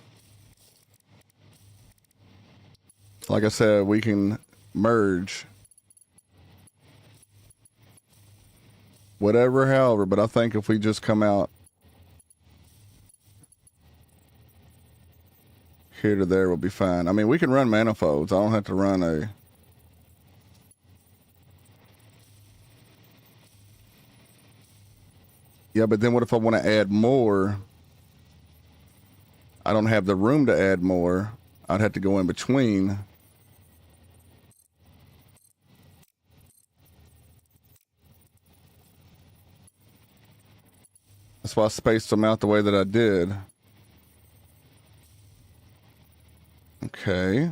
Like I said, we can merge whatever, however, but I think if we just come out here to there, we'll be fine. I mean, we can run manifolds. I don't have to run a... Yeah, but then what if I want to add more? I don't have the room to add more. I'd have to go in between. That's why I spaced them out the way that I did. Okay.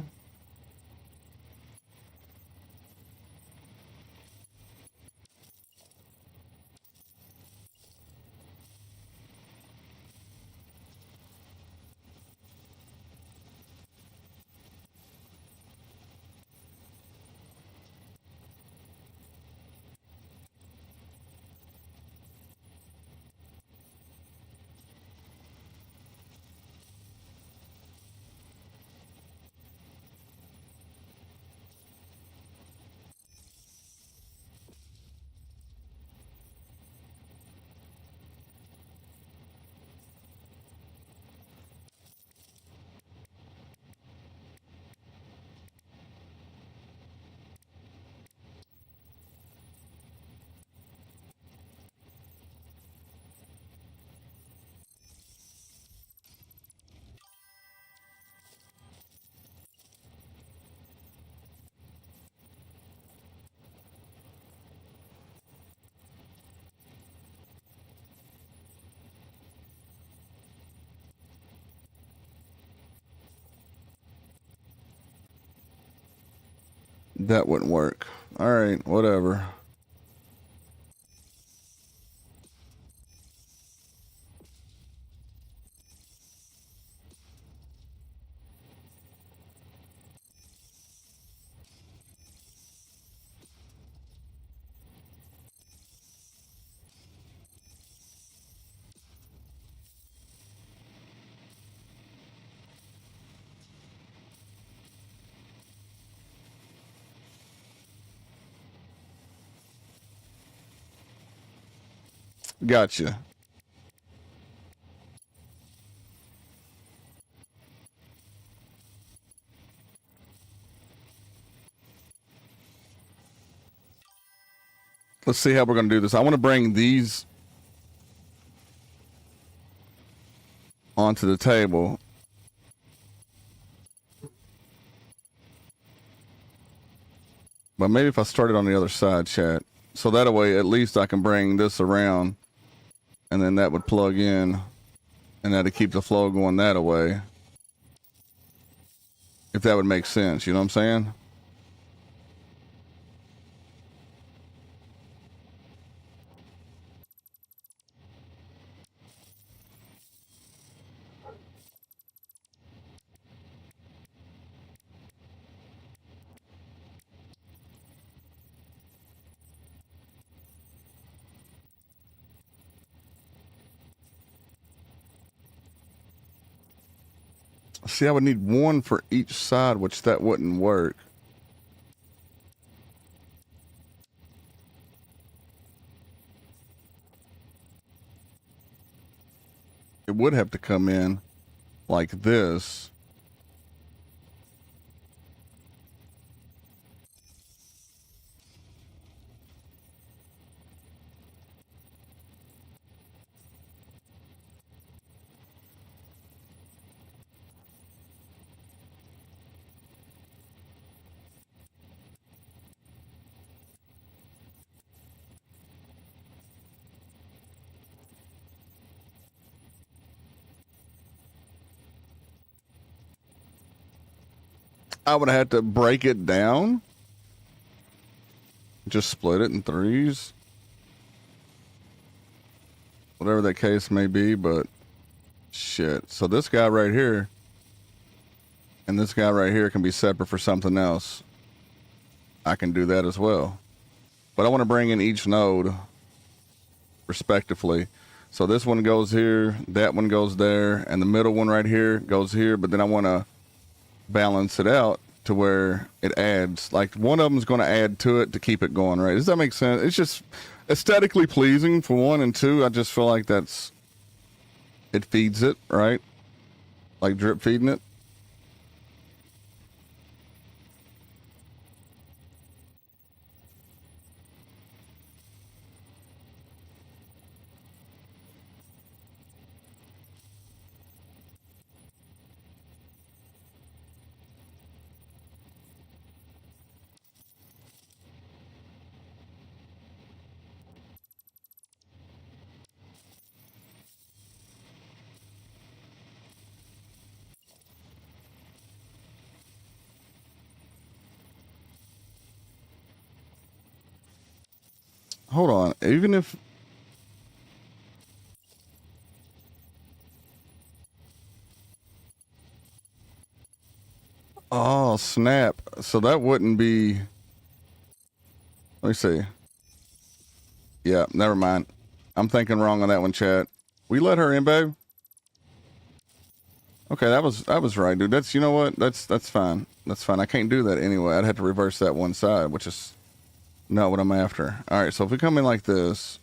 That wouldn't work. All right, whatever. Gotcha. Let's see how we're going to do this. I want to bring these onto the table. But maybe if I start it on the other side, chat. So that way, at least I can bring this around, and then that would plug in, and that'd keep the flow going that way. If that would make sense, you know what I'm saying? See, I would need one for each side, which that wouldn't work. It would have to come in like this. I would have had to break it down. Just split it in threes. Whatever that case may be, but shit. So this guy right here and this guy right here can be separate for something else. I can do that as well. But I want to bring in each node respectively. So this one goes here, that one goes there, and the middle one right here goes here. But then I want to balance it out to where it adds. Like one of them is going to add to it to keep it going, right? Does that make sense? It's just aesthetically pleasing for one, and two, I just feel like it feeds it, right? Like drip feeding it. Hold on. Even if oh snap. So that wouldn't be let me see. Yeah, never mind. I'm thinking wrong on that one, chat. We let her in, babe. Okay, that was right, dude. That's you know what? That's fine. That's fine. I can't do that anyway. I'd have to reverse that one side, which is not what I'm after. All right, so if we come in like this,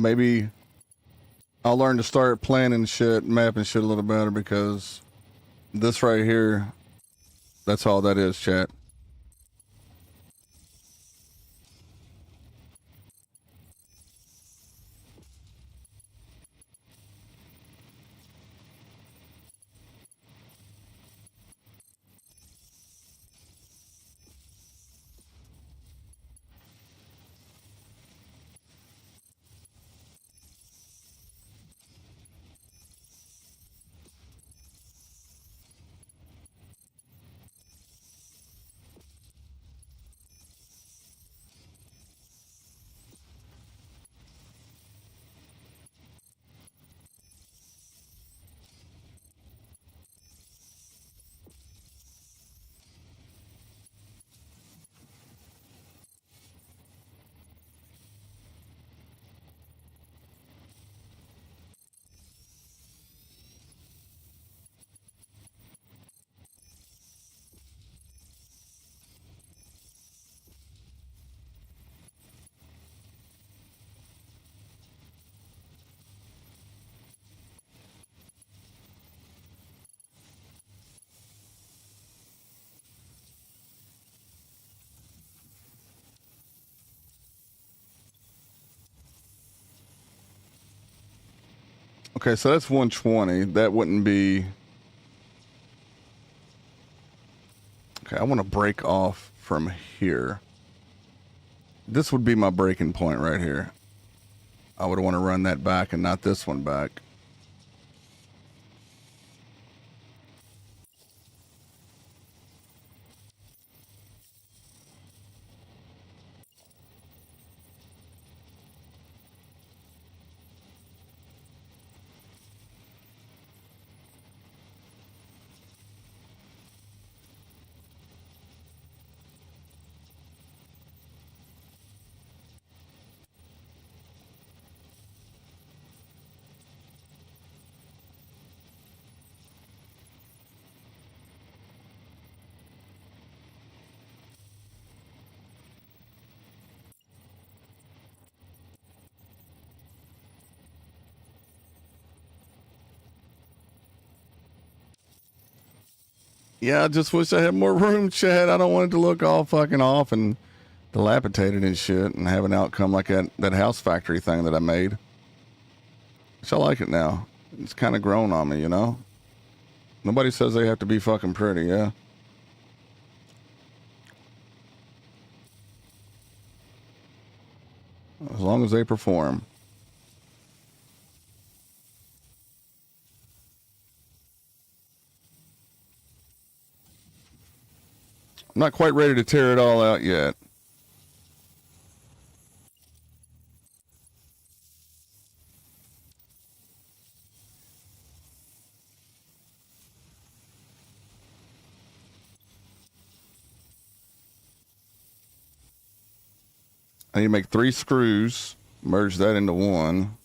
maybe I'll learn to start planning shit, mapping shit a little better, because this right here, that's all that is, chat. Okay, so that's 120. That wouldn't be... Okay, I want to break off from here. This would be my breaking point right here. I would want to run that back and not this one back. Yeah, I just wish I had more room, Chad. I don't want it to look all fucking off and dilapidated and shit and have an outcome like that house factory thing that I made. Which I like it now. It's kind of grown on me, you know? Nobody says they have to be fucking pretty, yeah? As long as they perform. I'm not quite ready to tear it all out yet. I need to make 3 screws, merge that into one.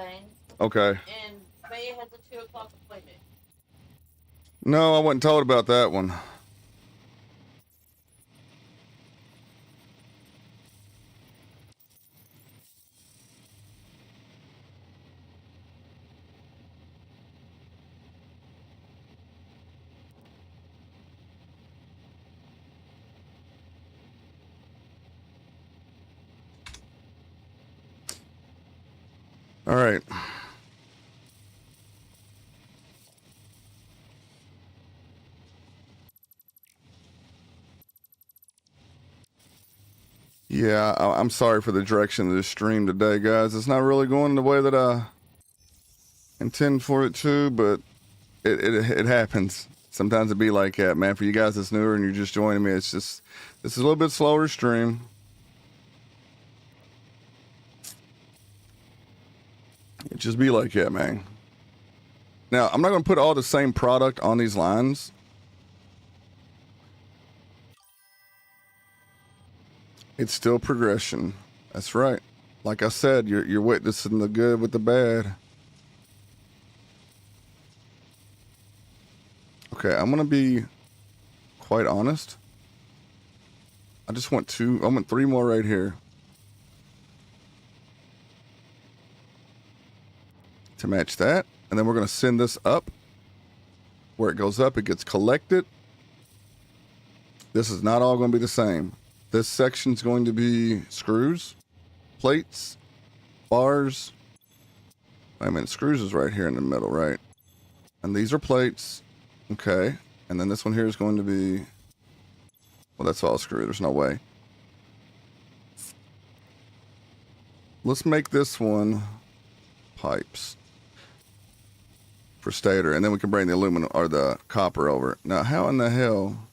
thing. Okay. And Maya has a 2 o'clock appointment. No, I wasn't told about that one. All right. Yeah, I'm sorry for the direction of this stream today, guys. It's not really going the way that I intend for it to, but it happens. Sometimes it be like that, man. For you guys that's newer and you're just joining me, it's just this is a little bit slower stream. It just be like that, man. Now, I'm not going to put all the same product on these lines. It's still progression. That's right. Like I said, you're witnessing the good with the bad. Okay, I'm gonna be quite honest. I want 3 more right here. To match that. And then we're gonna send this up. Where it goes up, it gets collected. This is not all gonna be the same. This section's going to be screws, plates, bars. I mean, screws is right here in the middle, right? And these are plates. Okay. And then this one here is going to be, well, that's all screw. There's no way. Let's make this one pipes for stator. And then we can bring the aluminum or the copper over. Now, how in the hell?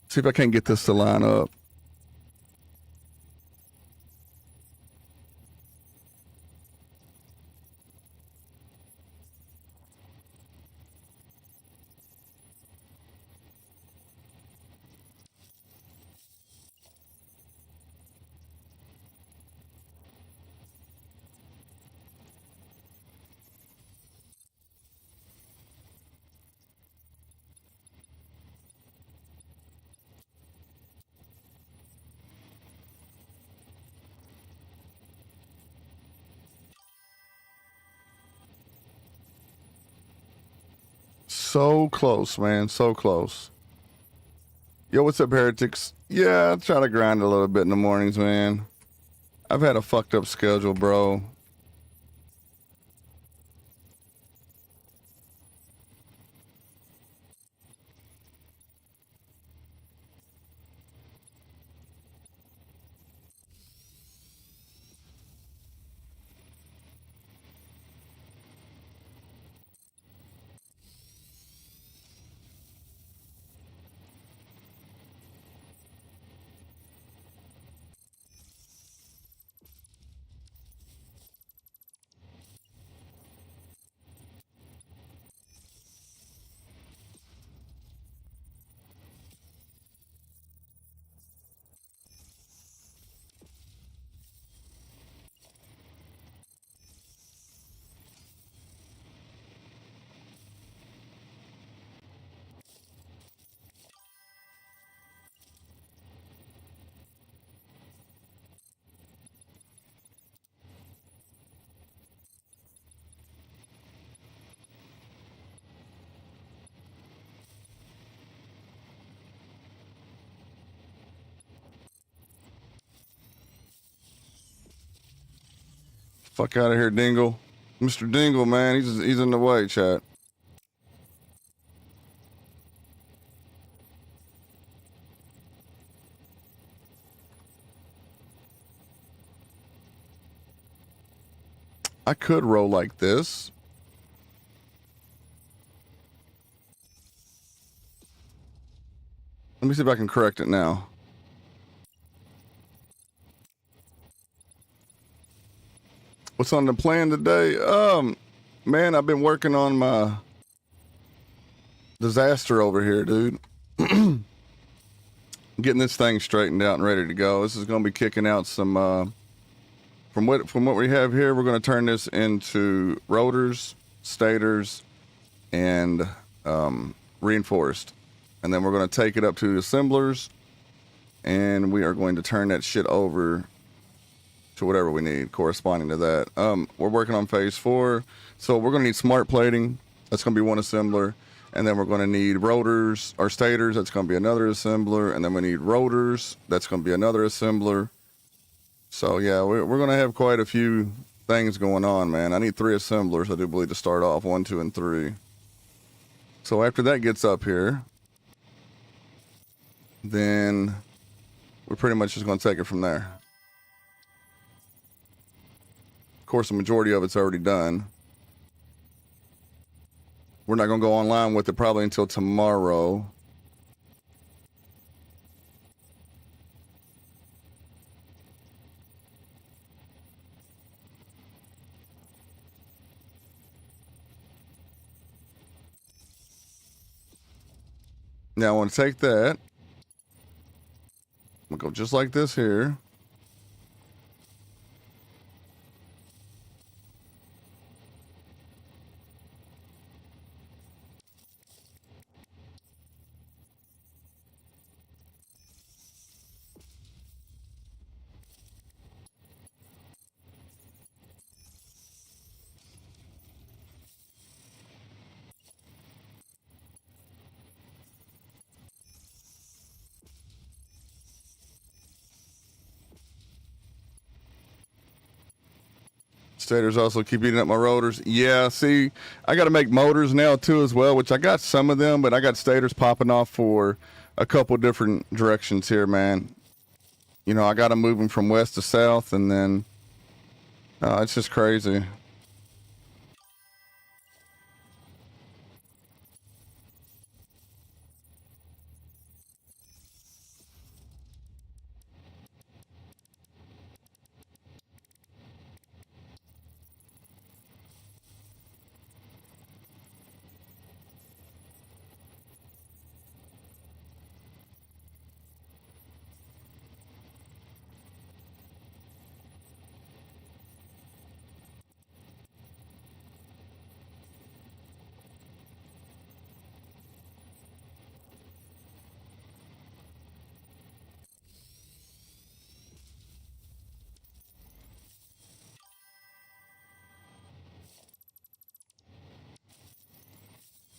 See if I can't get this to line up. So close, man. So close. Yo, what's up, heretics? Yeah, I try to grind a little bit in the mornings, man. I've had a fucked up schedule, bro. Fuck out of here, Dingle. Mr. Dingle, man, he's in the way, chat. I could roll like this. Let me see if I can correct it now. What's on the plan today? Man, I've been working on my disaster over here, dude. Getting this thing straightened out and ready to go. This is going to be kicking out some, from what we have here, we're going to turn this into rotors, stators, and reinforced. And then we're going to take it up to assemblers, and we are going to turn that shit over to whatever we need corresponding to that. We're working on phase 4. So we're going to need smart plating. That's going to be one assembler. And then we're going to need rotors or stators. That's going to be another assembler. And then we need rotors. That's going to be another assembler. So yeah, we're going to have quite a few things going on, man. I need 3 assemblers, I do believe, to start off. 1, 2, and 3. So after that gets up here, then we're pretty much just going to take it from there. Of course, the majority of it's already done. We're not going to go online with it probably until tomorrow. Now I want to take that. We'll go just like this here. Stators also keep eating up my rotors. Yeah, see, I got to make motors now too as well, which I got some of them, but I got stators popping off for a couple different directions here, man. You know, I got to move them from west to south, and then it's just crazy.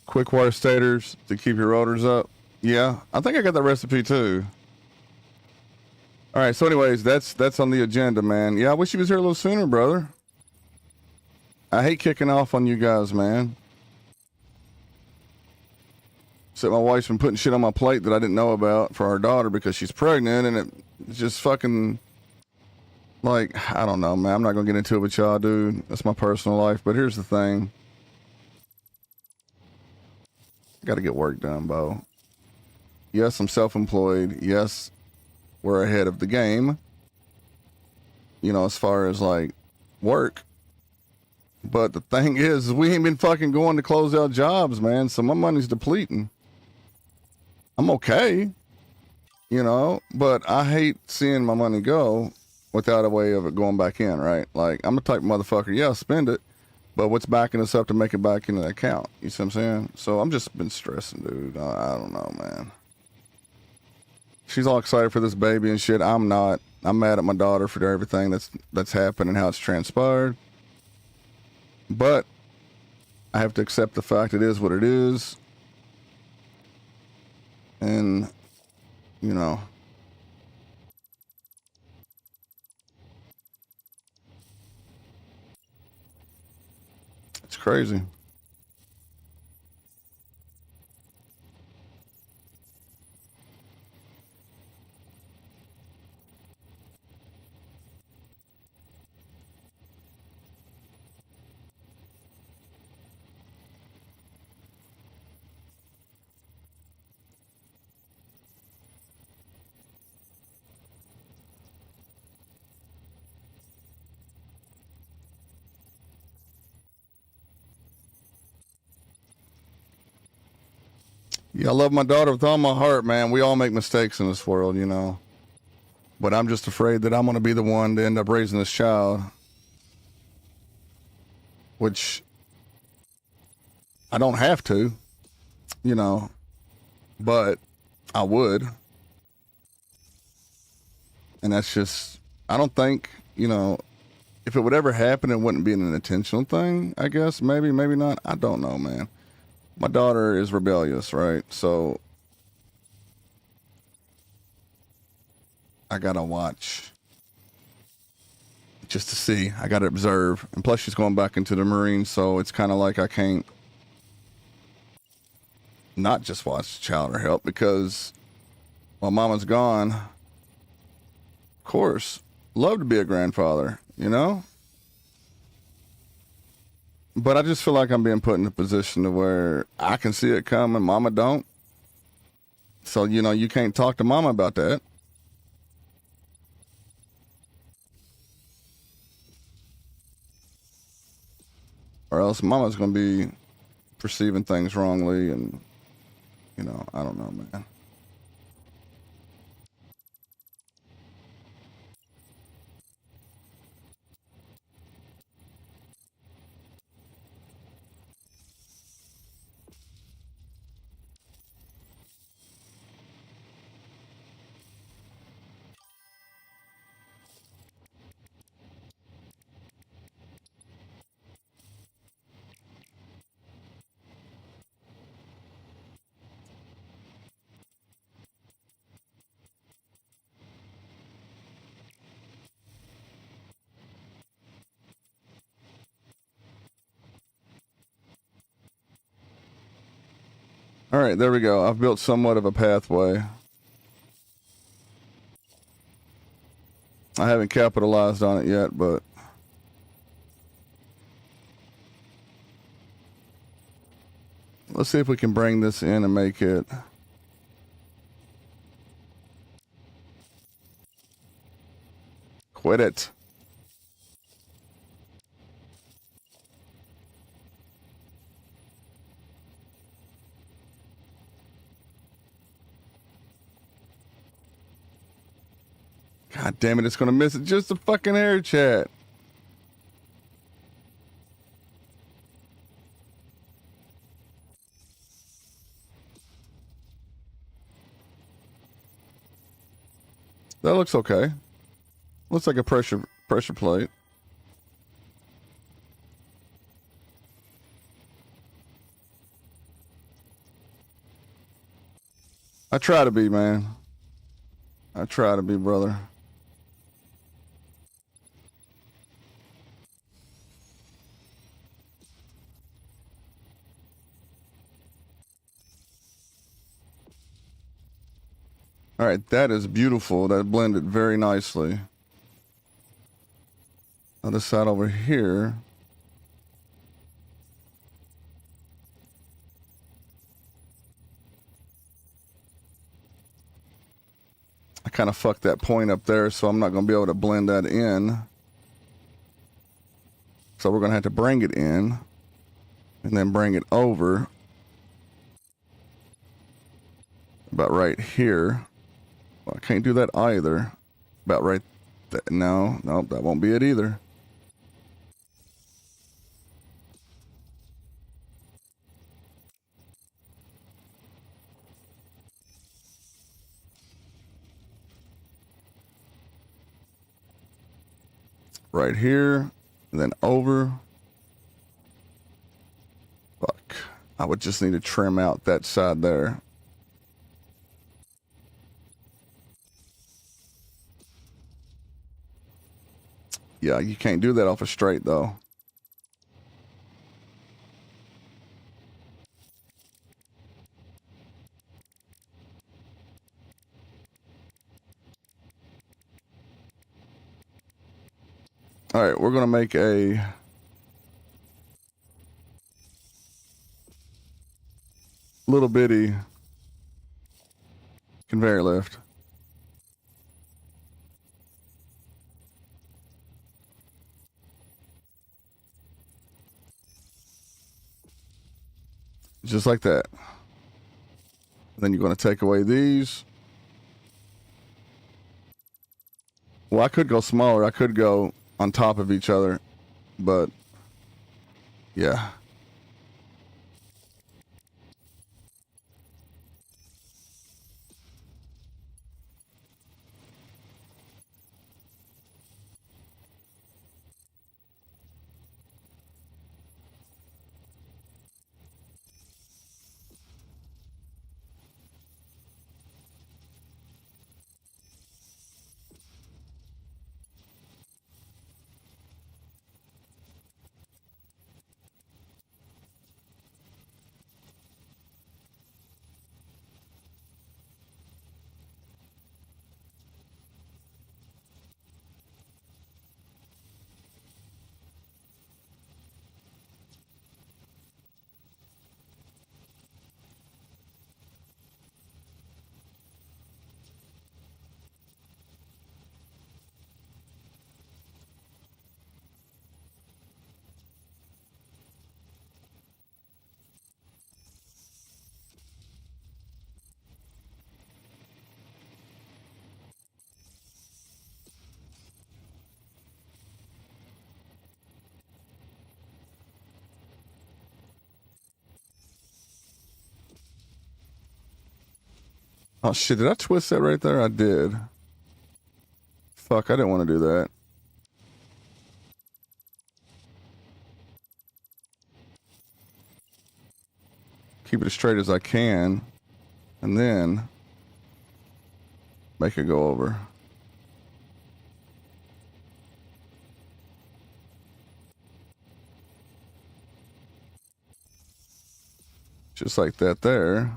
Quick wire stators to keep your rotors up. Yeah, I think I got that recipe too. All right, so anyways, that's on the agenda, man. Yeah, I wish you was here a little sooner, brother. I hate kicking off on you guys, man. Except my wife's been putting shit on my plate that I didn't know about for our daughter because she's pregnant, and it's just fucking, like, I don't know, man. I'm not gonna get into it with y'all, dude. That's my personal life. But here's the thing. Got to get work done, Bo. Yes, I'm self-employed. Yes, we're ahead of the game. You know, as far as like work. But the thing is, we ain't been fucking going to close out jobs, man. So my money's depleting. I'm okay, you know, but I hate seeing my money go without a way of it going back in, right? Like, I'm the type of motherfucker, yeah, I'll spend it, but what's backing us up to make it back into the account? You see what I'm saying? So I'm just been stressing, dude. I don't know, man. She's all excited for this baby and shit. I'm not. I'm mad at my daughter for everything that's happened and how it's transpired. But I have to accept the fact it is what it is. And, you know, crazy. Yeah, I love my daughter with all my heart, man. We all make mistakes in this world, you know. But I'm just afraid that I'm going to be the one to end up raising this child, which I don't have to, you know, but I would. And that's just, I don't think, you know, if it would ever happen, it wouldn't be an intentional thing, I guess. Maybe, maybe not. I don't know, man. My daughter is rebellious, right? So I got to watch just to see. I got to observe. And plus, she's going back into the Marines, so it's kind of like I can't not just watch Child or Help because while Mama's gone, of course, love to be a grandfather, you know? But I just feel like I'm being put in a position to where I can see it coming, Mama don't. So, you know, you can't talk to Mama about that. Or else Mama's going to be perceiving things wrongly and, you know, I don't know, man. All right, there we go. I've built somewhat of a pathway. I haven't capitalized on it yet, but let's see if we can bring this in and make it. Quit it. God damn it, it's going to miss it. Just a fucking air chat. That looks okay. Looks like a pressure plate. I try to be, man. I try to be, brother. All right, that is beautiful. That blended very nicely. Other side over here. I kind of fucked that point up there, so I'm not going to be able to blend that in. So we're going to have to bring it in and then bring it over about right here. Well, I can't do that either. About right there. No, that won't be it either. Right here, and then over. Fuck. I would just need to trim out that side there. Yeah, you can't do that off a straight though. All right, we're gonna make a little bitty conveyor lift. Just like that. Then you're going to take away these. Well, I could go smaller. I could go on top of each other, but yeah. Oh shit, did I twist that right there? I did. Fuck, I didn't want to do that. Keep it as straight as I can, and then make it go over. Just like that there.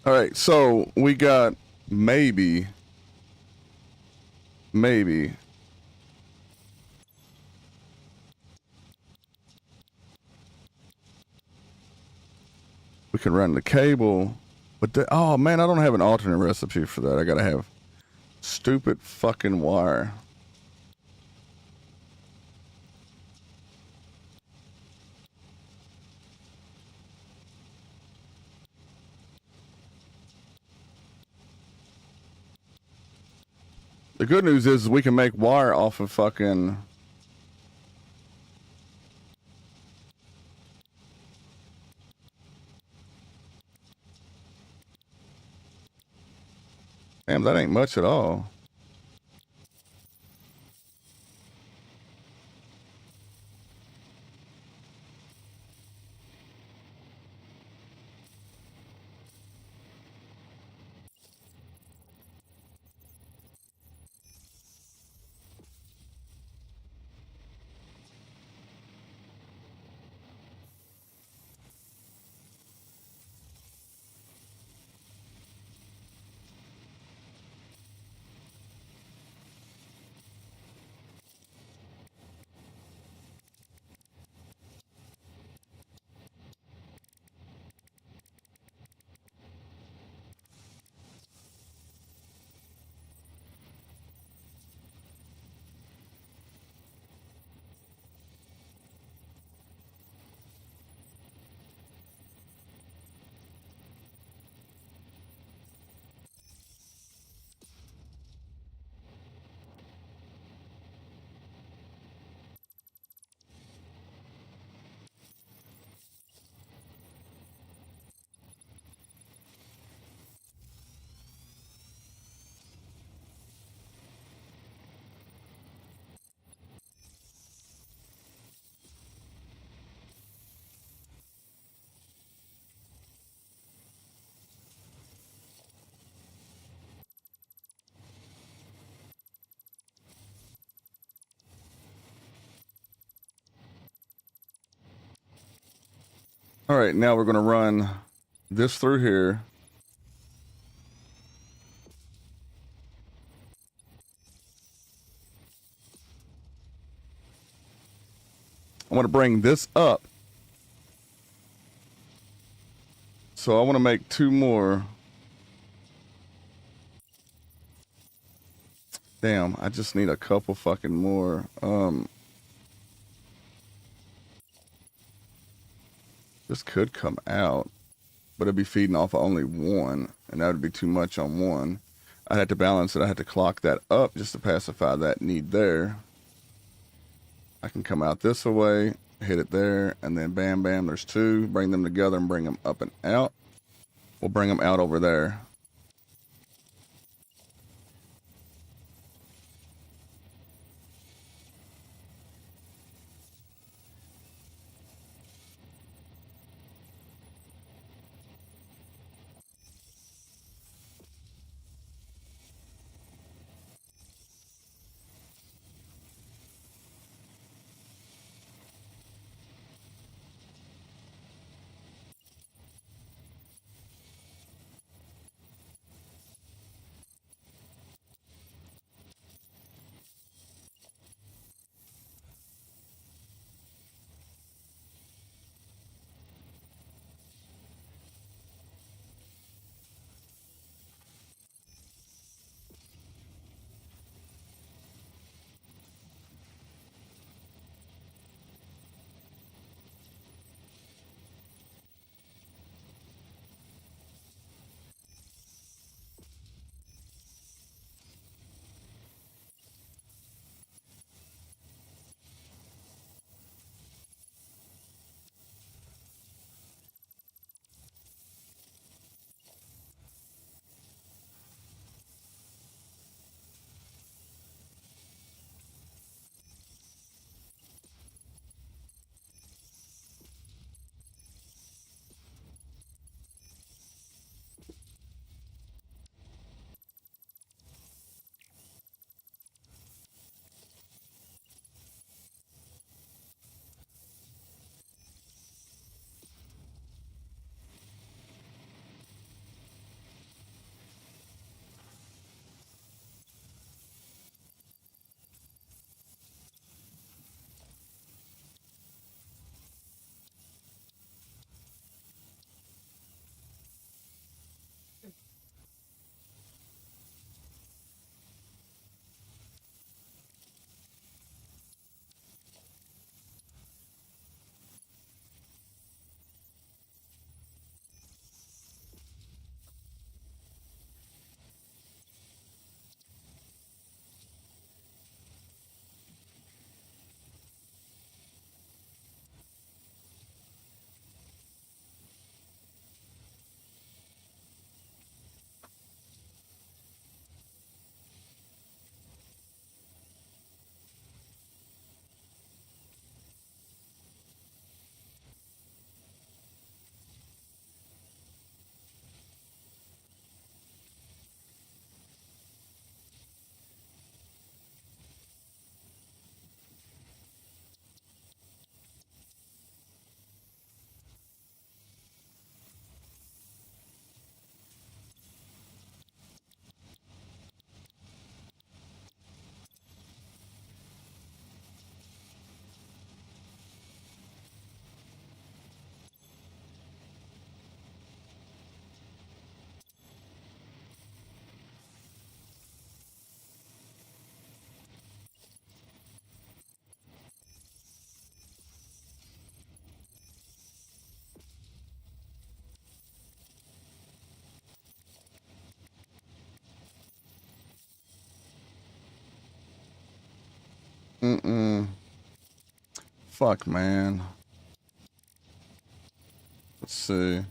All right, so we got maybe we can run the cable, but oh man, I don't have an alternate recipe for that. I gotta have stupid fucking wire. The good news is we can make wire off of fucking. Damn, that ain't much at all. All right, now we're going to run this through here. I want to bring this up. So I want to make 2 more. Damn, I just need a couple fucking more. This could come out, but it'd be feeding off of only 1, and that would be too much on 1. I'd have to balance it. I had to clock that up just to pacify that need there. I can come out this way, hit it there, and then bam, bam, there's 2. Bring them together and bring them up and out. We'll bring them out over there. Fuck, man. Let's see.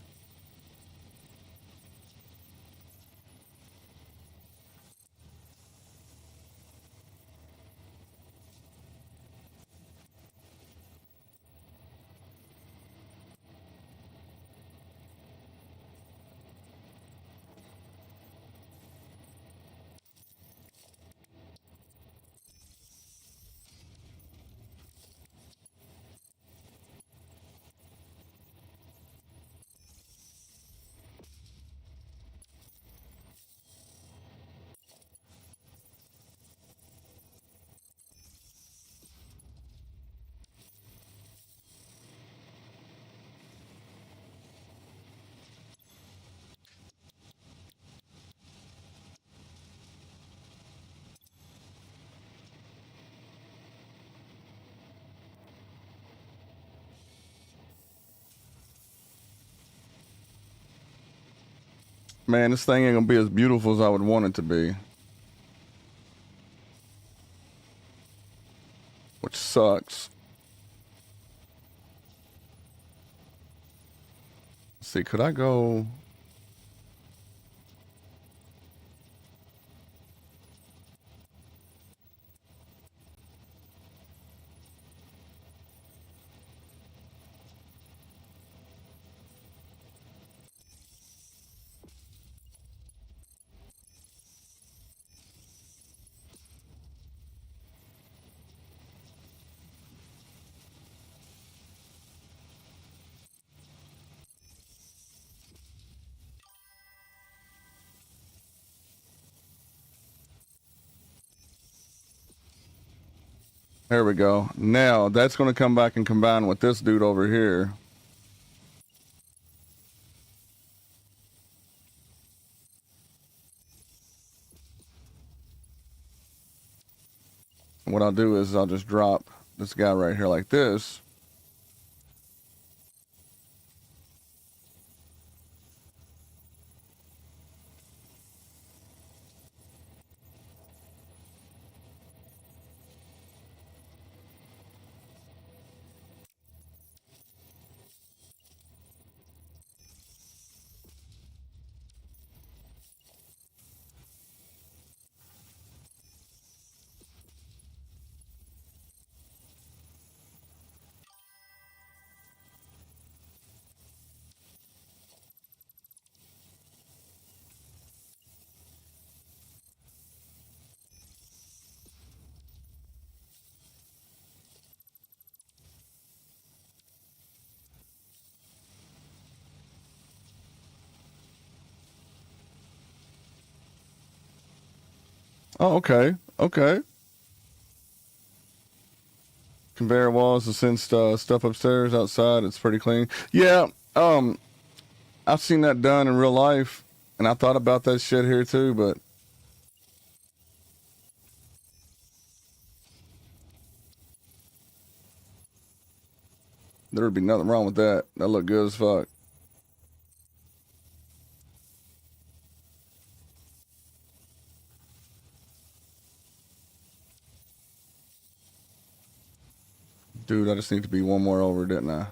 Man, this thing ain't gonna be as beautiful as I would want it to be. Which sucks. Let's see, could I go... There we go. Now, that's going to come back and combine with this dude over here. What I'll do is I'll just drop this guy right here like this. Oh, okay. Okay. Conveyor walls to send stuff upstairs, outside. It's pretty clean. Yeah. I've seen that done in real life, and I thought about that shit here too, but there would be nothing wrong with that. That looked good as fuck. Dude, I just need to be one more over, didn't I?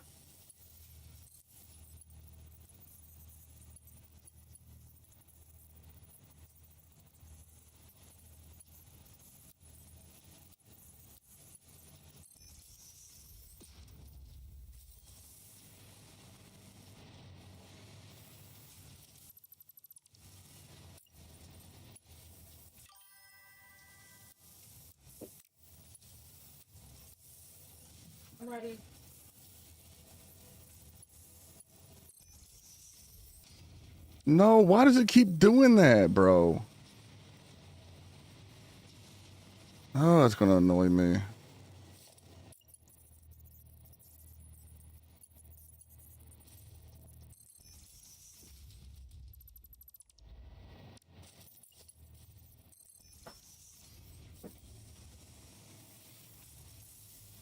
I'm ready. No, why does it keep doing that, bro? Oh, that's gonna annoy me. I'm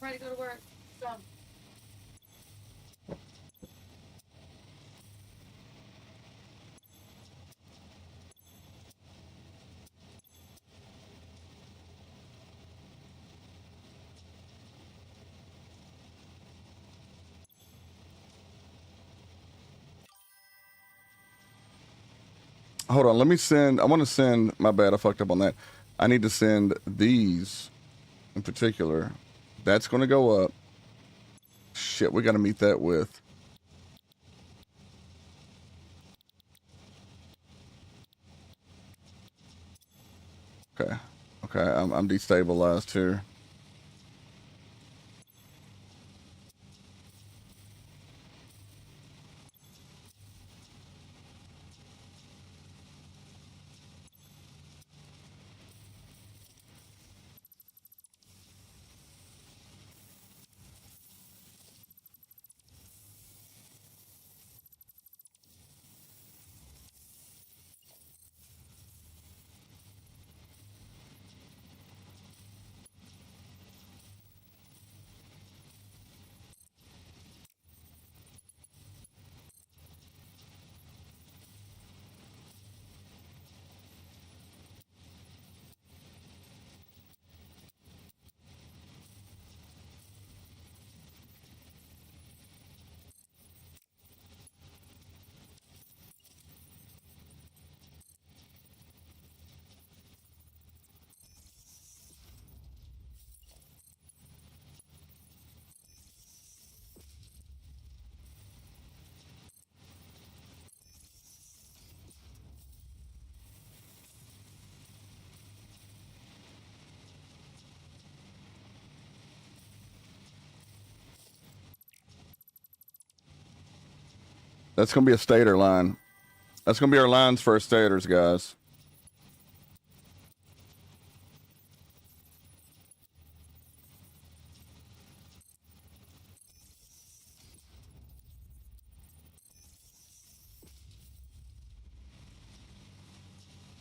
ready to go to work. Done. Hold on, let me send. I want to send. My bad, I fucked up on that. I need to send these in particular. That's gonna go up. Shit, we gotta meet that with. Okay, okay, I'm destabilized here. That's going to be a stator line. That's going to be our lines for our stators, guys.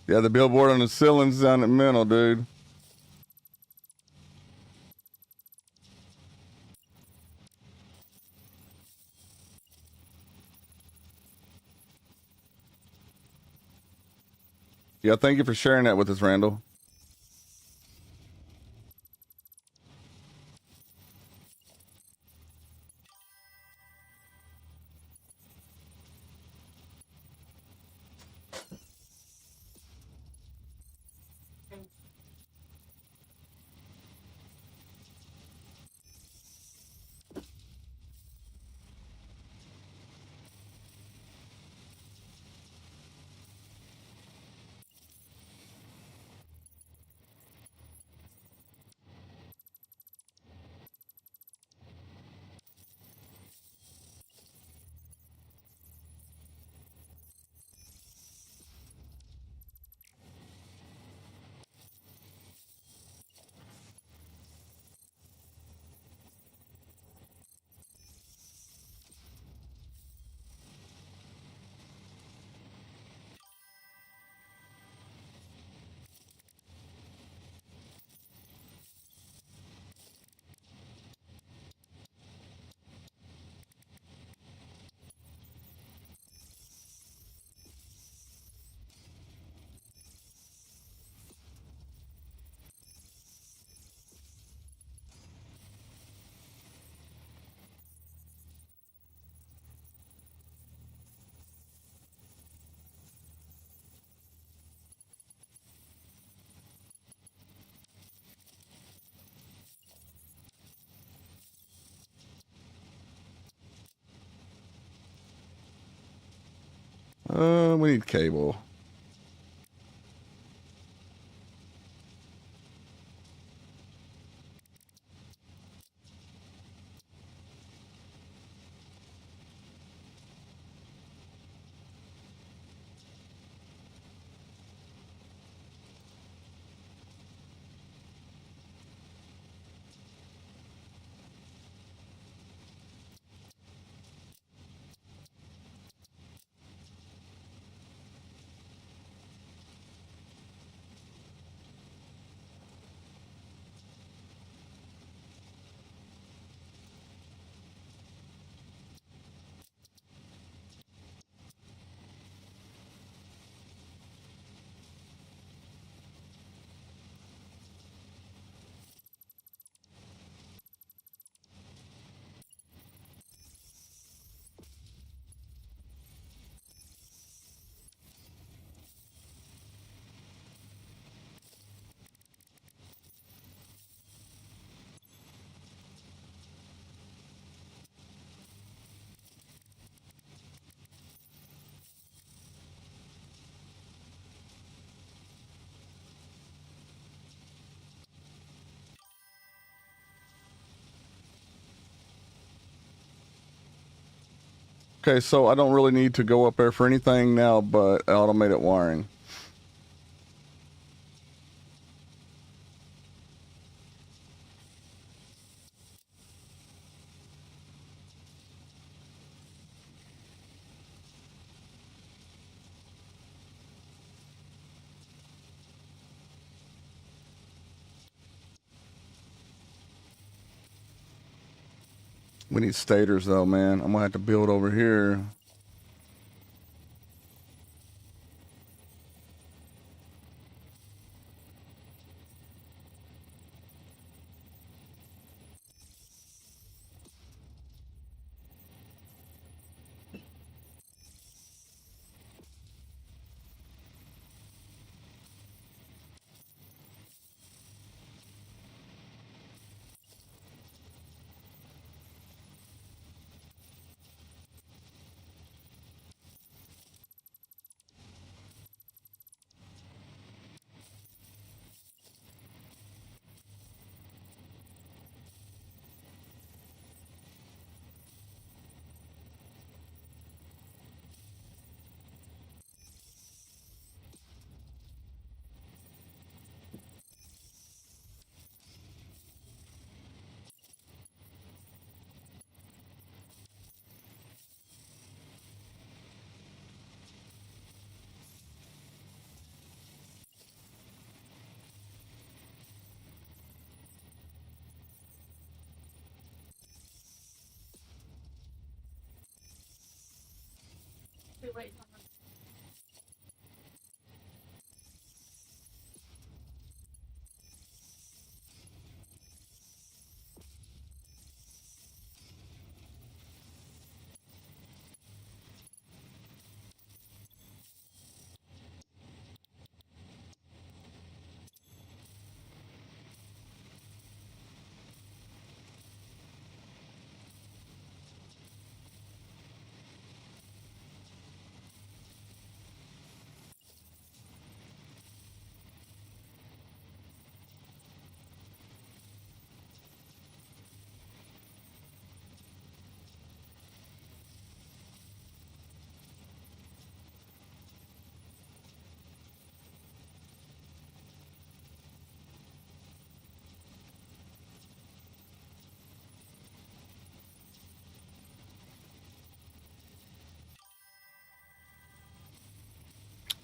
Yeah, the billboard on the ceiling's down at middle, dude. Yeah, thank you for sharing that with us, Randall. We need cable. Okay, so I don't really need to go up there for anything now but automated wiring. We need stators though, man. I'm gonna have to build over here. wait.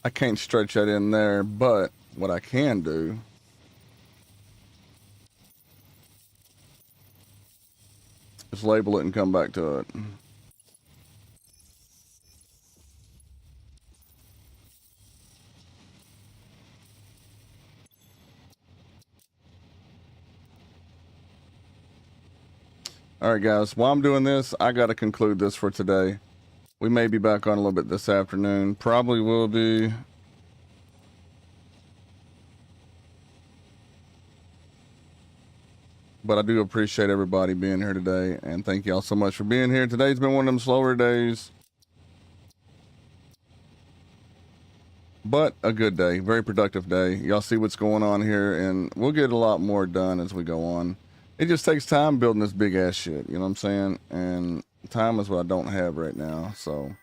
I can't stretch that in there, but what I can do is label it and come back to it. All right, guys, while I'm doing this, I got to conclude this for today. We may be back on a little bit this afternoon. Probably will be. But I do appreciate everybody being here today, and thank y'all so much for being here. Today's been one of them slower days, but a good day, very productive day. Y'all see what's going on here, and we'll get a lot more done as we go on. It just takes time building this big ass shit, you know what I'm saying? And time is what I don't have right now, so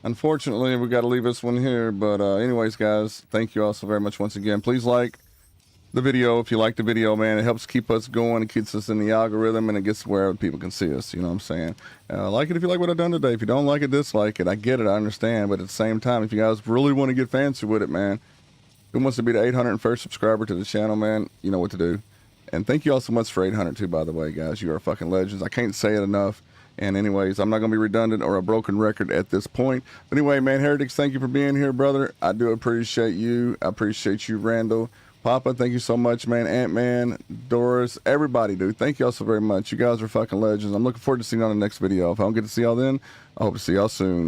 unfortunately we got to leave this one here. But anyways, guys, thank you all so very much once again. Please like the video if you like the video, man. It helps keep us going. It keeps us in the algorithm, and it gets where people can see us, you know what I'm saying? Like it if you like what I've done today. If you don't like it, dislike it. I get it, I understand, but at the same time, if you guys really want to get fancy with it, man, who wants to be the 801st subscriber to the channel, man, you know what to do. And thank you all so much for 800 too, by the way, guys. You are fucking legends. I can't say it enough. And anyways, I'm not going to be redundant or a broken record at this point. But anyway, man, Heretics, thank you for being here, brother. I do appreciate you. I appreciate you, Randall. Papa, thank you so much, man. Ant-Man, Doris, everybody, dude. Thank y'all so very much. You guys are fucking legends. I'm looking forward to seeing you on the next video. If I don't get to see y'all then, I hope to see y'all soon.